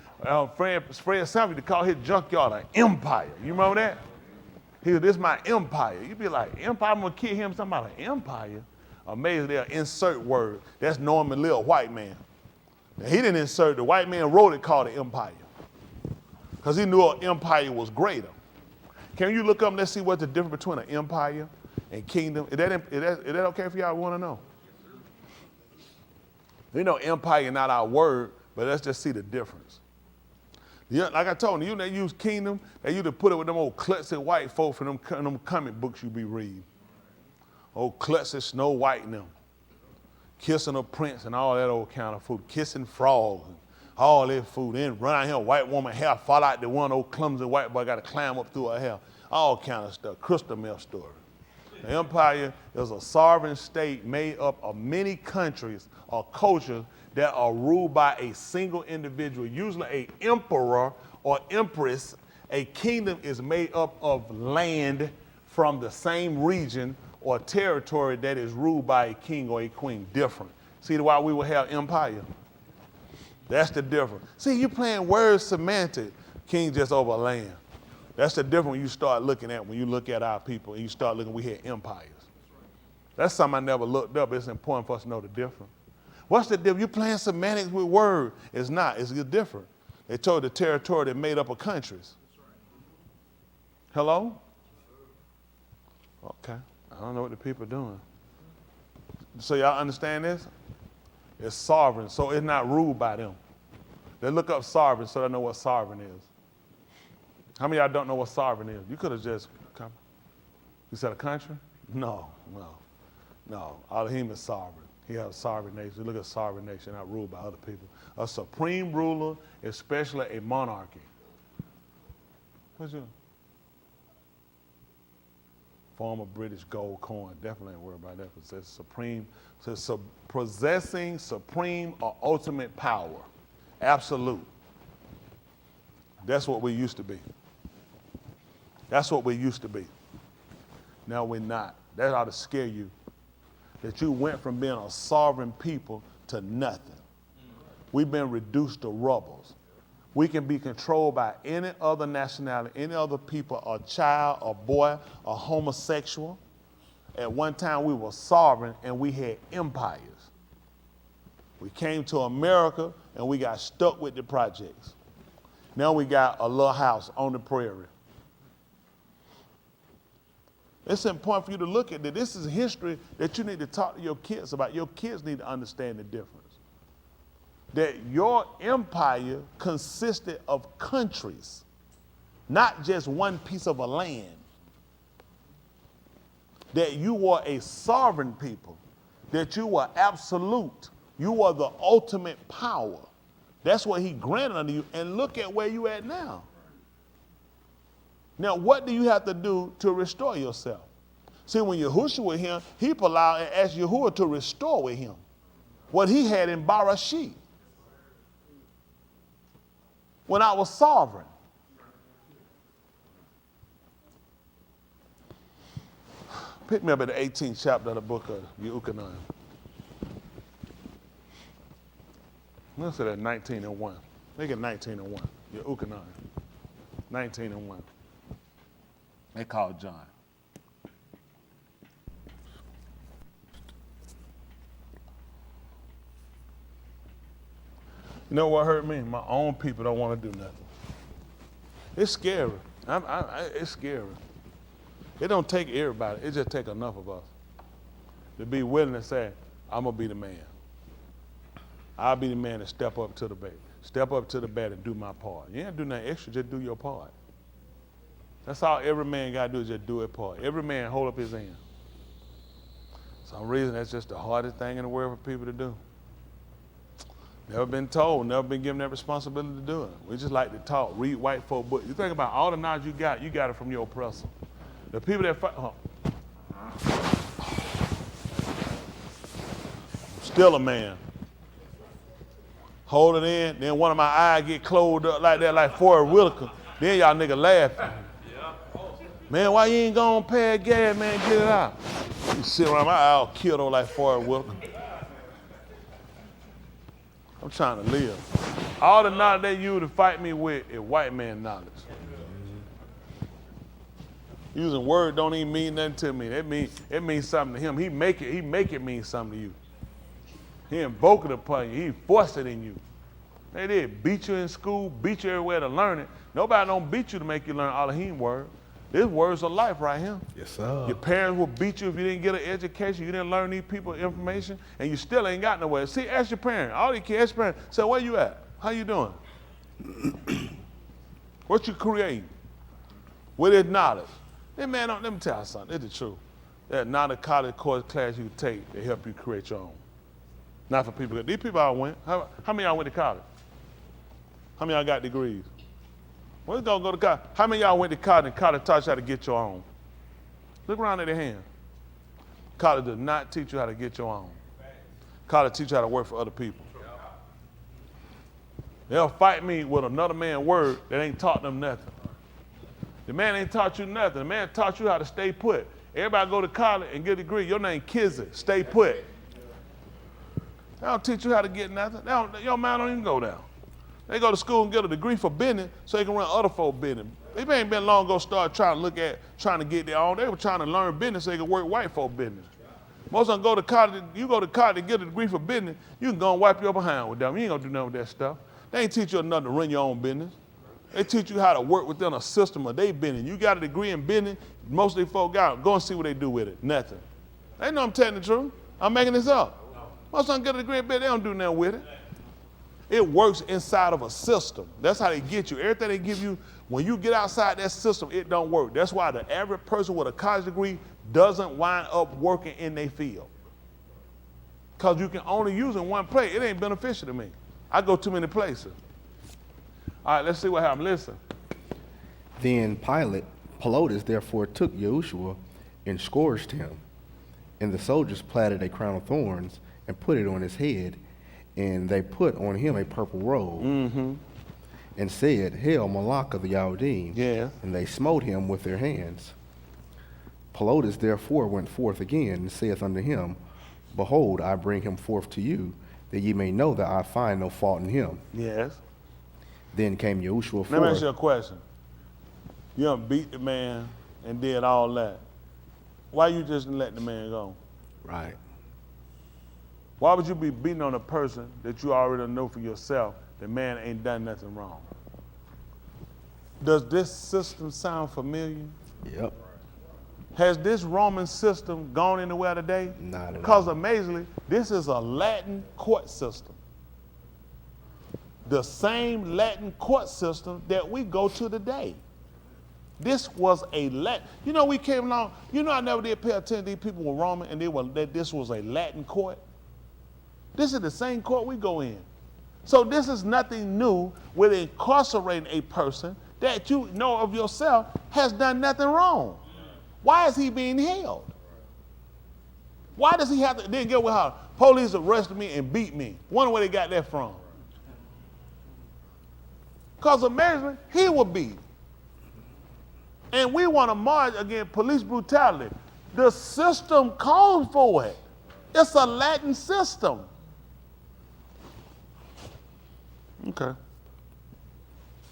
Fred Samuel to call his junkyard an empire. You remember that? He said, this is my empire. You'd be like, empire? I'm going to kill him something about an empire? Amazing, they'll insert word. That's Norman Lear, white man. Now, he didn't insert, the white man wrote it called an empire. Because he knew an empire was greater. Can you look up and let's see what's the difference between an empire and kingdom? Is that okay for y'all want to know? You know, empire is not our word, but let's just see the difference. Yeah, like I told you, they use kingdom, they used to put it with them old klutzy white folks from them comic books you be reading. Old klutzy Snow White and them. Kissing a prince and all that old kind of food. Kissing frogs and all that food. Then run out here, a white woman hair fall out the one, old clumsy white boy got to climb up through her hair. All kind of stuff. Crystal Meth story. The empire is a sovereign state made up of many countries or cultures that are ruled by a single individual, usually an emperor or empress. A kingdom is made up of land from the same region or territory that is ruled by a king or a queen. Different. See why we would have empire? That's the difference. See, you're playing word semantic. King just over land. That's the difference when you start looking at, when you look at our people and you start looking, we had empires. That's something I never looked up. It's important for us to know the difference. What's the difference? You're playing semantics with word. It's not. It's different. They told the territory that made up of countries. Hello? Okay. I don't know what the people are doing. So y'all understand this? It's sovereign, so it's not ruled by them. They look up sovereign so they know what sovereign is. How many of y'all don't know what sovereign is? You could have just come. You said a country? No. Elohim is sovereign. He has a sovereign nation. You look at sovereign nation, not ruled by other people. A supreme ruler, especially a monarchy. What's your former British gold coin? Definitely ain't worried about that. It says supreme, says possessing supreme or ultimate power. Absolute. That's what we used to be. That's what we used to be. Now we're not. That ought to scare you. That you went from being a sovereign people to nothing. We've been reduced to rubbles. We can be controlled by any other nationality, any other people, a child, a boy, a homosexual. At one time we were sovereign and we had empires. We came to America and we got stuck with the projects. Now we got a little house on the prairie. It's important for you to look at that. This is history that you need to talk to your kids about. Your kids need to understand the difference. That your empire consisted of countries, not just one piece of a land. That you were a sovereign people, that you were absolute. You were the ultimate power. That's what he granted unto you. And look at where you at now. Now, what do you have to do to restore yourself? See, when Yahushua with him, he allowed and asked Yahuwah to restore with him what he had in Barashit. When I was sovereign. Pick me up at the 18th chapter of the book of Yehukanan. Let's say that 19 and 1. Make it 19 and 1. Yehukanan. 19 and 1. They called John. You know what hurt me? My own people don't want to do nothing. It's scary. It's scary. It don't take everybody. It just take enough of us to be willing to say, I'm going to be the man. I'll be the man to step up to the bat. Step up to the bat and do my part. You ain't do nothing extra, just do your part. That's all every man got to do is just do his part. Every man hold up his hand. For some reason, that's just the hardest thing in the world for people to do. Never been told, never been given that responsibility to do it. We just like to talk, read white folk books. You think about all the knowledge you got it from your oppressor. The people that fight, still a man. Hold it in, then one of my eyes get closed up like that, like Forrest Whitaker. Then y'all nigga laughing. Man, why you ain't gonna pay a gas, man, get it out. You sit around my eye all killed on like Forrest Whitaker. I'm trying to live. All the knowledge they use to fight me with is white man knowledge. Using word don't even mean nothing to me. It means something to him. He make it mean something to you. He invoke it upon you. He forced it in you. They did beat you in school, beat you everywhere to learn it. Nobody don't beat you to make you learn all the him word. This word's of life right here. Yes, sir. Your parents will beat you if you didn't get an education, you didn't learn these people information, and you still ain't got nowhere. See, ask your parent. All these kids, ask your parent. Say, where you at? How you doing? What you creating? With his knowledge. Then man, let me tell you something. It's the truth. There's not a college course class you can take to help you create your own. Not for people. These people all went. How many of y'all went to college? How many of y'all got degrees? We're gonna go to college. How many of y'all went to college and college taught you how to get your own? Look around at their hand. College does not teach you how to get your own. College teach you how to work for other people. They'll fight me with another man's word that ain't taught them nothing. The man ain't taught you nothing. The man taught you how to stay put. Everybody go to college and get a degree. Your name Kizzy. Stay put. They don't teach you how to get nothing. Your mind don't even go down. They go to school and get a degree for business so they can run other folk business. It ain't been long ago start trying to get their own. They were trying to learn business so they could work white folk business. Most of them go to college, you go to college to get a degree for business, you can go and wipe your behind with them. You ain't gonna do nothing with that stuff. They ain't teach you nothing to run your own business. They teach you how to work within a system of their business. You got a degree in business, most of these folk got it. Go and see what they do with it. Nothing. They know I'm telling the truth. I'm making this up. Most of them get a degree in business, they don't do nothing with it. It works inside of a system. That's how they get you. Everything they give you, when you get outside that system, it don't work. That's why the average person with a college degree doesn't wind up working in their field. Because you can only use it in one place. It ain't beneficial to me. I go too many places. All right, let's see what happened. Listen. Then Pilatus therefore took Yahushua and scourged him. And the soldiers platted a crown of thorns and put it on his head. And they put on him a purple robe, and said, Hail, Malach of the Yahudim. Yeah. And they smote him with their hands. Pilatus therefore went forth again, and saith unto him, Behold, I bring him forth to you, that ye may know that I find no fault in him. Yes. Then came Yahushua forth. Let me ask you a question. You done beat the man and did all that. Why you just let the man go? Right. Why would you be beating on a person that you already know for yourself the man ain't done nothing wrong? Does this system sound familiar? Yep. Has this Roman system gone anywhere today? Not at all. Because amazingly, this is a Latin court system. The same Latin court system that we go to today. This was a Latin. You know, we came along. You know, I never did pay attention. These people were Roman, and this was a Latin court. This is the same court we go in. So this is nothing new with incarcerating a person that you know of yourself has done nothing wrong. Why is he being held? Why does he have to then get with how police arrested me and beat me? Wonder where they got that from. Because amazingly, he was beat. And we want to march against police brutality. The system calls for it. It's a Latin system. Okay.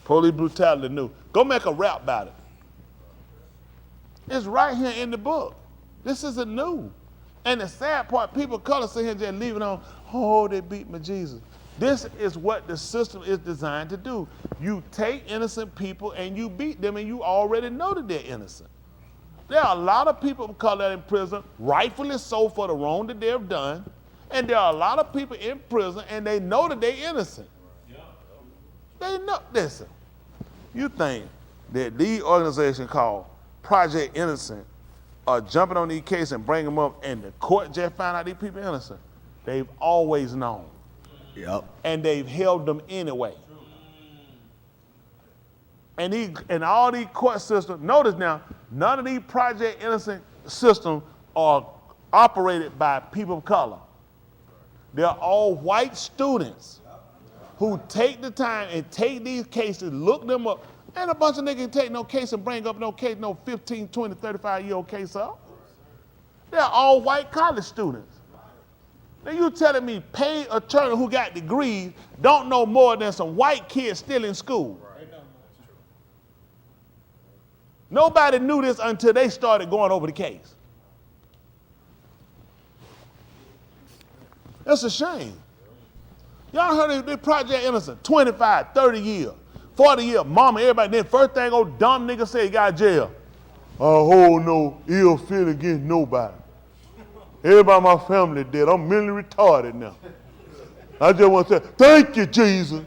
Police brutality new. Go make a rap about it. It's right here in the book. This isn't new. And the sad part, people color sit here and just leave it on, oh, they beat my Jesus. This is what the system is designed to do. You take innocent people and you beat them and you already know that they're innocent. There are a lot of people of color in prison, rightfully so for the wrong that they have done. And there are a lot of people in prison and they know that they're innocent. They know, listen, you think that these organizations called Project Innocent are jumping on these cases and bring them up and the court just found out these people are innocent. They've always known. Yep. And they've held them anyway. And all these court systems, notice now, none of these Project Innocent systems are operated by people of color. They're all white students who take the time and take these cases, look them up. Ain't a bunch of niggas can take no case and bring up no case, no 15, 20, 35-year-old case up. They're all white college students. Now you telling me paid attorney who got degrees don't know more than some white kids still in school. Nobody knew this until they started going over the case. That's a shame. Y'all heard of this Project Innocent, 25, 30 years, 40 years, mama, everybody, then first thing old dumb nigga say he got jail. I hold no ill feeling against nobody. Everybody in my family dead. I'm mentally retarded now. I just want to say, thank you, Jesus.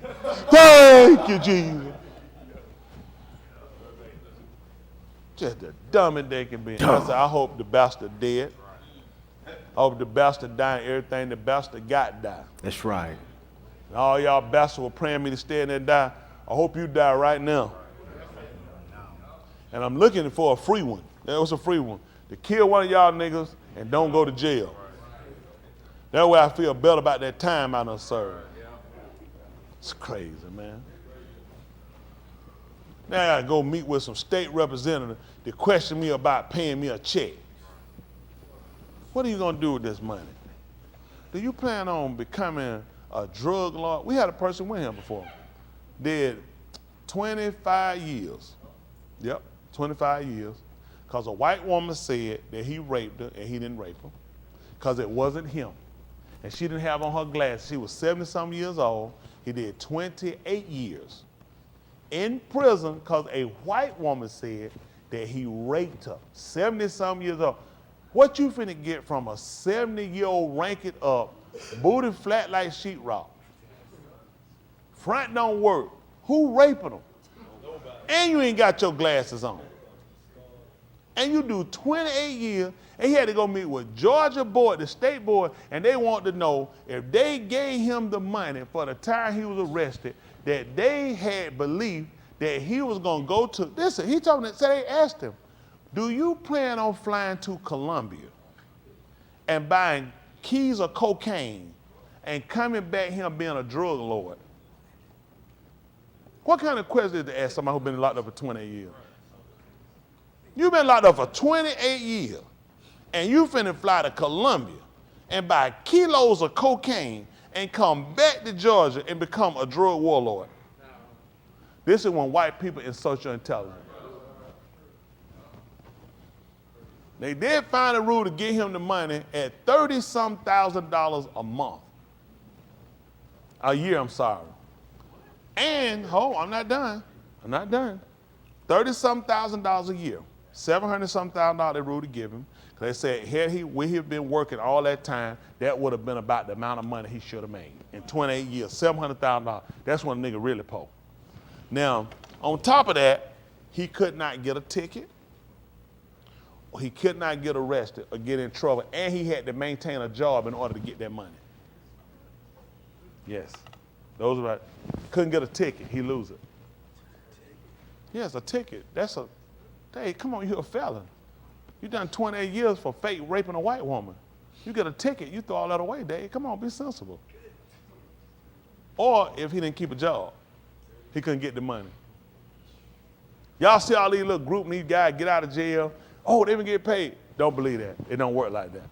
Thank you, Jesus. Just the dumbest they can be. I said, I hope the bastard dead. I hope the bastard die and everything the bastard got die. That's right. And all y'all bastards were praying me to stay in there and die. I hope you die right now. And I'm looking for a free one. That was a free one. To kill one of y'all niggas and don't go to jail. That way I feel better about that time I done served. It's crazy, man. Now I gotta go meet with some state representatives to question me about paying me a check. What are you gonna do with this money? Do you plan on becoming a drug lord? We had a person with him before. Did 25 years. Yep, 25 years. Because a white woman said that he raped her and he didn't rape her. Because it wasn't him. And she didn't have on her glasses. She was 70-some years old. He did 28 years in prison because a white woman said that he raped her. 70-some years old. What you finna get from a 70-year-old rank up, booty flat like sheetrock? Front don't work. Who raping them? Nobody. And you ain't got your glasses on. And you do 28 years, and he had to go meet with Georgia board, the state board, and they want to know if they gave him the money for the time he was arrested, that they had belief that he was gonna go to, listen, he told them, so they asked him, do you plan on flying to Colombia and buying keys of cocaine and coming back here being a drug lord? What kind of question is to ask somebody who's been locked up for 28 years? You've been locked up for 28 years, and you finna fly to Colombia and buy kilos of cocaine and come back to Georgia and become a drug warlord. This is when white people insult your intelligence. They did find a rule to get him the money at $30-some thousand a month. A year, I'm sorry. And, I'm not done. I'm not done. $30-some thousand a year. $700-some thousand they rule to give him. They said, had he been working all that time, that would have been about the amount of money he should have made. In 28 years, $700,000. That's when a nigga really poor. Now, on top of that, he could not get a ticket. He could not get arrested or get in trouble, and he had to maintain a job in order to get that money. Yes, those are right. Couldn't get a ticket, he lose it. Yes, a ticket. Hey, come on, you're a felon. You done 28 years for fake raping a white woman. You get a ticket, you throw all that away, Dave. Come on, be sensible. Or if he didn't keep a job, he couldn't get the money. Y'all see all these little group and these guys get out of jail. Oh, they even get paid. Don't believe that. It don't work like that.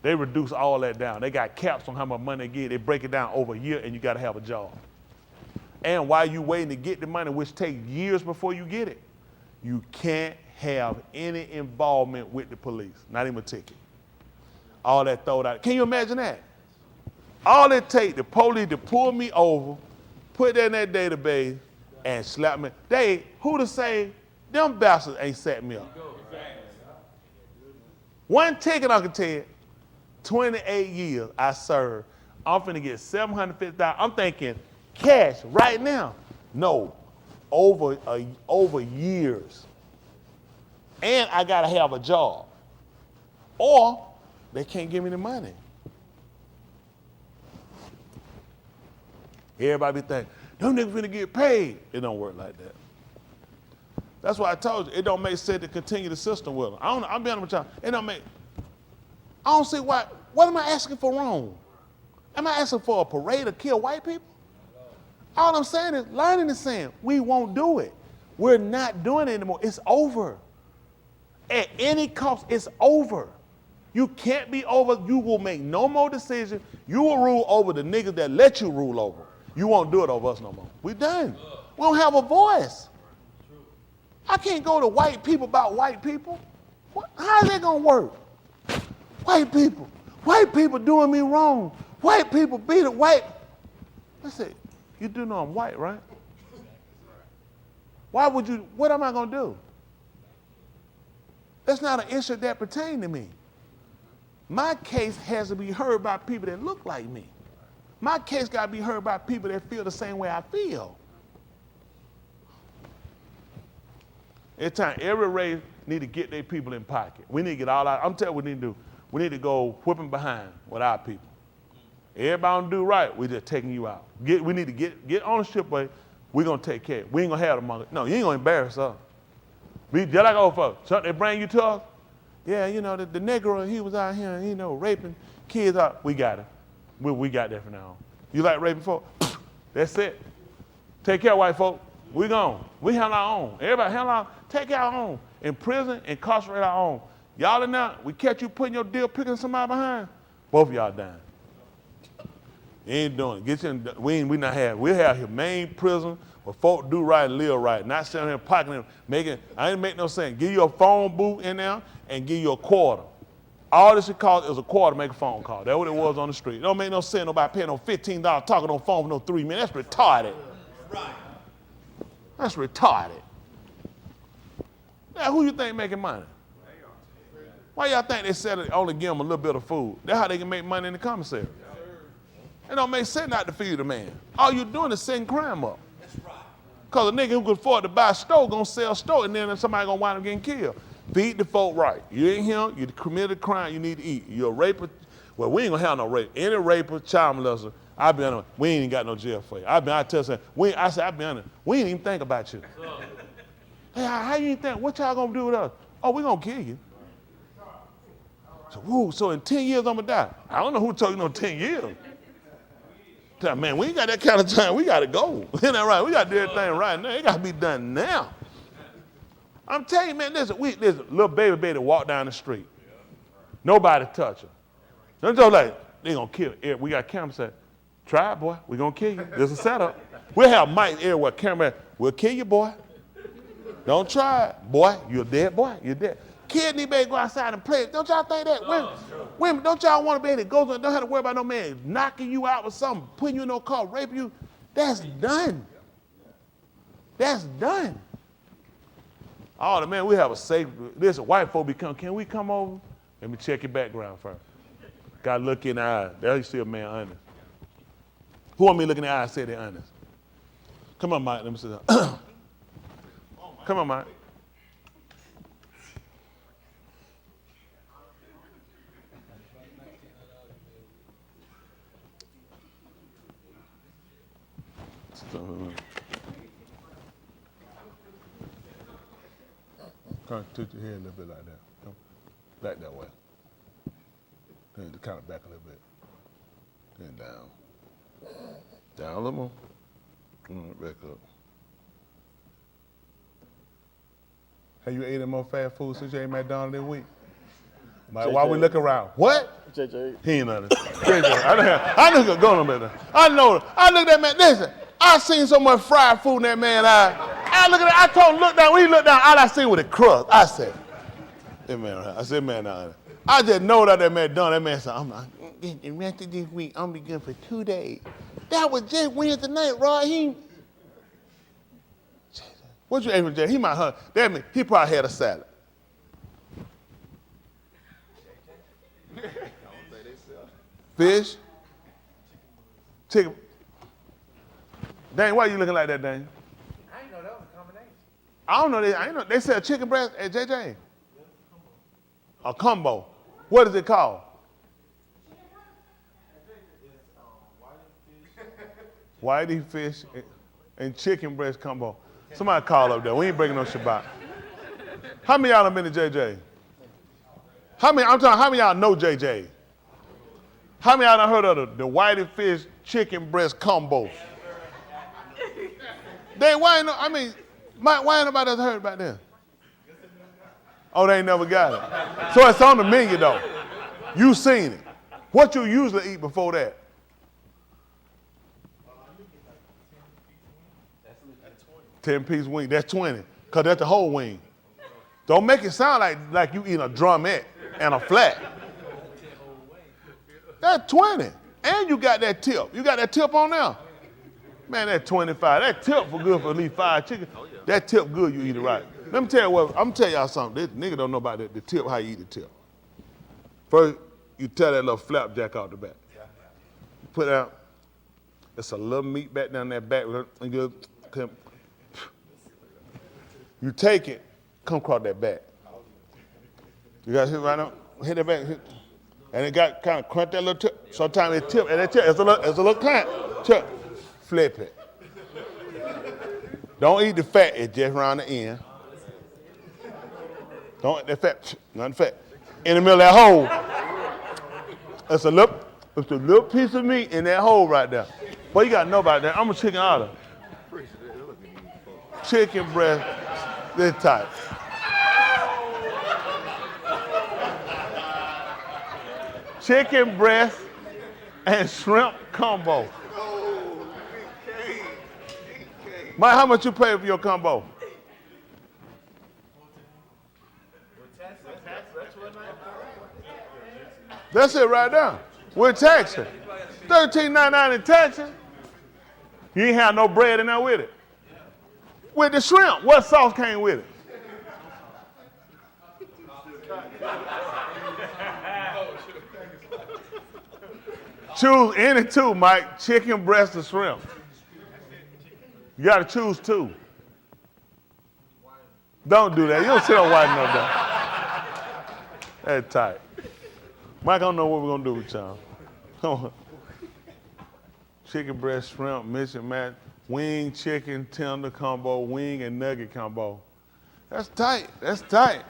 They reduce all that down. They got caps on how much money they get. They break it down over a year, and you got to have a job. And while you waiting to get the money, which takes years before you get it, you can't have any involvement with the police, not even a ticket. All that thrown out. Can you imagine that? All it takes, the police to pull me over, put that in that database, and slap me. Who to say, them bastards ain't set me up. One ticket, Uncle Ted, 28 years I served. I'm finna get $750,000. I'm thinking cash right now. No, over years. And I gotta have a job. Or they can't give me the money. Everybody be thinking, them niggas finna get paid. It don't work like that. That's why I told you, it don't make sense to continue the system with them. I'm being honest with y'all. It don't make, I don't see why, what am I asking for wrong? Am I asking for a parade to kill white people? All I'm saying is, learning is saying, we won't do it. We're not doing it anymore. It's over. At any cost, it's over. You can't be over. You will make no more decisions. You will rule over the niggas that let you rule over. You won't do it over us no more. We done. We don't have a voice. I can't go to white people about white people. How is that going to work? White people doing me wrong. White people beat it. White. I said, you do know I'm white, right? Why would you, what am I going to do? That's not an issue that pertains to me. My case has to be heard by people that look like me. My case got to be heard by people that feel the same way I feel. Every race need to get their people in pocket. We need to get all out. I'm telling you what we need to do. We need to go whipping behind with our people. Everybody don't do right, we're just taking you out. We need to get ownership, but we're going to take care of it. We ain't going to have the money. No, you ain't going to embarrass us. We just like old folks. Something they bring you to us. Yeah, you know, the Negro, he was out here, you know, raping kids out. We got it. We got that from now on. You like raping folk? That's it. Take care of white folk. We gone. We handle our own. Everybody handle our own. Take care of our own. In prison, incarcerate our own. Y'all in there, we catch you putting your deal picking somebody behind, both of y'all dying. You ain't doing it. Get you in, we not have. We have humane prison where folk do right and live right. Not sitting here pocketing, making, I ain't make no sense. Give you a phone booth in there and give you a quarter. All this should cost is a quarter to make a phone call. That's what it was on the street. It don't make no sense nobody paying no $15 talking on the phone for no 3 minutes. That's retarded. That's retarded. Now, who you think making money? Why y'all think they said it only give them a little bit of food? That's how they can make money in the commissary. It don't make sense not to feed a man. All you're doing is setting crime up. Because a nigga who can afford to buy a stove gonna sell a stove, and then somebody gonna wind up getting killed. Feed the folk right. You ain't him, you committed a crime, you need to eat. You're a raper. Well, we ain't gonna have no rape. Any raper, child molester, we ain't even got no jail for you. I tell you, I'll be honest, we ain't even think about you. Hey, how you think? What y'all gonna do with us? Oh, we gonna kill you. So in 10 years I'm gonna die. I don't know who told you no 10 years. Man, we ain't got that kind of time. We gotta go. Isn't that right? We gotta do everything right now. It gotta be done now. I'm telling you, man, there's a little baby walk down the street. Nobody touch her. Don't just like, they gonna kill her. We got cameras say, try it, boy. We gonna kill you. There's a setup. We'll have mics everywhere. Camera, we'll kill you, boy. Don't try it. Boy, you're dead, boy. You're dead. Kids need to go outside and play. Don't y'all think that? Women, don't y'all want to be able to go, don't have to worry about no man knocking you out with something, putting you in no car, raping you. That's done. That's done. Oh, the man, we have a safe, listen, white folk become, can we come over? Let me check your background first. Got to look in the eye. There you see a man honest. Who want me to look in the eye and say they're honest? Come on, Mike, let me sit down. Come on, Mike. Kind of tilt your head a little bit like that. Come back that way. Then kind of back a little bit. Then down. Down a little more. Back up. Have you ate any more fast food since you ate McDonald's this week? Why we look around? What? JJ. He ain't nothing. I knew he was going better. I know. I looked at that man. Listen, I seen so much fried food in that man's eye. I look at it. I told him look down. When he looked down, all I seen was the crust. I said, that man. I said, man, I just know that man done. That man said, I'm not getting the rest of this week. I'm gonna be good for 2 days. That was just Wednesday night, Rod. What you ate for Jay? He might have. That mean he probably had a salad. Fish. Chicken. Dang, why are you looking like that, Dang? I didn't know that was a combination. I don't know. I ain't know. They sell chicken breast at JJ. A combo. What is it called? Whitey fish and chicken breast combo. Somebody call up there. We ain't breaking no Shabbat. How many of y'all have been to JJ? I'm talking, how many of y'all know JJ? How many of y'all done heard of the whitey fish chicken breast combo? Why ain't nobody else heard about that? Oh, they ain't never got it. So it's on the menu though. You seen it. What you usually eat before that? 10-piece wing. That's 20. Cause that's the whole wing. Don't make it sound like you eating a drumette and a flat. That's 20. And you got that tip. You got that tip on there. Man, that's 25. That tip for good for at least 5 chicken. That tip good, you eat it right. Let me tell you what, I'm gonna tell y'all something. This nigga don't know about the tip, how you eat the tip. First, you tear that little flapjack out the back. You put out, it's a little meat back down that back. And you take it, come across that back. You got to hit right on, hit that back, and it got kind of crunch that little tip. Sometimes it tip, and that tip, it's a little clamp. Tip, flip it. Don't eat the fat, it's just around the end. Don't eat that fat, nothing fat. In the middle of that hole, it's a little piece of meat in that hole right there. Boy, you got to know about that. I'm a chicken otter. Chicken breast, this type. Chicken breast and shrimp combo. Mike, how much you pay for your combo? That's it right there. With taxing. $13.99 in taxing. You ain't have no bread in there with it. With the shrimp, what sauce came with it? Choose any two, Mike. Chicken breast or shrimp. You got to choose two. Don't do that. You don't sit on white no there. That's tight. Mike, I don't know what we're going to do with y'all. Come on. Chicken breast, shrimp, mix and match, wing, chicken, tender combo, wing and nugget combo. That's tight. That's tight.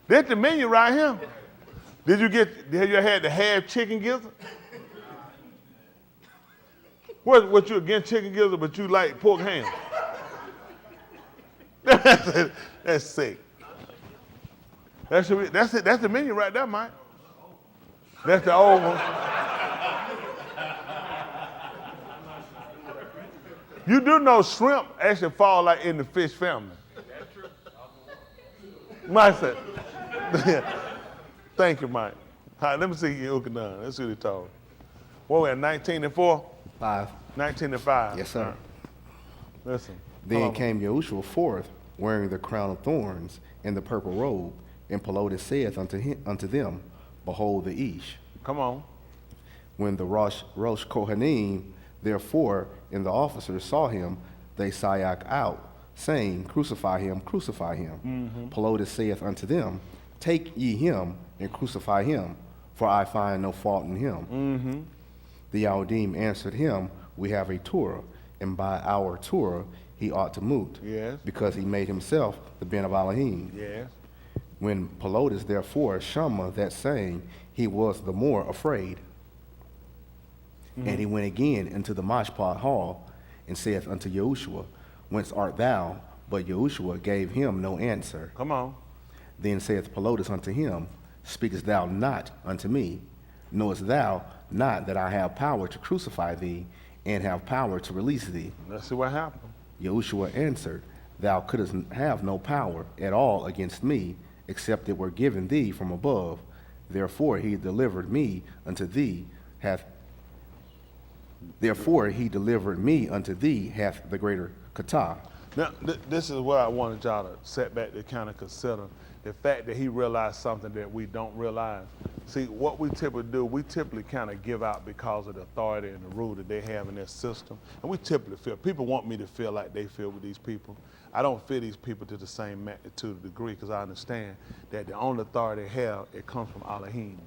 That's the menu right here. Have you had the half chicken gizzard? What you against chicken gizzard, but you like pork ham? That's sick. That's it. That's the menu right there, Mike. That's the old one. You do know shrimp actually fall like in the fish family. That's true. Mike said, thank you, Mike. All right, let me see your Ukadan. Let's see what he told. What we at, 19 and 4? 5. 19 and 5. Yes, sir. Right. Listen. Then came Yahushua forth, wearing the crown of thorns and the purple robe, and Pilatus saith unto them, Behold the Ish. Come on. When the Rosh Kohanim, therefore, and the officers saw him, they sayak out, saying, Crucify him, crucify him. Mm-hmm. Pilatus saith unto them, Take ye him, and crucify him, for I find no fault in him. Mm-hmm. The Yahudim answered him, We have a Torah, and by our Torah he ought to moot, yes, because he made himself the Ben of Elohim. Yes. When Pilatus therefore shama that saying, he was the more afraid. Mm-hmm. And he went again into the Mashpat hall, and saith unto Yahushua, Whence art thou? But Yahushua gave him no answer. Come on. Then saith Pilatus unto him, Speakest thou not unto me? Knowest thou not that I have power to crucify thee, and have power to release thee? Let's see what happened. Yahushua answered, Thou couldst have no power at all against me, except it were given thee from above. Therefore he delivered me unto thee, hath the greater kata. Now, this is where I wanted y'all to sit back to kind of consider the fact that he realized something that we don't realize. See, what we typically do, we typically kind of give out because of the authority and the rule that they have in their system. And we typically feel, people want me to feel like they feel with these people. I don't feel these people to the same magnitude or degree because I understand that the only authority they have, it comes from Elohim.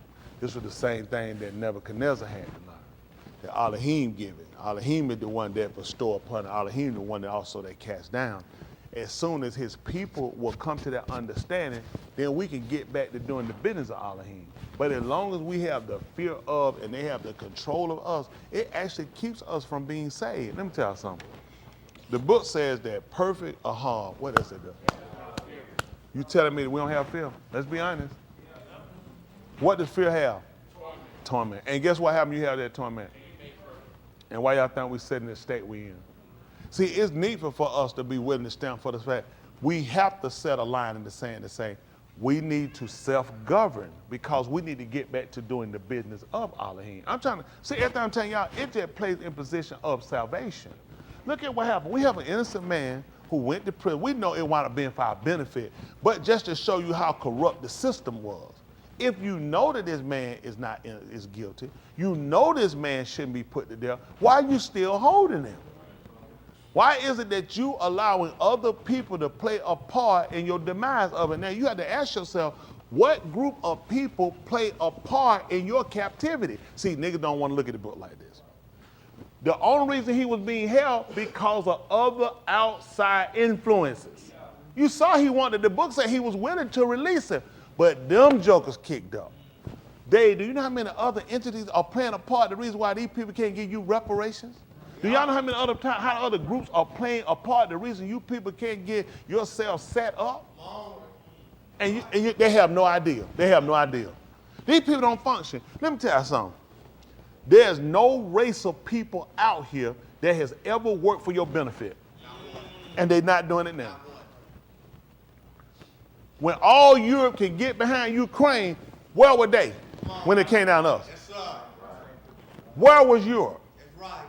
This was the same thing that Nebuchadnezzar had to learn. That Elohim give it. Elohim is the one that bestow upon it. Elohim the one that also they cast down. As soon as his people will come to that understanding, then we can get back to doing the business of Elohim. But as long as we have the fear of and they have the control of us, it actually keeps us from being saved. Let me tell you something. The book says that perfect ahab, what does it do? You telling me that we don't have fear? Let's be honest. What does fear have? Torment. And guess what happens when you have that torment? And why y'all think we sit in the state we in? See, it's needful for us to be willing to stand for the fact we have to set a line in the sand to say we need to self-govern because we need to get back to doing the business of Elohim. I'm trying to see everything I'm telling y'all, it just plays in position of salvation. Look at what happened. We have an innocent man who went to prison. We know it wound up being for our benefit, but just to show you how corrupt the system was. If you know that this man is guilty, you know this man shouldn't be put to death, why are you still holding him? Why is it that you allowing other people to play a part in your demise of it? Now you have to ask yourself, what group of people play a part in your captivity? See, niggas don't want to look at the book like this. The only reason he was being held because of other outside influences. You saw he wanted, the book said he was willing to release him. But them jokers kicked up. Do you know how many other entities are playing a part? The reason why these people can't give you reparations? Do y'all know how many other groups are playing a part? The reason you people can't get yourself set up? And they have no idea. They have no idea. These people don't function. Let me tell you something. There's no race of people out here that has ever worked for your benefit. And they're not doing it now. When all Europe can get behind Ukraine, where were they when it came down to us? Yes, sir. Where was Europe? That's right.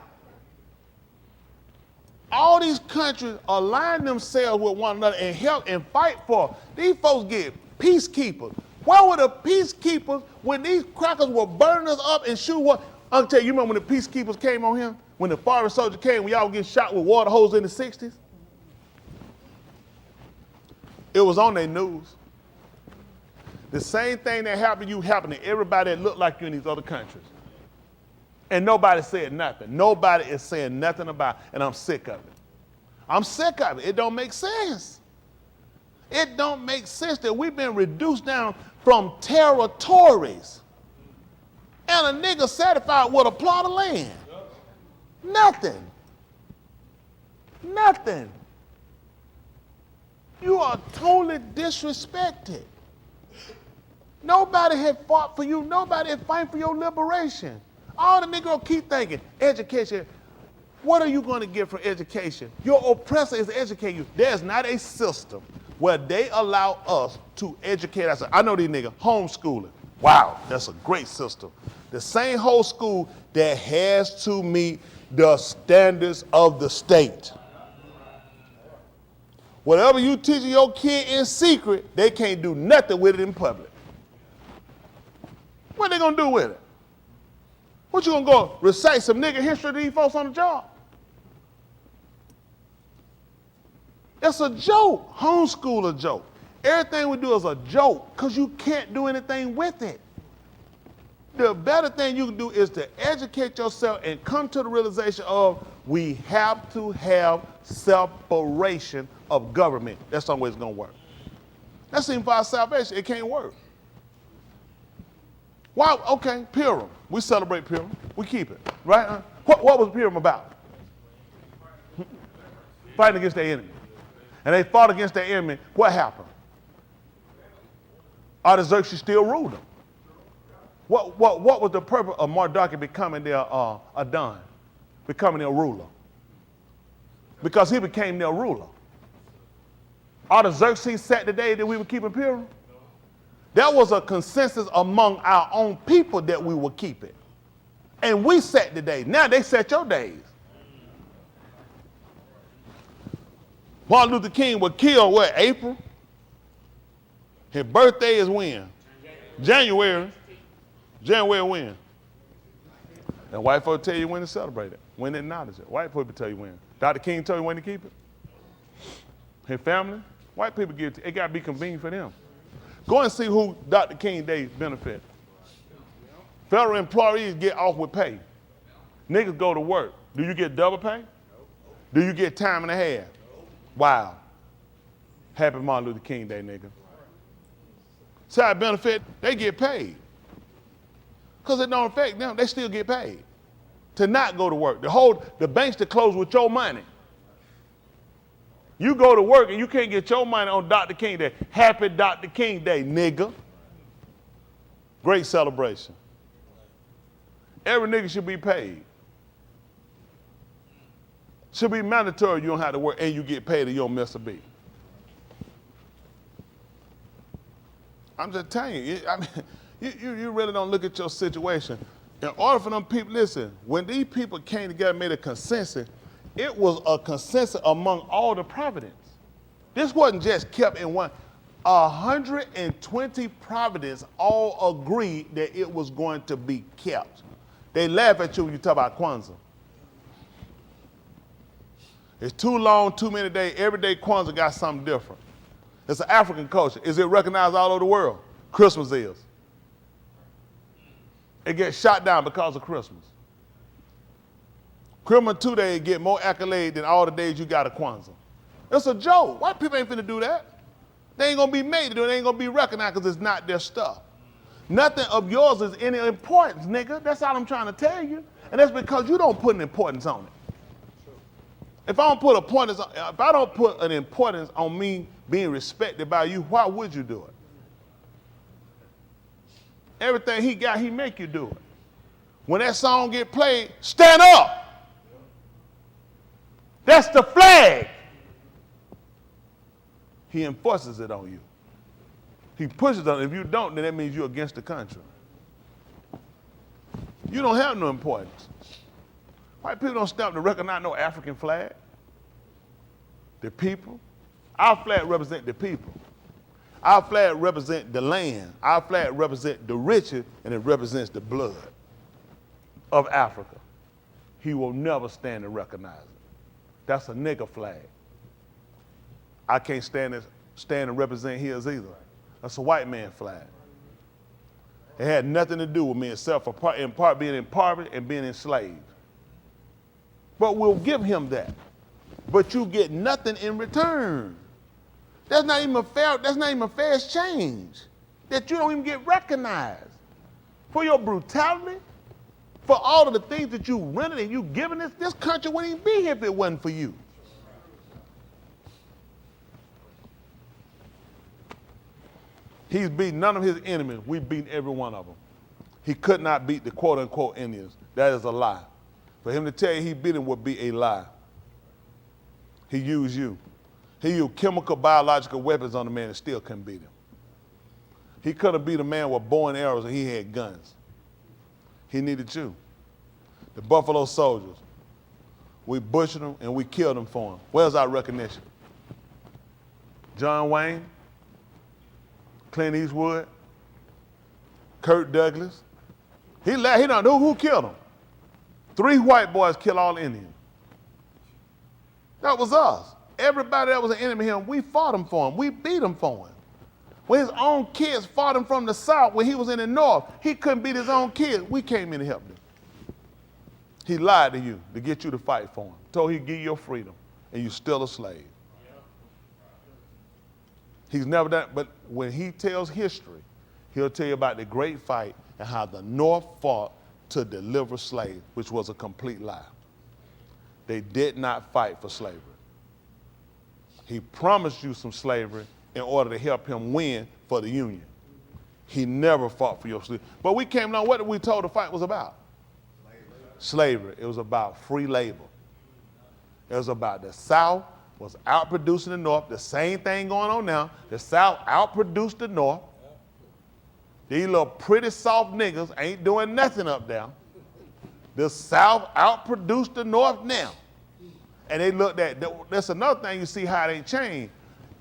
All these countries align themselves with one another and help and fight for. These folks get peacekeepers. Where were the peacekeepers when these crackers were burning us up and shooting what? I'll tell you, remember when the peacekeepers came on here? When the foreign soldiers came, when y'all were getting shot with water hoses in the 60s? It was on their news. The same thing that happened to you happened to everybody that looked like you in these other countries. And nobody said nothing. Nobody is saying nothing about it, and I'm sick of it. I'm sick of it. It don't make sense. It don't make sense that we've been reduced down from territories. And a nigga satisfied with a plot of land. Nothing. Nothing. You are totally disrespected. Nobody had fought for you. Nobody had fight for your liberation. All the niggas keep thinking, education. What are you going to get from education? Your oppressor is educating you. There's not a system where they allow us to educate ourselves. I know these niggas, homeschooling. Wow, that's a great system. The same whole school that has to meet the standards of the state. Whatever you teaching your kid in secret, they can't do nothing with it in public. What they gonna do with it? What you gonna go recite some nigga history to these folks on the job? It's a joke. Homeschool a joke. Everything we do is a joke because you can't do anything with it. The better thing you can do is to educate yourself and come to the realization of we have to have separation of government. That's the only way it's going to work. That's even for our salvation. It can't work. Why? Okay, Purim. We celebrate Purim. We keep it, right? What was Purim about? Fighting against their enemy. And they fought against their enemy. What happened? Artaxerxes still ruled them. What was the purpose of Marduk becoming their Adon, becoming their ruler? Because he became their ruler. Artaxerxes sat the day that we were keeping Purim. There was a consensus among our own people that we would keep it. And we set the day. Now they set your days. Martin Luther King was killed, what, April? His birthday is when? January. January when? And white folks tell you when to celebrate it, when to acknowledge it. White people tell you when. Dr. King told you when to keep it. His family, white people give it. It got to be convenient for them. Go and see who Dr. King Day benefit. Federal employees get off with pay. Niggas go to work. Do you get double pay? Do you get time and a half? Wow. Happy Martin Luther King Day, nigga. Side benefit, they get paid. Because it don't affect them, they still get paid. To not go to work. The banks to close with your money. You go to work and you can't get your money on Dr. King Day. Happy Dr. King Day, nigga. Great celebration. Every nigga should be paid. Should be mandatory. You don't have to work and you get paid or you don't miss a beat. I'm just telling you, I mean, you really don't look at your situation. In order for them people, listen, when these people came together and made a consensus, it was a consensus among all the providence. This wasn't just kept in one. 120 providence all agreed that it was going to be kept. They laugh at you when you talk about Kwanzaa. It's too long, too many days. Every day Kwanzaa got something different. It's an African culture. Is it recognized all over the world? Christmas is. It gets shot down because of Christmas. Christmas 2 days get more accolade than all the days you got at Kwanzaa. It's a joke. White people ain't finna do that. They ain't gonna be made to do it. They ain't gonna be recognized because it's not their stuff. Nothing of yours is any importance, nigga. That's all I'm trying to tell you. And that's because you don't put an importance on it. If I don't put an importance on me being respected by you, why would you do it? Everything he got, he make you do it. When that song get played, stand up. That's the flag. He enforces it on you. He pushes it on you. If you don't, then that means you're against the country. You don't have no importance. White people don't stop to recognize no African flag. The people. Our flag represents the people. Our flag represents the land. Our flag represents the riches, and it represents the blood of Africa. He will never stand to recognize it. That's a nigger flag. I can't stand and represent his either. That's a white man flag. It had nothing to do with me except for in part being impoverished and being enslaved. But we'll give him that. But you get nothing in return. That's not even a fair exchange. That you don't even get recognized. For your brutality, for all of the things that you rented and you given this country wouldn't even be here if it wasn't for you. He's beaten none of his enemies. We've beaten every one of them. He could not beat the quote-unquote Indians. That is a lie. For him to tell you he beat them would be a lie. He used you. He used chemical, biological weapons on the man and still couldn't beat him. He could have beat a man with bow and arrows and he had guns. He needed you. The Buffalo Soldiers. We butchered them and we killed them for him. Where's our recognition? John Wayne, Clint Eastwood, Kirk Douglas. He don't know who killed him. 3 white boys kill all Indians. That was us. Everybody that was an enemy of him, we fought him for him. We beat him for him. When his own kids fought him from the South, when he was in the North, he couldn't beat his own kids. We came in to help him. He lied to you to get you to fight for him. Told he'd give you your freedom, and you're still a slave. He's never done it, but when he tells history, he'll tell you about the great fight and how the North fought to deliver slaves, which was a complete lie. They did not fight for slavery. He promised you some slavery in order to help him win for the Union. He never fought for your slavery. But we came along, what did we told the fight was about? Slavery. It was about free labor. It was about the South was outproducing the North. The same thing going on now. The South outproduced the North. These little pretty soft niggas ain't doing nothing up there. The South outproduced the North now. And they looked at, that's another thing you see how they changed.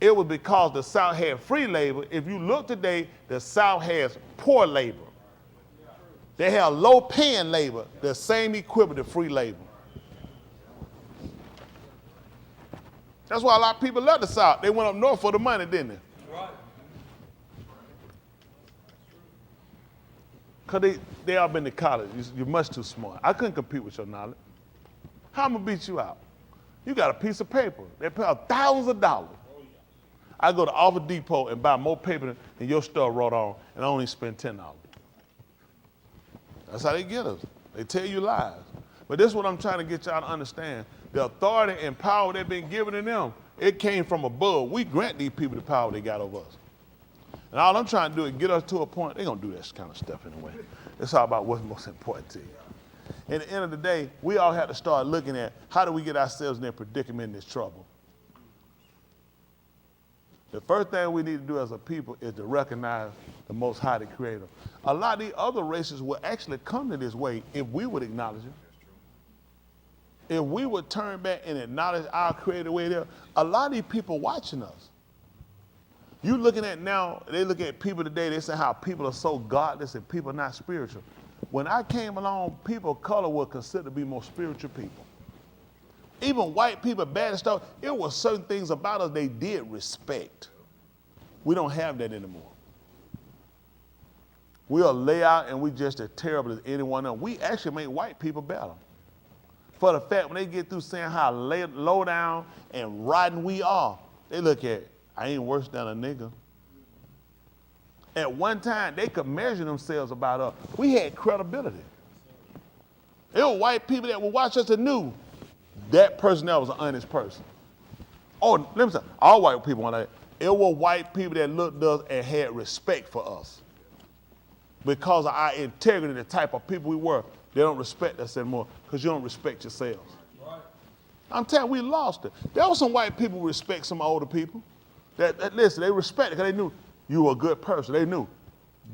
It was because the South had free labor. If you look today, the South has poor labor. They have low paying labor, the same equivalent to free labor. That's why a lot of people left the South. They went up north for the money, didn't they? Because they all been to college. You're much too smart. I couldn't compete with your knowledge. How am I going to beat you out? You got a piece of paper. They pay thousands of dollars. I go to Office Depot and buy more paper than your store wrote on, and I only spend $10. That's how they get us. They tell you lies. But this is what I'm trying to get y'all to understand. The authority and power they've been given to them, it came from above. We grant these people the power they got over us. And all I'm trying to do is get us to a point. They're going to do this kind of stuff anyway. It's all about what's most important to you. At the end of the day, we all have to start looking at how do we get ourselves in their predicament, in this trouble. The first thing we need to do as a people is to recognize the Most High, the Creator. A lot of these other races will actually come to this way if we would acknowledge it. If we would turn back and acknowledge our Creator way there, a lot of these people watching us. You looking at now, they look at people today, they say how people are so godless and people are not spiritual. When I came along, people of color were considered to be more spiritual people. Even white people, bad stuff, it was certain things about us they did respect. We don't have that anymore. We'll lay out and we just as terrible as anyone else. We actually make white people better. For the fact when they get through saying how low down and rotten we are, they look at, I ain't worse than a nigga. At one time, they could measure themselves about us. We had credibility. There were white people that would watch us and knew that person that was an honest person. Oh, let me say, all white people want that. It were white people that looked at us and had respect for us. Because of our integrity, the type of people we were, they don't respect us anymore because you don't respect yourselves. Right. I'm telling you, we lost it. There were some white people who respect some older people. Listen, they respect it because they knew you were a good person. They knew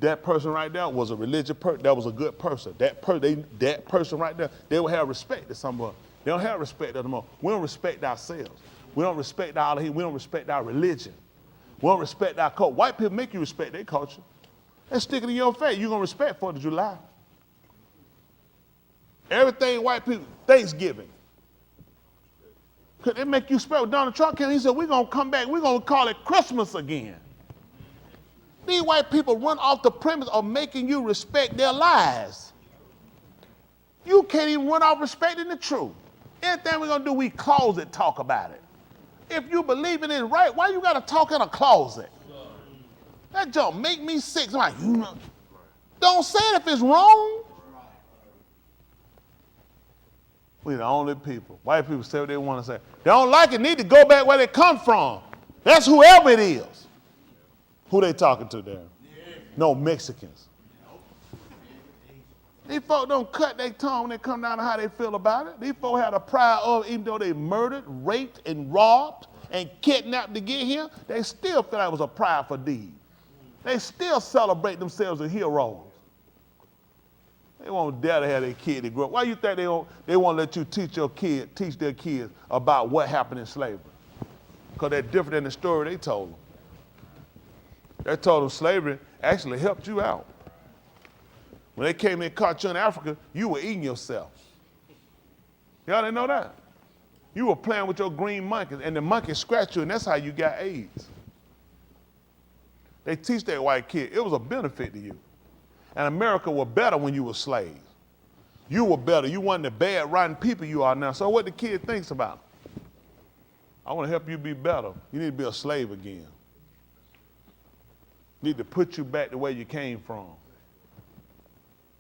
that person right there was a religious person. That was a good person. That person right there, they would have respect to someone. They don't have respect anymore. We don't respect ourselves. We don't respect we don't respect our religion. We don't respect our culture. White people make you respect their culture. They stick it in your face. You're going to respect 4th of July. Everything white people, Thanksgiving. Could they make you respect? Donald Trump came, he said, we're going to come back, we're going to call it Christmas again. These white people run off the premise of making you respect their lies. You can't even run off respecting the truth. Anything we're going to do, we closet talk about it. If you believe in it right, why you got to talk in a closet? That junk make me sick. I'm like, don't say it if it's wrong. We're the only people. White people say what they want to say. They don't like it, need to go back where they come from. That's whoever it is. Who they talking to there? No Mexicans. These folks don't cut their tongue when they come down to how they feel about it. These folks had a pride of, even though they murdered, raped, and robbed, and kidnapped to get here, they still feel like it was a prideful deed. They still celebrate themselves as heroes. They won't dare to have their kid to grow up. Why you think they won't let you teach their kids about what happened in slavery? Because they're different than the story they told them. They told them slavery actually helped you out. When they came in and caught you in Africa, you were eating yourself. Y'all didn't know that? You were playing with your green monkeys, and the monkeys scratched you, and that's how you got AIDS. They teach that white kid, it was a benefit to you. And America was better when you were slaves. You were better. You weren't the bad, rotten people you are now. So what the kid thinks about it? I want to help you be better. You need to be a slave again. Need to put you back the way you came from.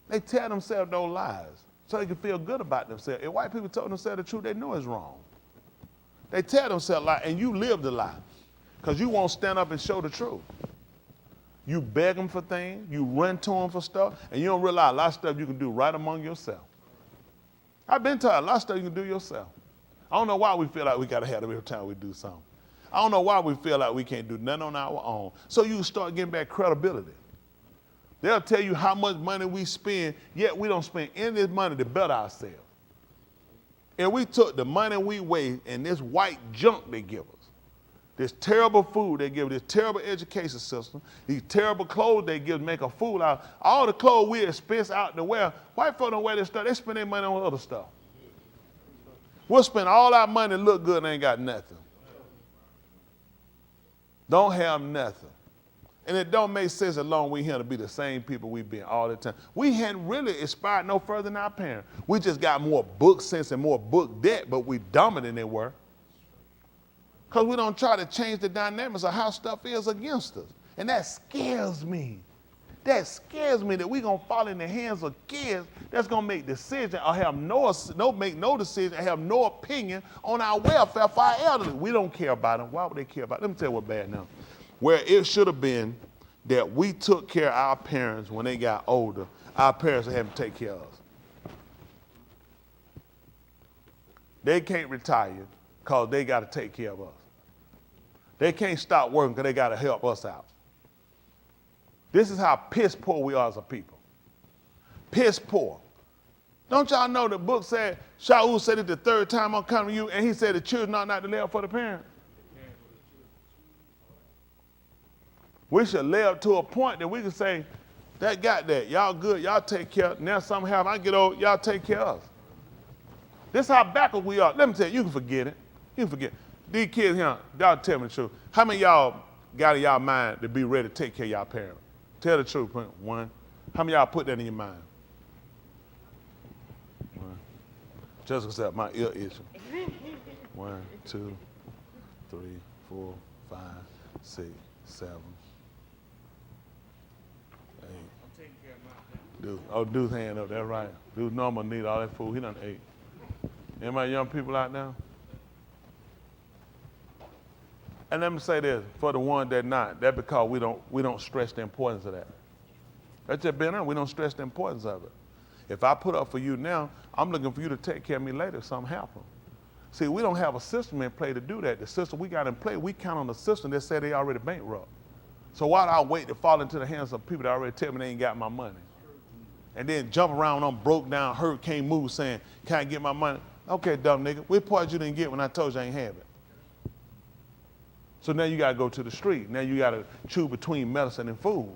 They tell themselves those lies so they can feel good about themselves. If white people told themselves the truth, they know it's wrong. They tell themselves lies, and you live the lie because you won't stand up and show the truth. You beg them for things, you run to them for stuff, and you don't realize a lot of stuff you can do right among yourself. I've been told a lot of stuff you can do yourself. I don't know why we feel like we got to have it every time we do something. I don't know why we feel like we can't do nothing on our own. So you start getting back credibility. They'll tell you how much money we spend, yet we don't spend any of this money to better ourselves. And we took the money we weighed and this white junk they give us, this terrible food they give us, this terrible education system, these terrible clothes they give, make a fool out. All the clothes we expense out to wear, white folk don't wear this stuff. They spend their money on other stuff. We'll spend all our money and look good and ain't got nothing. Don't have nothing. And it don't make sense as long as we here to be the same people we've been all the time. We hadn't really aspired no further than our parents. We just got more book sense and more book debt, but we dumber than they were. Because we don't try to change the dynamics of how stuff is against us. And that scares me. That scares me that we're going to fall in the hands of kids that's going to make decisions or have make no decision and have no opinion on our welfare for our elderly. We don't care about them. Why would they care about them? Let me tell you what's bad now. Where it should have been that we took care of our parents when they got older, our parents would have to take care of us. They can't retire because they got to take care of us. They can't stop working because they got to help us out. This is how piss poor we are as a people. Piss poor. Don't y'all know the book said, Shaul said it the third time I'm coming to you, and he said the children ought not to lay up for the parents. We should lay up to a point that we can say, that got that. Y'all good. Y'all take care. Now something happen. I get old. Y'all take care of us. This is how backward we are. Let me tell you, you can forget it. You can forget it. These kids here, y'all tell me the truth. How many of y'all got in y'all mind to be ready to take care of y'all parents? Tell the truth. One. How many of y'all put that in your mind? One. Jessica said, my ear itching. 1, 2, 3, 4, 5, 6, 7, 8. I'm taking care of my family. Dude's hand up there, right. Dude normal need all that food. He done ate. Anybody young people out now? And let me say this, for the one that not, that's because we don't stress the importance of that. That's just being honest, we don't stress the importance of it. If I put up for you now, I'm looking for you to take care of me later if something happens. See, we don't have a system in play to do that. The system we got in play, we count on the system that said they already bankrupt. So why do I wait to fall into the hands of people that already tell me they ain't got my money? And then jump around on broke down, hurt, can't move, saying, can I get my money? Okay, dumb nigga, what part you didn't get when I told you I ain't have it? So now you got to go to the street. Now you got to choose between medicine and food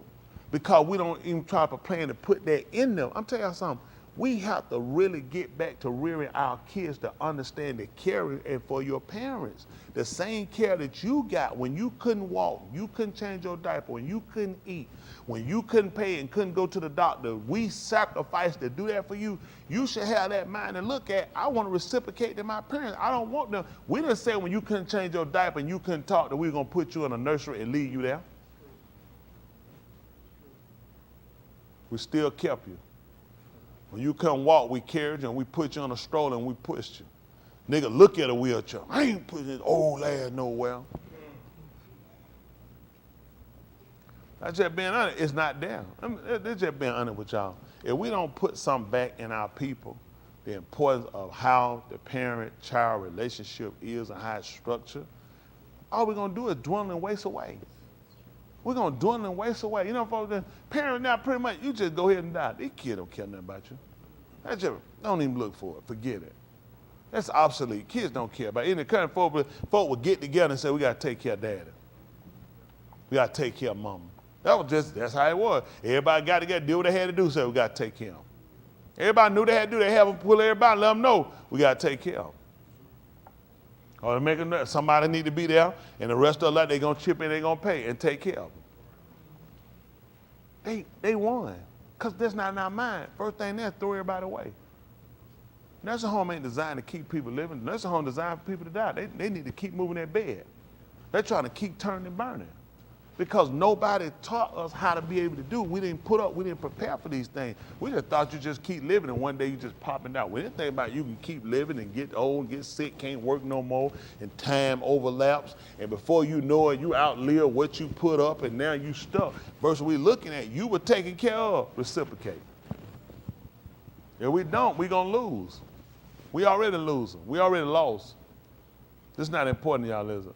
because we don't even try to plan to put that in them. I'm telling you something. We have to really get back to rearing our kids to understand the caring and for your parents. The same care that you got when you couldn't walk, you couldn't change your diaper, when you couldn't eat, when you couldn't pay and couldn't go to the doctor. We sacrificed to do that for you. You should have that mind and look at, I want to reciprocate to my parents. I don't want them. We didn't say when you couldn't change your diaper and you couldn't talk that we were going to put you in a nursery and leave you there. We still kept you. When you couldn't walk, we carried you and we put you on a stroller and we pushed you. Nigga, look at a wheelchair. I ain't putting this old ass nowhere. That's just being honest. It's not there. It's just being honest with y'all. If we don't put something back in our people, the importance of how the parent-child relationship is and how it's structured, all we're going to do is dwindle and waste away. We're going to dwindle and waste away. You know, folks, the parent now pretty much, you just go ahead and die. These kids don't care nothing about you. That's just, don't even look for it. Forget it. That's obsolete. Kids don't care about it. In the country, folk would get together and say, we got to take care of daddy. We got to take care of mama. That's how it was. Everybody got together, did what they had to do, so we got to take care of them. Everybody knew they had to do, they have them pull everybody, let them know, we got to take care of them. Or make somebody need to be there, and the rest of the lot, they're going to chip in, they're going to pay and take care of them. They won, because that's not in our mind. First thing there, throw everybody away. Nursing home ain't designed to keep people living. Nursing home designed for people to die. They need to keep moving their bed. They're trying to keep turning and burning. Because nobody taught us how to be able to do it. We didn't prepare for these things. We just thought you just keep living and one day you just popping out. We didn't think about you can keep living and get old, get sick, can't work no more, and time overlaps. And before you know it, you outlive what you put up and now you stuck. Versus we looking at, you were taken care of, reciprocate. If we don't, we gonna lose. We already losing. We already lost. This is not important to y'all, is it?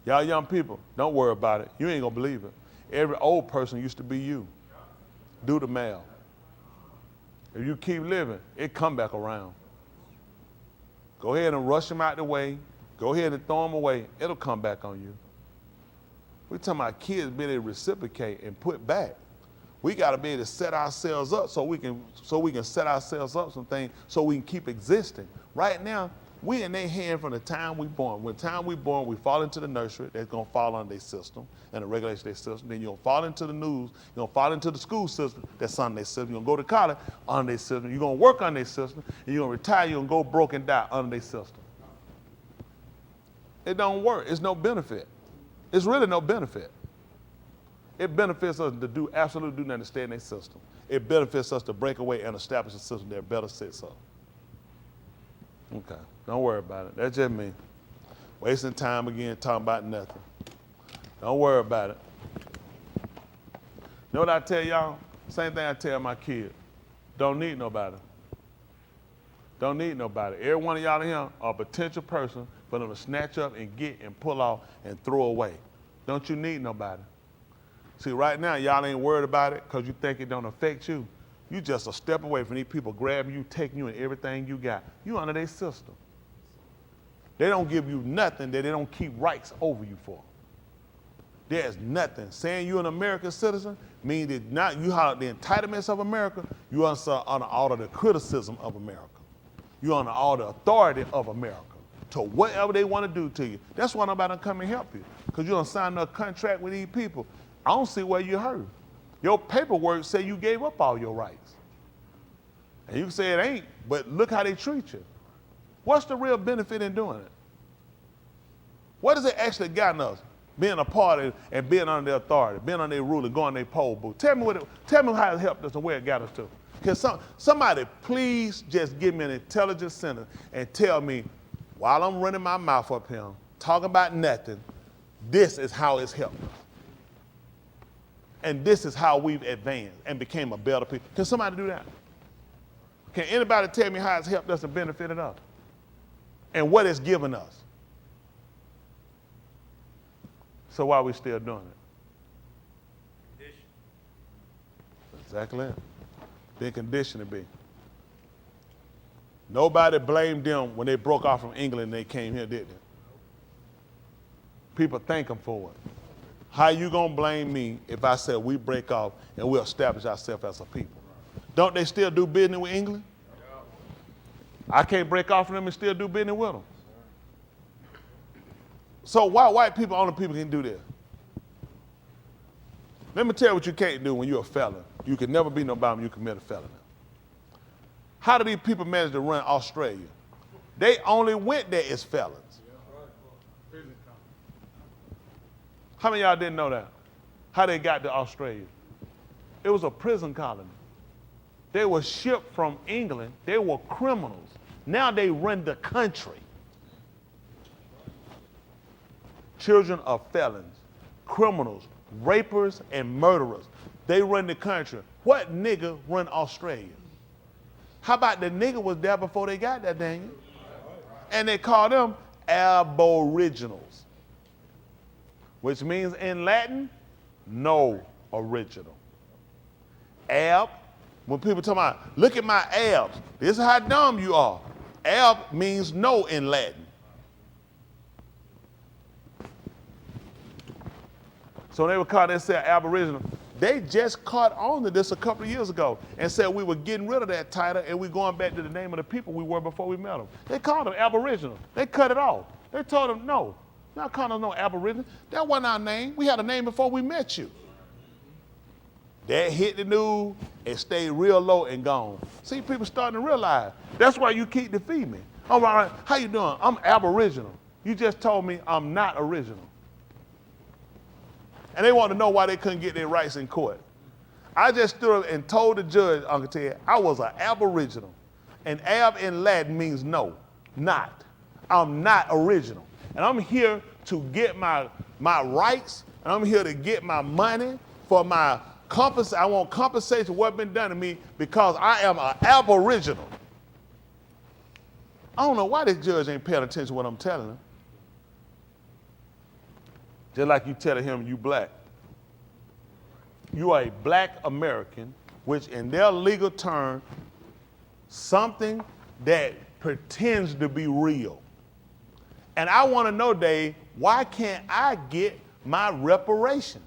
Y'all young people, don't worry about it. You ain't gonna believe it. Every old person used to be you. Do the math. If you keep living, it come back around. Go ahead and rush them out the way. Go ahead and throw them away. It'll come back on you. We're talking about kids being able to reciprocate and put back. We got to be able to set ourselves up so we can set ourselves up some things so we can keep existing. Right now, we in their hand from the time we born. When the time we born, we fall into the nursery. That's going to fall under their system and the regulation of their system. Then you're going to fall into the news. You're going to fall into the school system. That's under their system. You're going to go to college under their system. You're going to work under their system. And you're going to retire. You're going to go broke and die under their system. It don't work. It's no benefit. It's really no benefit. It benefits us to do absolutely do nothing to stay in their system. It benefits us to break away and establish a system that better sits up. Okay, don't worry about it. That's just me. Wasting time again talking about nothing. Don't worry about it. You know what I tell y'all? Same thing I tell my kids. Don't need nobody. Don't need nobody. Every one of y'all in here are a potential person for them to snatch up and get and pull off and throw away. Don't you need nobody? See, right now, y'all ain't worried about it because you think it don't affect you. You just a step away from these people grabbing you, taking you, and everything you got. You under their system. They don't give you nothing that they don't keep rights over you for. There's nothing. Saying you're an American citizen means that not you have the entitlements of America, you are under all of the criticism of America. You're under all the authority of America to whatever they want to do to you. That's why nobody come and help you, because you don't sign a contract with these people. I don't see where you hurt. Your paperwork say you gave up all your rights. And you can say it ain't, but look how they treat you. What's the real benefit in doing it? What has it actually gotten us? Being a part and being under their authority, being under their rule and going their poll booth. Tell me how it helped us and where it got us to. Can somebody please just give me an intelligent sentence and tell me, while I'm running my mouth up here, talking about nothing, this is how it's helped us. And this is how we've advanced and became a better people. Can somebody do that? Can anybody tell me how it's helped us and benefited us? And what it's given us? So why are we still doing it? Condition. Exactly it. Being conditioned to be. Nobody blamed them when they broke off from England and they came here, did they? People thank them for it. How you gonna blame me if I said we break off and we establish ourselves as a people? Don't they still do business with England? I can't break off from them and still do business with them. So why white people, only people can do this? Let me tell you what you can't do when you're a felon. You can never be nobody when you commit a felony. How do these people manage to run Australia? They only went there as felons. How many of y'all didn't know that? How they got to Australia? It was a prison colony. They were shipped from England. They were criminals. Now they run the country. Children of felons, criminals, rapers, and murderers. They run the country. What nigga run Australia? How about the nigga was there before they got there, Daniel? And they call them aboriginals, which means in Latin, no original. Ab, when people talk about, look at my abs, this is how dumb you are. Ab means no in Latin. So they would call themselves aboriginal. They just caught on to this a couple of years ago and said we were getting rid of that title and we're going back to the name of the people we were before we met them. They called them aboriginal. They cut it off. They told them, no, not calling them no aboriginal. That wasn't our name. We had a name before we met you. That hit the news and stayed real low and gone. See, people starting to realize. That's why you keep defeating me. All right, how you doing? I'm aboriginal. You just told me I'm not original. And they want to know why they couldn't get their rights in court. I just stood up and told the judge, Uncle Ted, I was an aboriginal. And ab in Latin means no, not. I'm not original. And I'm here to get my rights, and I'm here to get my money for my compensation. I want compensation for what's been done to me because I am an aboriginal. I don't know why this judge ain't paying attention to what I'm telling him. Just like you telling him you black. You are a black American, which in their legal term something that pretends to be real. And I want to know, Dave, why can't I get my reparations?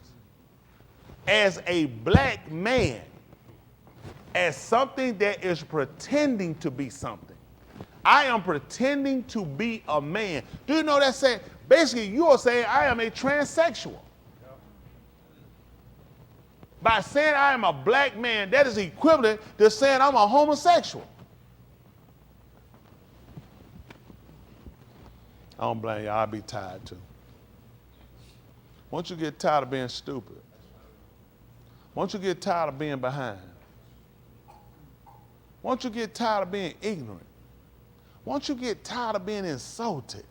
As a black man, as something that is pretending to be something. I am pretending to be a man. Do you know that saying? Basically, you are saying I am a transsexual. By saying I am a black man, that is equivalent to saying I'm a homosexual. I don't blame y'all, I'll be tired too. Once you get tired of being stupid, once you get tired of being behind, once you get tired of being ignorant, once you get tired of being insulted,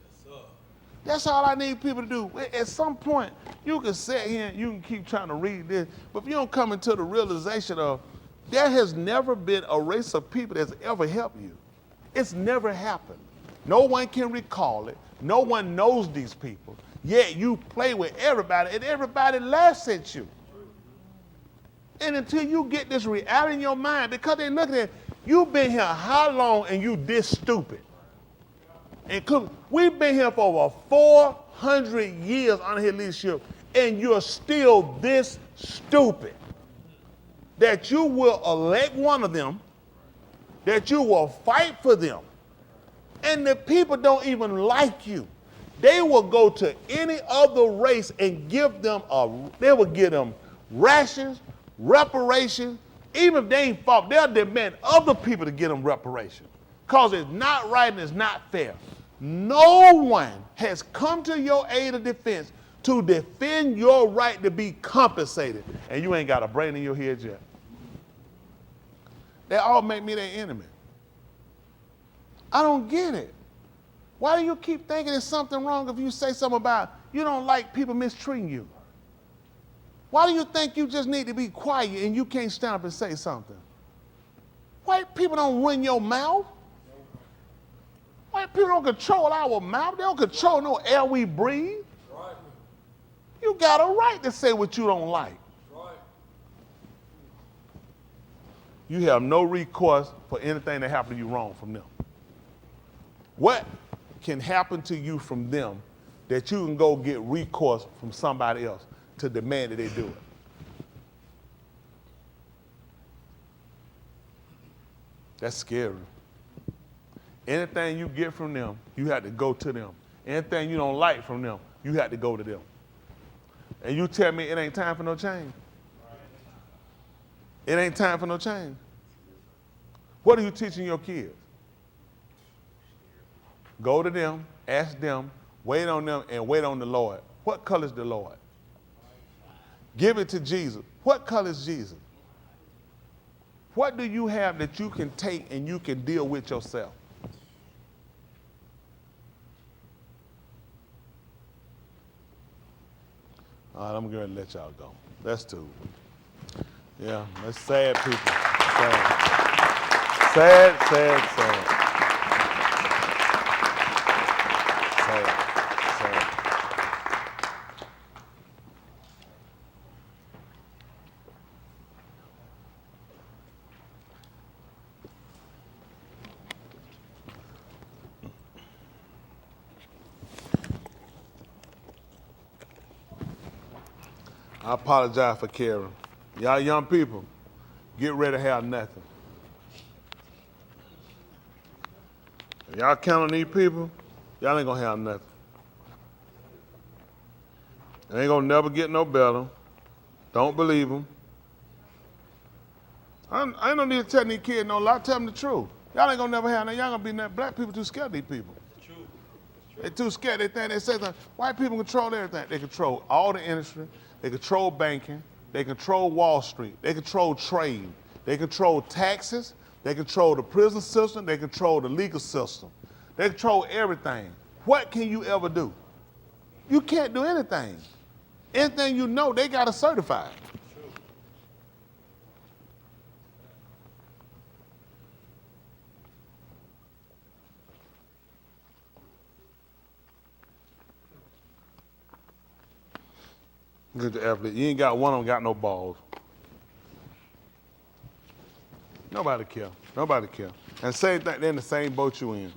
that's all I need people to do. At some point, you can sit here and you can keep trying to read this, but if you don't come into the realization of there has never been a race of people that's ever helped you. It's never happened. No one can recall it. No one knows these people. Yet you play with everybody and everybody laughs at you. And until you get this reality in your mind, because they're looking at, you've been here how long and you this stupid? And we've been here for over 400 years under his leadership, and you're still this stupid. That you will elect one of them, that you will fight for them, and the people don't even like you. They will go to any other race and give them they will give them rations, reparations. Even if they ain't fought, they'll demand other people to give them reparations. Because it's not right and it's not fair. No one has come to your aid or defense to defend your right to be compensated. And you ain't got a brain in your head yet. They all make me their enemy. I don't get it. Why do you keep thinking there's something wrong if you say something about you don't like people mistreating you? Why do you think you just need to be quiet and you can't stand up and say something? White people don't run your mouth. White people don't control our mouth. They don't control no air we breathe. Right. You got a right to say what you don't like. Right. You have no recourse for anything that happened to you wrong from them. What can happen to you from them that you can go get recourse from somebody else to demand that they do it? That's scary. Anything you get from them, you have to go to them. Anything you don't like from them, you have to go to them. And you tell me it ain't time for no change. It ain't time for no change. What are you teaching your kids? Go to them, ask them, wait on them, and wait on the Lord. What color is the Lord? Give it to Jesus. What color is Jesus? What do you have that you can take and you can deal with yourself? All right, I'm going to let y'all go. That's two. Yeah, that's sad people. Sad. Sad, sad, sad. Sad, sad. I apologize for Karen. Y'all young people, get ready to have nothing. If y'all count on these people, y'all ain't gonna have nothing. They ain't gonna never get no better. Don't believe them. I ain't no need to tell these kids no lie. Tell them the truth. Y'all ain't gonna never have nothing. Y'all gonna be nothing. Black people too scared of these people. They're too scared. They think they say something. White people control everything. They control all the industry. They control banking. They control Wall Street. They control trade. They control taxes. They control the prison system. They control the legal system. They control everything. What can you ever do? You can't do anything. Anything you know, they got to certify it. Look at the athlete. You ain't got one of them got no balls. Nobody care. Nobody care. And same thing, they're in the same boat you in.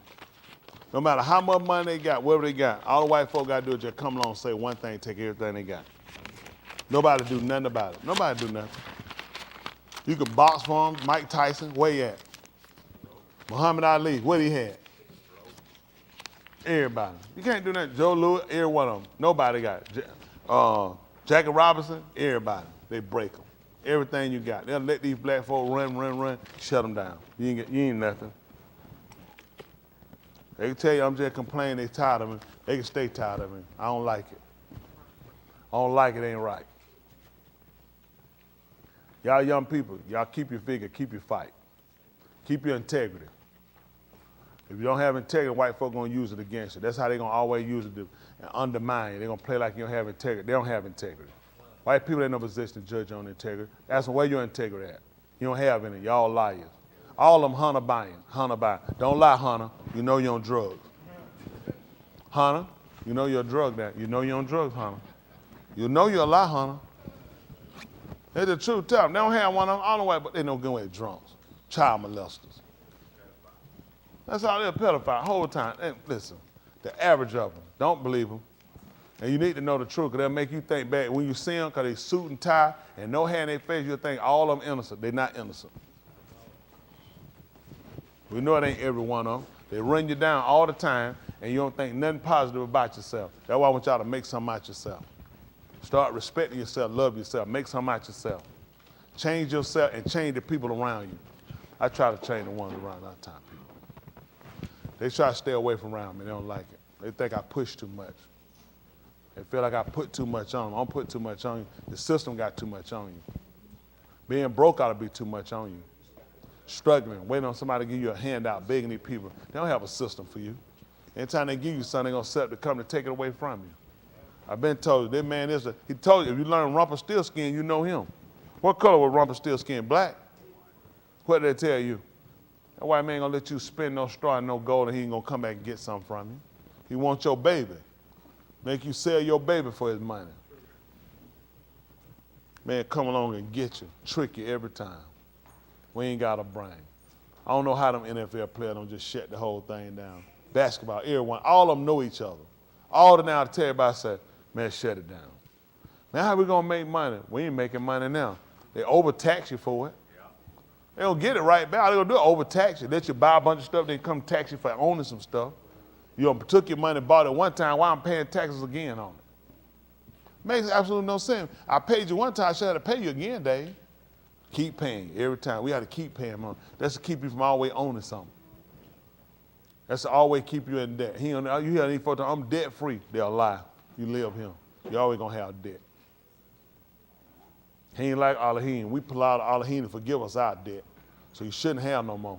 No matter how much money they got, whatever they got, all the white folk got to do is just come along and say one thing, take everything they got. Nobody do nothing about it. Nobody do nothing. You can box for them. Mike Tyson, where he at? Muhammad Ali, what he had? Everybody. You can't do that. Joe Louis, every one of them. Nobody got it. Jackie Robinson, everybody. They break them. Everything you got. They'll let these black folk run, shut them down. You ain't nothing. They can tell you I'm just complaining they tired of me. They can stay tired of me. I don't like it. I don't like it, ain't right. Y'all young people, y'all keep your figure, keep your fight. Keep your integrity. If you don't have integrity, white folk gonna use it against you. That's how they gonna always use it to undermine you. They're gonna play like you don't have integrity. They don't have integrity. White people ain't no position to judge on integrity. Ask them where your integrity at. You don't have any. Y'all liars. All of them Hunter buying. Don't lie, Hunter. You know you're on drugs. Hunter, you know you're a drug that. You know you're on drugs, Hunter. You know you're a lie, Hunter. It's the truth. Tell them. They don't have one of them. I don't know why, but they don't go with drunks. Child molesters. That's all they're pedophile the whole time. And listen, the average of them, don't believe them. And you need to know the truth, because they'll make you think bad. When you see them, because they suit and tie and no hair in their face, you'll think all of them innocent. They're not innocent. We know it ain't every one of them. They run you down all the time, and you don't think nothing positive about yourself. That's why I want y'all to make something out yourself. Start respecting yourself, love yourself, make something out yourself. Change yourself and change the people around you. I try to change the ones around our time people. They try to stay away from around me. They don't like it. They think I push too much. They feel like I put too much on them. I don't put too much on you. The system got too much on you. Being broke ought to be too much on you. Struggling, waiting on somebody to give you a handout, begging these people. They don't have a system for you. Anytime they give you something, they're going to set up to come to take it away from you. I've been told, this man he told you, if you learn Rumpelstiltskin, you know him. What color was Rumpelstiltskin? Black? What did they tell you? That white man ain't going to let you spend no straw and no gold, and he ain't going to come back and get something from you. He wants your baby. Make you sell your baby for his money. Man, come along and get you, trick you every time. We ain't got a brain. I don't know how them NFL players don't just shut the whole thing down. Basketball, everyone, all of them know each other. All the now to tell everybody say, man, shut it down. Man, how we gonna make money? We ain't making money now. They overtax you for it. They don't get it right back. All they gonna do is overtax you. Let you buy a bunch of stuff, they come tax you for owning some stuff. You took your money, bought it one time, why I'm paying taxes again on it? Makes absolutely no sense. I paid you one time, I should have to pay you again, Dave. Keep paying every time. We have to keep paying money. That's to keep you from always owning something. That's to always keep you in debt. You hear these folks, I'm debt free. They'll lie. You live him. You always gonna have debt. He ain't like Elohim. We pull out Elohim to forgive us our debt. So you shouldn't have no more.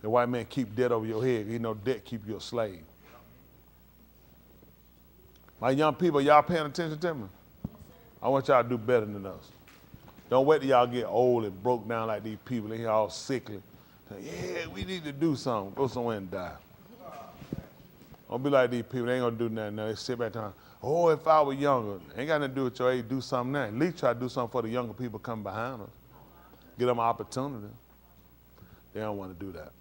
The white man keep debt over your head. You know debt keep you a slave. My young people, y'all paying attention to me? I want y'all to do better than us. Don't wait till y'all get old and broke down like these people. They all sickly. Yeah, we need to do something. Go somewhere and die. Don't be like these people. They ain't gonna do nothing now. They sit back and oh, if I were younger. Ain't got nothing to do with your age. Do something now. At least try to do something for the younger people coming behind us. Get them an opportunity. They don't want to do that.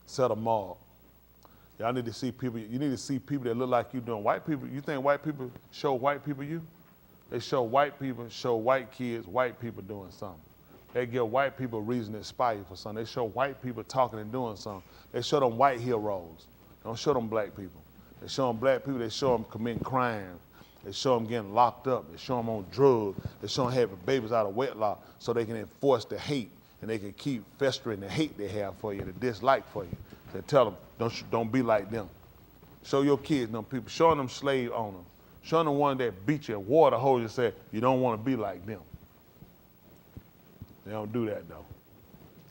Set a mark. Y'all need to see people. You need to see people that look like you doing. White people, you think white people show white people you? They show white people, show white kids, white people doing something. They give white people a reason to aspire for something. They show white people talking and doing something. They show them white heroes. They don't show them black people. They show them black people, they show them committing crimes. They show them getting locked up. They show them on drugs. They show them having babies out of wedlock so they can enforce the hate and they can keep festering the hate they have for you, the dislike for you. They tell them, don't be like them. Show your kids them people. Show them slave owners. Show them one that beat you and water hose you and say, you don't want to be like them. They don't do that though.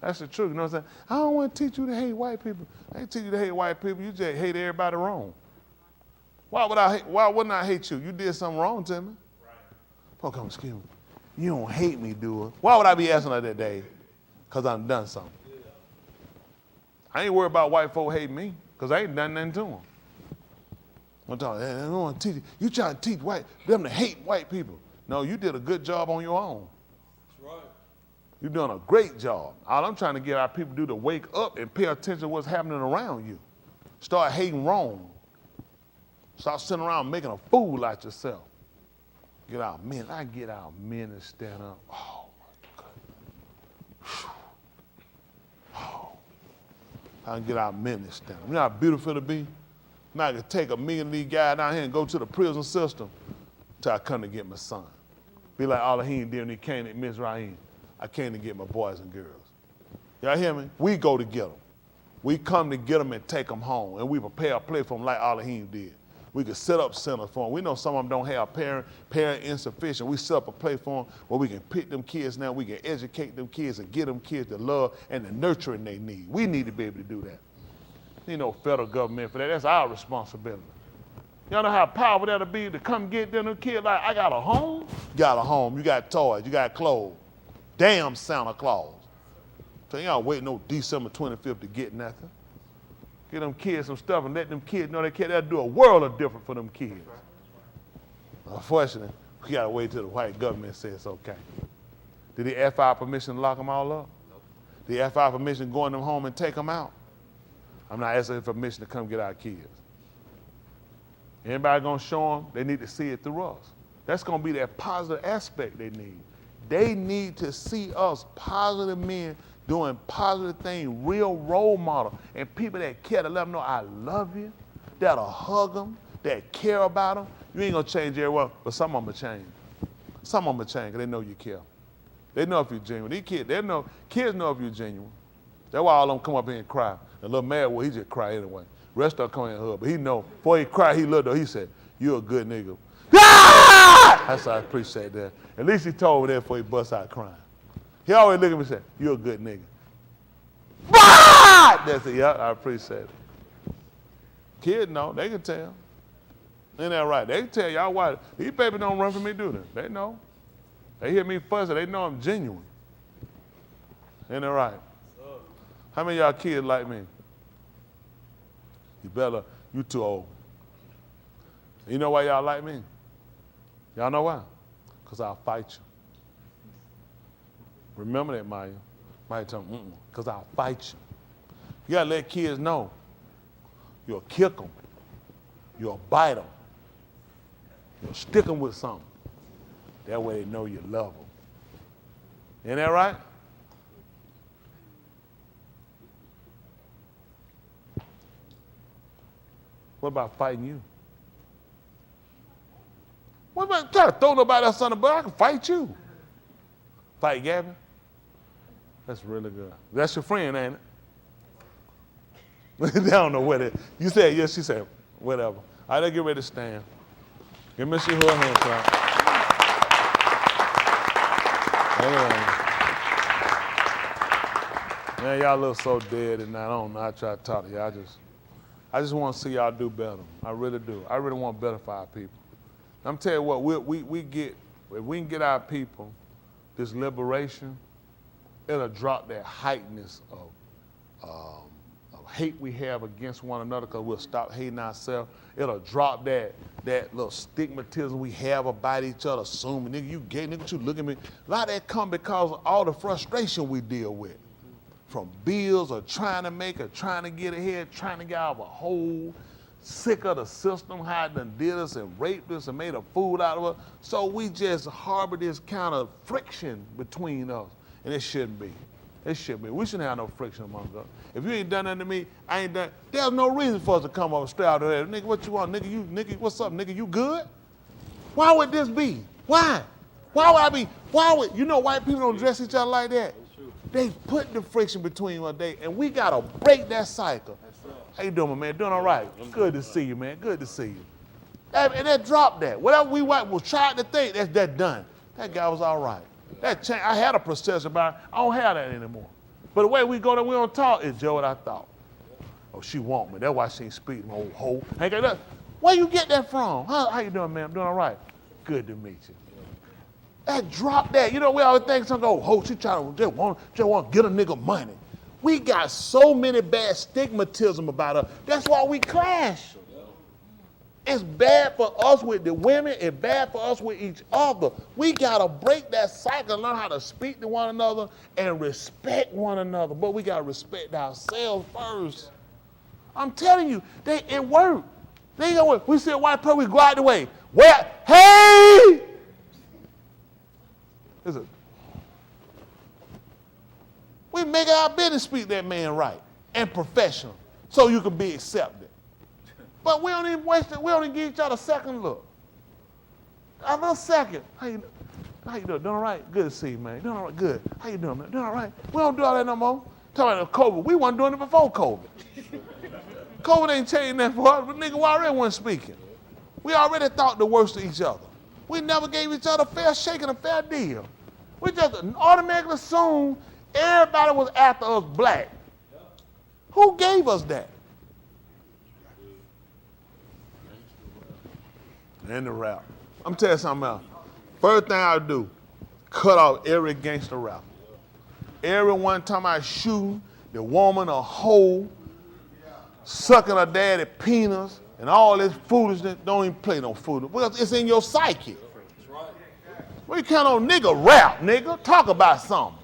That's the truth, you know what I'm saying? I don't want to teach you to hate white people. I ain't teach you to hate white people, you just hate everybody wrong. Why wouldn't I hate you? You did something wrong to me. Right. Oh, come excuse me. You don't hate me, do it. Why would I be asking her that day? Because I'm done something. I ain't worried about white folk hating me, because I ain't done nothing to them. I'm talking, I don't want to teach you. You trying to teach them to hate white people. No, you did a good job on your own. That's right. You're doing a great job. All I'm trying to get our people to do to wake up and pay attention to what's happening around you. Start hating wrong. Stop sitting around making a fool out yourself. Get our men. I get our men to stand up. Oh, my God. Oh. I can get our men to stand up. You know how beautiful it'll be? Now I can take a million of these guys down here and go to the prison system till I come to get my son. Be like all he did when he came to Mizraim. I came to get my boys and girls. Y'all hear me? We go to get them. We come to get them and take them home. And we prepare a place for them like Elohim did. We can set up centers for them. We know some of them don't have parent insufficient. We set up a place for them where we can pick them kids now. We can educate them kids and get them kids the love and the nurturing they need. We need to be able to do that. You know, federal government for that. That's our responsibility. Y'all know how powerful that'll be to come get them kids like, I got a home? You got a home. You got toys. You got clothes. Damn Santa Claus. So you ain't wait no December 25th to get nothing. Get them kids some stuff and let them kids know they can't. That'll do a world of difference for them kids. Unfortunately, we gotta wait till the white government says it's okay. Did he ask our permission to lock them all up? Nope. Did he ask our permission to go in them home and take them out? I'm not asking for permission to come get our kids. Anybody gonna show them, they need to see it through us. That's gonna be that positive aspect they need. They need to see us positive men doing positive things, real role model, and people that care to let them know I love you, that'll hug them, that care about them. You ain't gonna change everyone, but some of them will change. Some of them will change because they know you care. They know if you're genuine. These kids, kids know if you're genuine. That's why all of them come up here and cry. And a little mad, well, he just cry anyway. Rest of them come in and hug, but he know, before he cried, he looked up, he said, you're a good nigga. Ah! That's why I appreciate that. At least he told me that before he bust out crying. He always look at me and say, you're a good nigga. Ah! That's it, yeah, I appreciate it. Kids know, they can tell. Ain't that right? They can tell y'all why. These babies don't run from me, do they? They know. They hear me fussing, they know I'm genuine. Ain't that right? How many of y'all kids like me? You too old. You know why y'all like me? Y'all know why? Because I'll fight you. Remember that, Maya. Maya told me, because I'll fight you. You got to let kids know. You'll kick them. You'll bite them. You'll stick them with something. That way they know you love them. Ain't that right? What about fighting you? What about trying to throw nobody else on the butt? I can fight you. Fight Gavin? That's really good. That's your friend, ain't it? They don't know what it is. You said yes, she said whatever. All right, let's get ready to stand. Give Miss Shahua a hand clap. Man, y'all look so dead and I don't know. I try to talk to y'all. I just want to see y'all do better. I really do. I really want better for our people. I'm telling you what, we get, if we can get our people this liberation, it'll drop that heightenedness of hate we have against one another because we'll stop hating ourselves. It'll drop that little stigmatism we have about each other, assuming, nigga, you gay, nigga, you look at me. A lot of that come because of all the frustration we deal with. From bills or trying to make or trying to get ahead, trying to get out of a hole, sick of the system, how it done did us and raped us and made a fool out of us. So we just harbor this kind of friction between us. And it shouldn't be. It shouldn't be. We shouldn't have no friction among us. If you ain't done nothing to me, I ain't done. There's no reason for us to come up straight out of there. Nigga, what you want? Nigga, what's up? Nigga, you good? Why would this be? Why? Why would I be? You know white people don't dress each other like that? They put the friction between us, and we gotta break that cycle. How you doing, my man? Doing all right? Good to see you, man. Good to see you. And that dropped that. Whatever we was trying to think, that's done. That guy was all right. That changed. I had a process about it. I don't have that anymore. But the way we go there, we don't talk. It's Joe what I thought. Oh, she want me. That's why she ain't speaking, old hoe. Where you get that from? How you doing, man? I'm doing all right. Good to meet you. That dropped that. You know, we always think something, oh, ho, she trying to just want to get a nigga money. We got so many bad stigmatism about her. That's why we clash. It's bad for us with the women. It's bad for us with each other. We got to break that cycle and learn how to speak to one another and respect one another. But we got to respect ourselves first. I'm telling you, it worked. They ain't gonna work. We see a white person, we go out the way. Well, hey! Listen. We make it our business to speak that man right and professional so you can be accepted. But we don't even waste it. We don't even give each other a second look. A little second. How you doing? Doing all right? Good to see you, man. Doing all right? Good. How you doing, man? Doing all right? We don't do all that no more. Talking about COVID. We weren't doing it before COVID. COVID ain't changed that for us, but nigga, we already wasn't speaking. We already thought the worst of each other. We never gave each other a fair shake and a fair deal. We just automatically assumed everybody was after us black. Who gave us that? And the rap. I'm telling you something else. First thing I do, cut off every gangster rap. Everyone talking about shooting, the woman a hoe, sucking her daddy penis, and all this foolishness. Don't even play no foolishness. Because it's in your psyche. We count on nigga rap, nigga. Talk about something.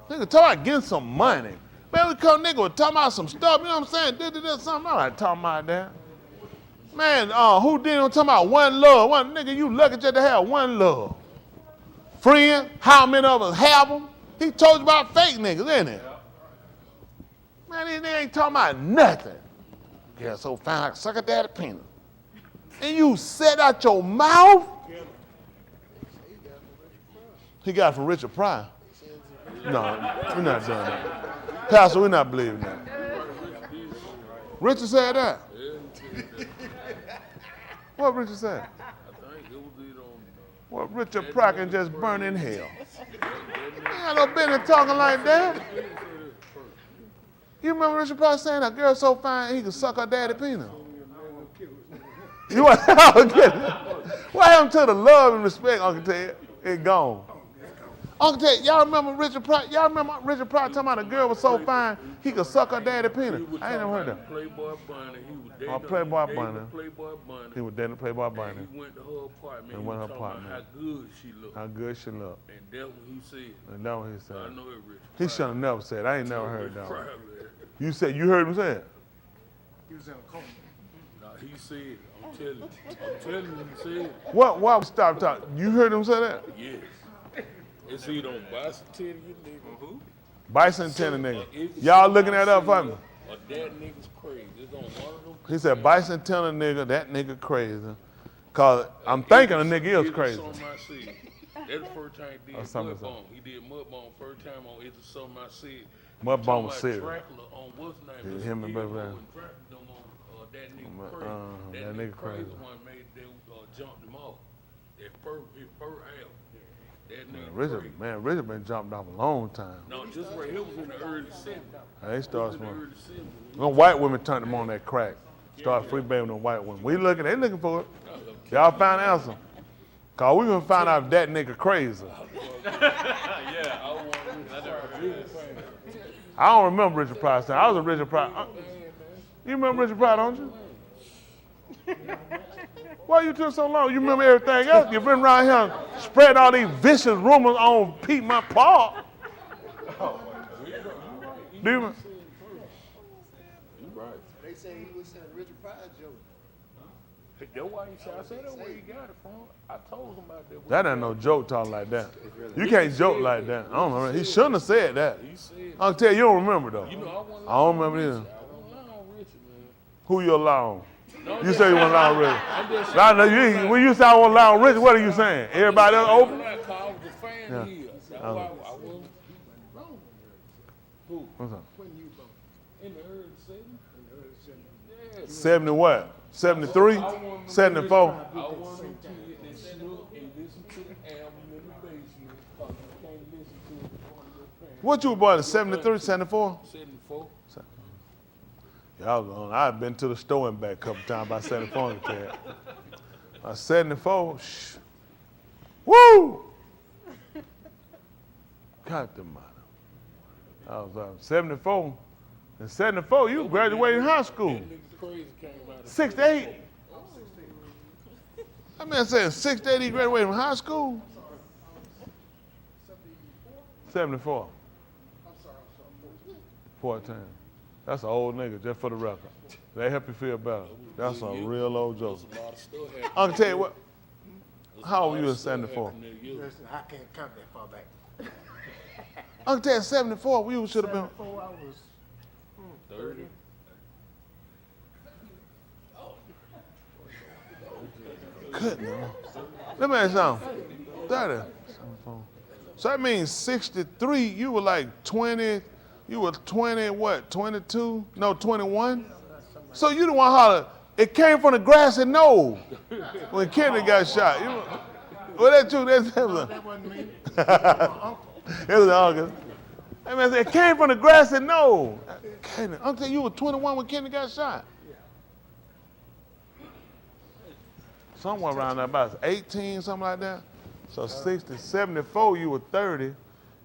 Nigga talk about getting some money. Man, we come nigga talking about some stuff, you know what I'm saying? Something. I'm not talking about that. Man, who didn't talk about one love? One nigga, you lucky just to have one love. Friend, how many of us have them? He told you about fake niggas, ain't it? Man, these niggas ain't talking about nothing. Yeah, so fine, I can suck a daddy penis. And you said out your mouth? He got it from Richard Pryor. No, we're not doing that. Pastor, we're not believing that. Richard said that. What Richard said? Well, Richard Pryor can just burn in hell. He ain't no business talking like that. You remember Richard Pryor saying a girl so fine he could suck her daddy penis? You want what happened to the love and respect, Uncle Ted? It gone. Uncle Ted, y'all remember Richard Pryor? Y'all remember Richard Pryor talking about a girl was so fine he could suck her daddy penis? I ain't never heard that. Playboy Bunny. He was Playboy Bunny. Playboy Bunny. He was dating Playboy Bunny. He went to her apartment. And went to her apartment. How good she looked. How good she looked. And that's what he said. And that's what he said. I know it, Richard. He should have never said. I ain't never heard that one. Pryor, You said you heard him say it? He was in a coma. nah, he said. I'm telling you, he said. Why stop talking? You heard him say that? Yes. It's either on bicentennial nigga. Who? Bicentennial nigga. Y'all looking that up for me? Or that nigga's crazy. It's on one of them. He said bicentennial nigga, that nigga crazy. Cause I'm thinking a nigga is crazy. It's on my seed. That's the first time he did Mudbone. He did Mudbone first time on It's a Something I Said. Mudbone was serious. Dracula on what's name? Yeah, him and Baby Brown. That nigga crazy. That nigga crazy. One made them jumped him off. His fur out. That nigga Richard, Richard been jumped off a long time. No, just right here was in the early 70s. They started In the smoking. early 70s. No white women turned him on that crack. Started free baby on white women. They looking for it. Y'all find the answer. Cause we gonna find out if that nigga crazy. I don't remember Richard Pryor saying. I was a Richard Pryor. You remember Richard Pryor, don't you? Why you took so long? You remember everything else? You've been around here spreading all these vicious rumors on Piedmont Park. Do you? They say he was saying Richard Pryor joke. That's why I said that where he got it from. I told him about that. That ain't no joke talking like that. You can't joke like that. I don't remember. He shouldn't have said that. He said, I'll tell you, you don't remember though. you know, I don't remember either. I won't lie on Richard, man. Who you lie on? No, You say you want to lie on Richard. I'm just I know you, when you say I want to lie on Richard, what are you saying? Everybody else open? I was a fan of his. That's why I wasn't wrong. Who? What's up? In the early 70s? Yeah. 70 what? 73? 74? I want them to get that snook and listen to the album in the basement because you can't listen to it on your parents. What you were born in 73, 74? 74. Y'all, I've been to the store and back a couple times by 74. 74, shh. Woo! Got the money. I was 74. In 74, you graduated high school. That nigga crazy came out of 68. That man said 68 he graduated from high school. 74. 14. That's an old nigga, just for the record. They help you feel better. That's a real old joke. Uncle tell you what, how old were you at 74? Listen, I can't count that far back. Uncle tell you 74, we should have been. 74, I was 30. Good no. Let me ask you something. 30. 74. So that means 63, you were like 20, you were 20, what, 22? No, 21? So you the one holler, it came from the grassy knoll when Kennedy got shot. Well, that's true. That wasn't me. it was the uncle. That man said, it came from the grassy knoll. Uncle, you were 21 when Kennedy got shot. Somewhere around that, about 18, something like that. So 60, 74, you were 30.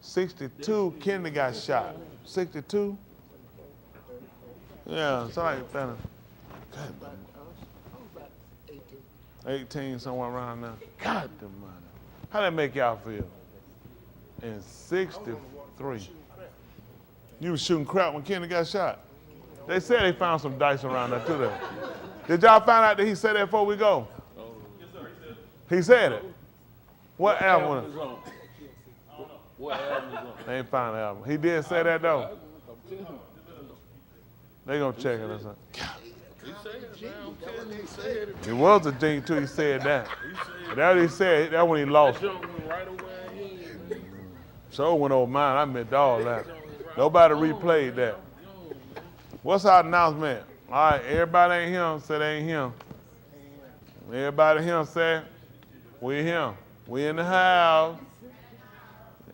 62, Kennedy got shot. 62? Yeah, something like that. I was about 18. 18, somewhere around there. God the money. How that make y'all feel? In 63. You was shooting crap when Kennedy got shot. They said they found some dice around there too there. Did y'all find out that he said that before we go? He said it. What album? What album is on? They ain't found the album. He did say that though. They gonna check it or something. He said it, man. I'm telling you, he said it. It was a thing too. He said that. That he said. That when he lost. That junk went right over our head, man. So went over mine. I meant all that. Nobody replayed that. What's our announcement? All right, everybody ain't him. Say they ain't him. Everybody him say we him. We in the house.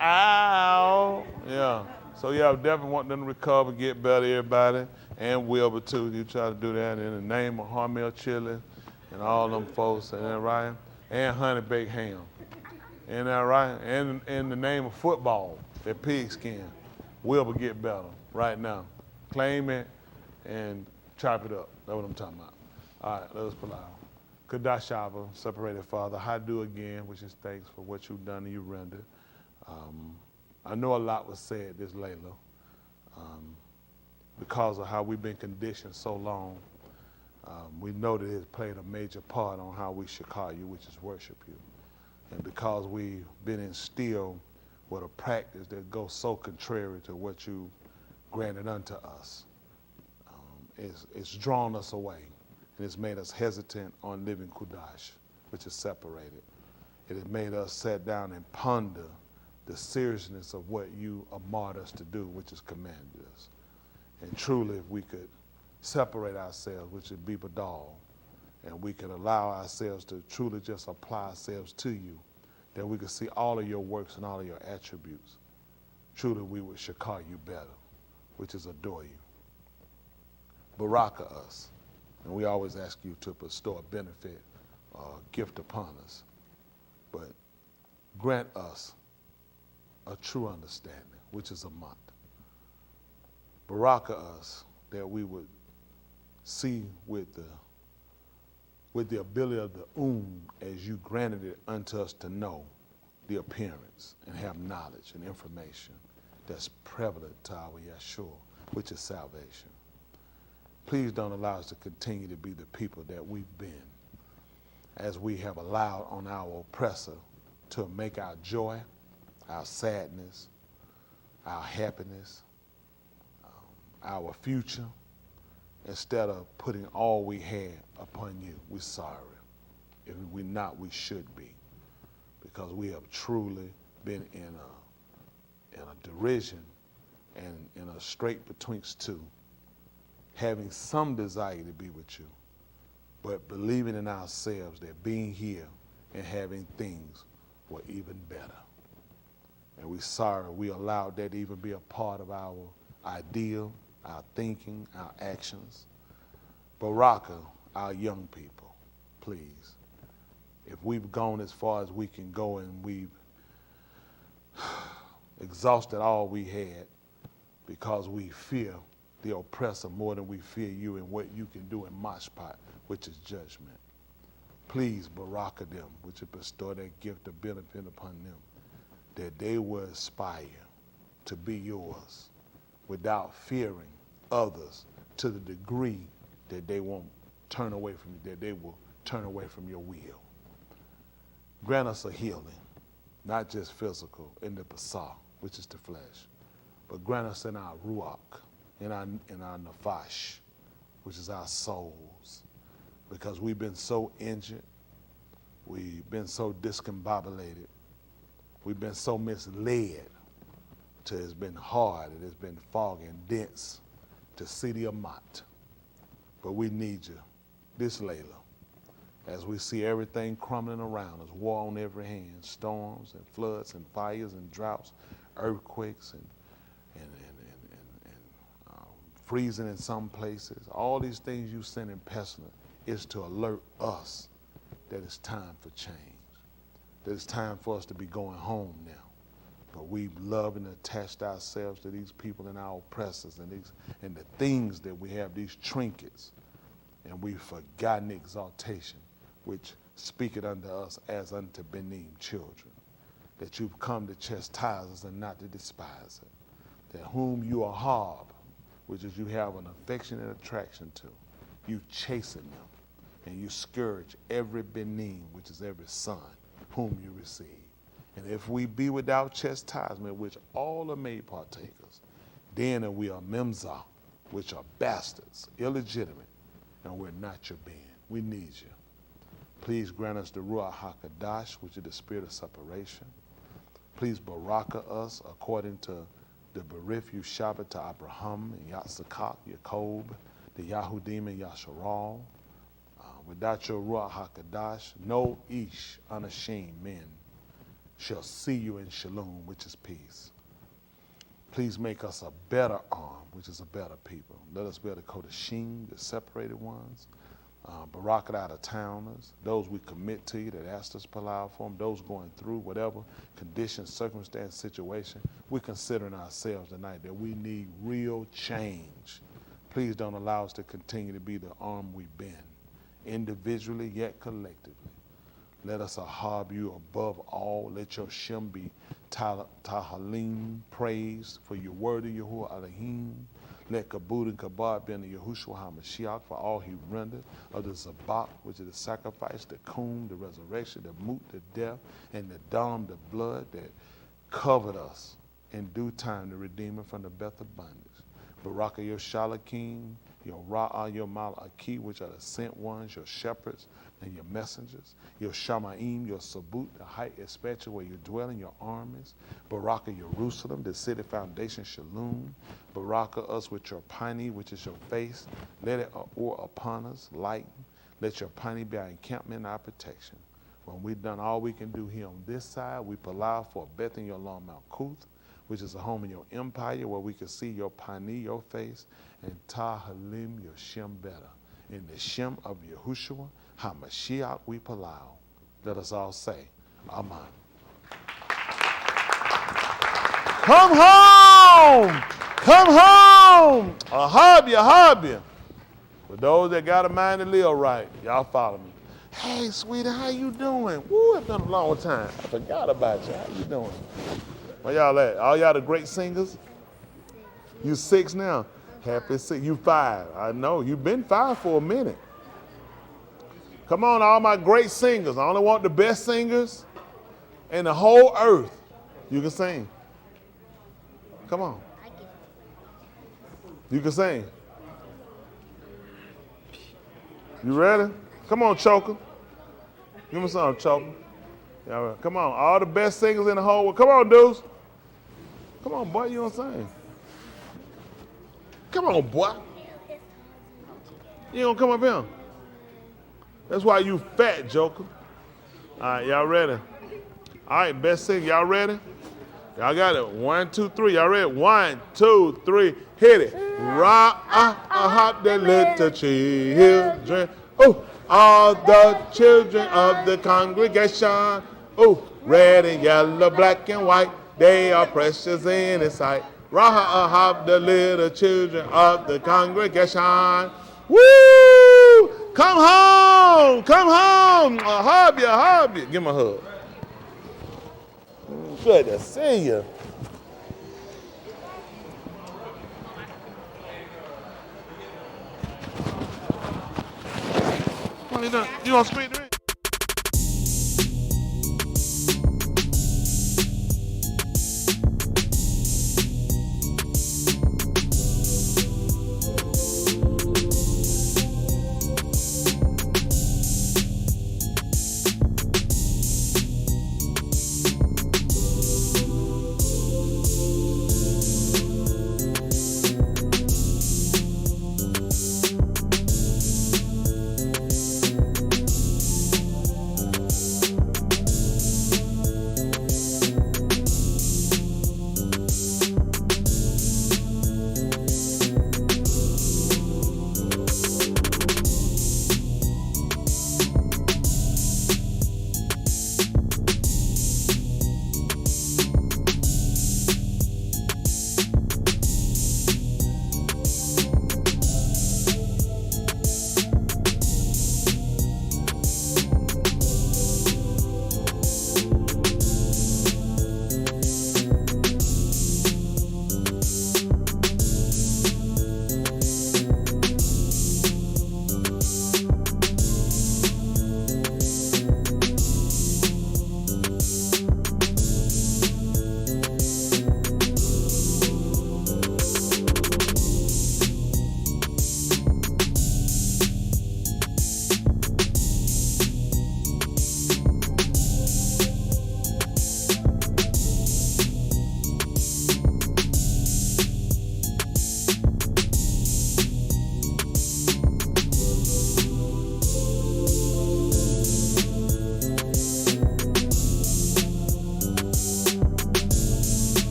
Ow. Yeah. So yeah, I definitely want them to recover, get better, everybody, and Wilbur too. You try to do that in the name of Hormel Chili and all them folks, ain't that right? And honey baked ham. Ain't that right? And in the name of football, that pigskin. Wilbur get better right now. Claim it and chop it up. That's what I'm talking about. All right, let us pull out. Kadashava, separated Father, I do again, which is thanks for what you've done and you rendered. I know a lot was said this Layla, because of how we've been conditioned so long. We know that it's played a major part on how we should call you, which is worship you. And because we've been instilled with a practice that goes so contrary to what you granted unto us, it's drawn us away. And it's made us hesitant on living Kudash, which is separated. It has made us sit down and ponder the seriousness of what you marked us to do, which is commanded us. And truly, if we could separate ourselves, which would be Badal, and we could allow ourselves to truly just apply ourselves to you, then we could see all of your works and all of your attributes. Truly, we should call you better, which is adore you. Baraka us. And we always ask you to bestow a benefit, gift upon us. But grant us a true understanding, which is a month. Baraka us that we would see with the ability of the as you granted it unto us to know the appearance and have knowledge and information that's prevalent to our Yeshua, which is salvation. Please don't allow us to continue to be the people that we've been, as we have allowed on our oppressor to make our joy, our sadness, our happiness, our future, instead of putting all we had upon you. We're sorry. If we're not, we should be, because we have truly been in a derision and in a strait betwixt two, having some desire to be with you, but believing in ourselves that being here and having things were even better. And we're sorry we allowed that to even be a part of our ideal, our thinking, our actions. Baraka, our young people, please. If we've gone as far as we can go and we've exhausted all we had because we fear the oppressor more than we fear you and what you can do in Mashpat, which is judgment. Please, Baraka them, which will bestow that gift of benefit upon them, that they will aspire to be yours without fearing others to the degree that they won't turn away from you, that they will turn away from your will. Grant us a healing, not just physical, in the basar, which is the flesh, but grant us in our ruach, in our nafash, which is our souls, because we've been so injured, we've been so discombobulated, we've been so misled, till it's been hard, it has been foggy and dense to see the amat. But we need you this Layla, as we see everything crumbling around us, war on every hand, storms and floods and fires and droughts, earthquakes and freezing in some places. All these things you send in pestilence is to alert us that it's time for change, that it's time for us to be going home now. But we love and attached ourselves to these people and our oppressors and the things that we have, these trinkets, and we've forgotten the exaltation which speaketh unto us as unto beneath children, that you've come to chastise us and not to despise it, that whom you are harb, which is you have an affectionate attraction to, you chasten them, and you scourge every benin, which is every son, whom you receive. And if we be without chastisement, which all are made partakers, then we are memzah, which are bastards, illegitimate, and we're not your band. We need you. Please grant us the Ruach HaKadosh, which is the spirit of separation. Please baraka us according to the Berith Shabbat to Abraham and Yitzchak, Jacob, the Yahudim and Yasharal. Without your Ruach HaKadosh, no ish, unashamed men, shall see you in shalom, which is peace. Please make us a better arm, which is a better people. Let us be the Kodashim, the separated ones, Barakat out of towners, those we commit to you that asked us to allow for them, those going through whatever condition, circumstance, situation. We're considering ourselves tonight that we need real change. Please don't allow us to continue to be the arm we've been, individually yet collectively. Let us ahab you above all. Let your Shem be tahalim, praised, for your word of Yahuwah Elohim. Let Kabud and Kabad be unto Yahushua HaMashiach for all he rendered of the Zabak, which is the sacrifice, the kum, the resurrection, the moot, the death, and the dam, the blood that covered us in due time, the Redeemer from the beth of bondage. Baraka your Shalakim, your Ra'ah, your Mal'aki, which are the sent ones, your shepherds and your messengers, your Shamaim, your Sabut, the height especially where you dwell in your armies. Baraka Jerusalem, the city foundation, Shalom. Baraka us with your piney, which is your face. Let it o'er upon us, lighten. Let your piney be our encampment and our protection. When we've done all we can do here on this side, we palau for Beth in your long Malkuth, which is a home in your empire where we can see your piney, your face, and Tahalim, your Shem better. In the Shem of Yahushua, HaMashiach we palau. Let us all say, Amen. Come home! Come home! Ahab ya. For those that got a mind to live right, y'all follow me. Hey, sweetie, how you doing? Woo, it's been a long time. I forgot about you. How you doing? Where y'all at? All y'all the great singers? You 6 now? Happy 6. You 5. I know. You've been 5 for a minute. Come on, all my great singers. I only want the best singers in the whole earth. You can sing. Come on. You can sing. You ready? Come on, Choker. Give me some, Choker. Yeah, right. Come on, all the best singers in the whole world. Come on, dudes. Come on, boy, you don't sing. Come on, boy. You don't come up here. That's why you fat, Joker. All right, y'all ready? All right, best singer, y'all ready? Y'all got it. 1, 2, 3. Y'all ready? 1, 2, 3. Hit it. Hop the little children. Oh, all the children of the congregation. Oh, red and yellow, black and white. They are precious in His sight. Rahab the little children of the congregation. Woo! Come home. Come home. A hug you. Give him a hug. Good to see you. What are you doing? You want to speak to me?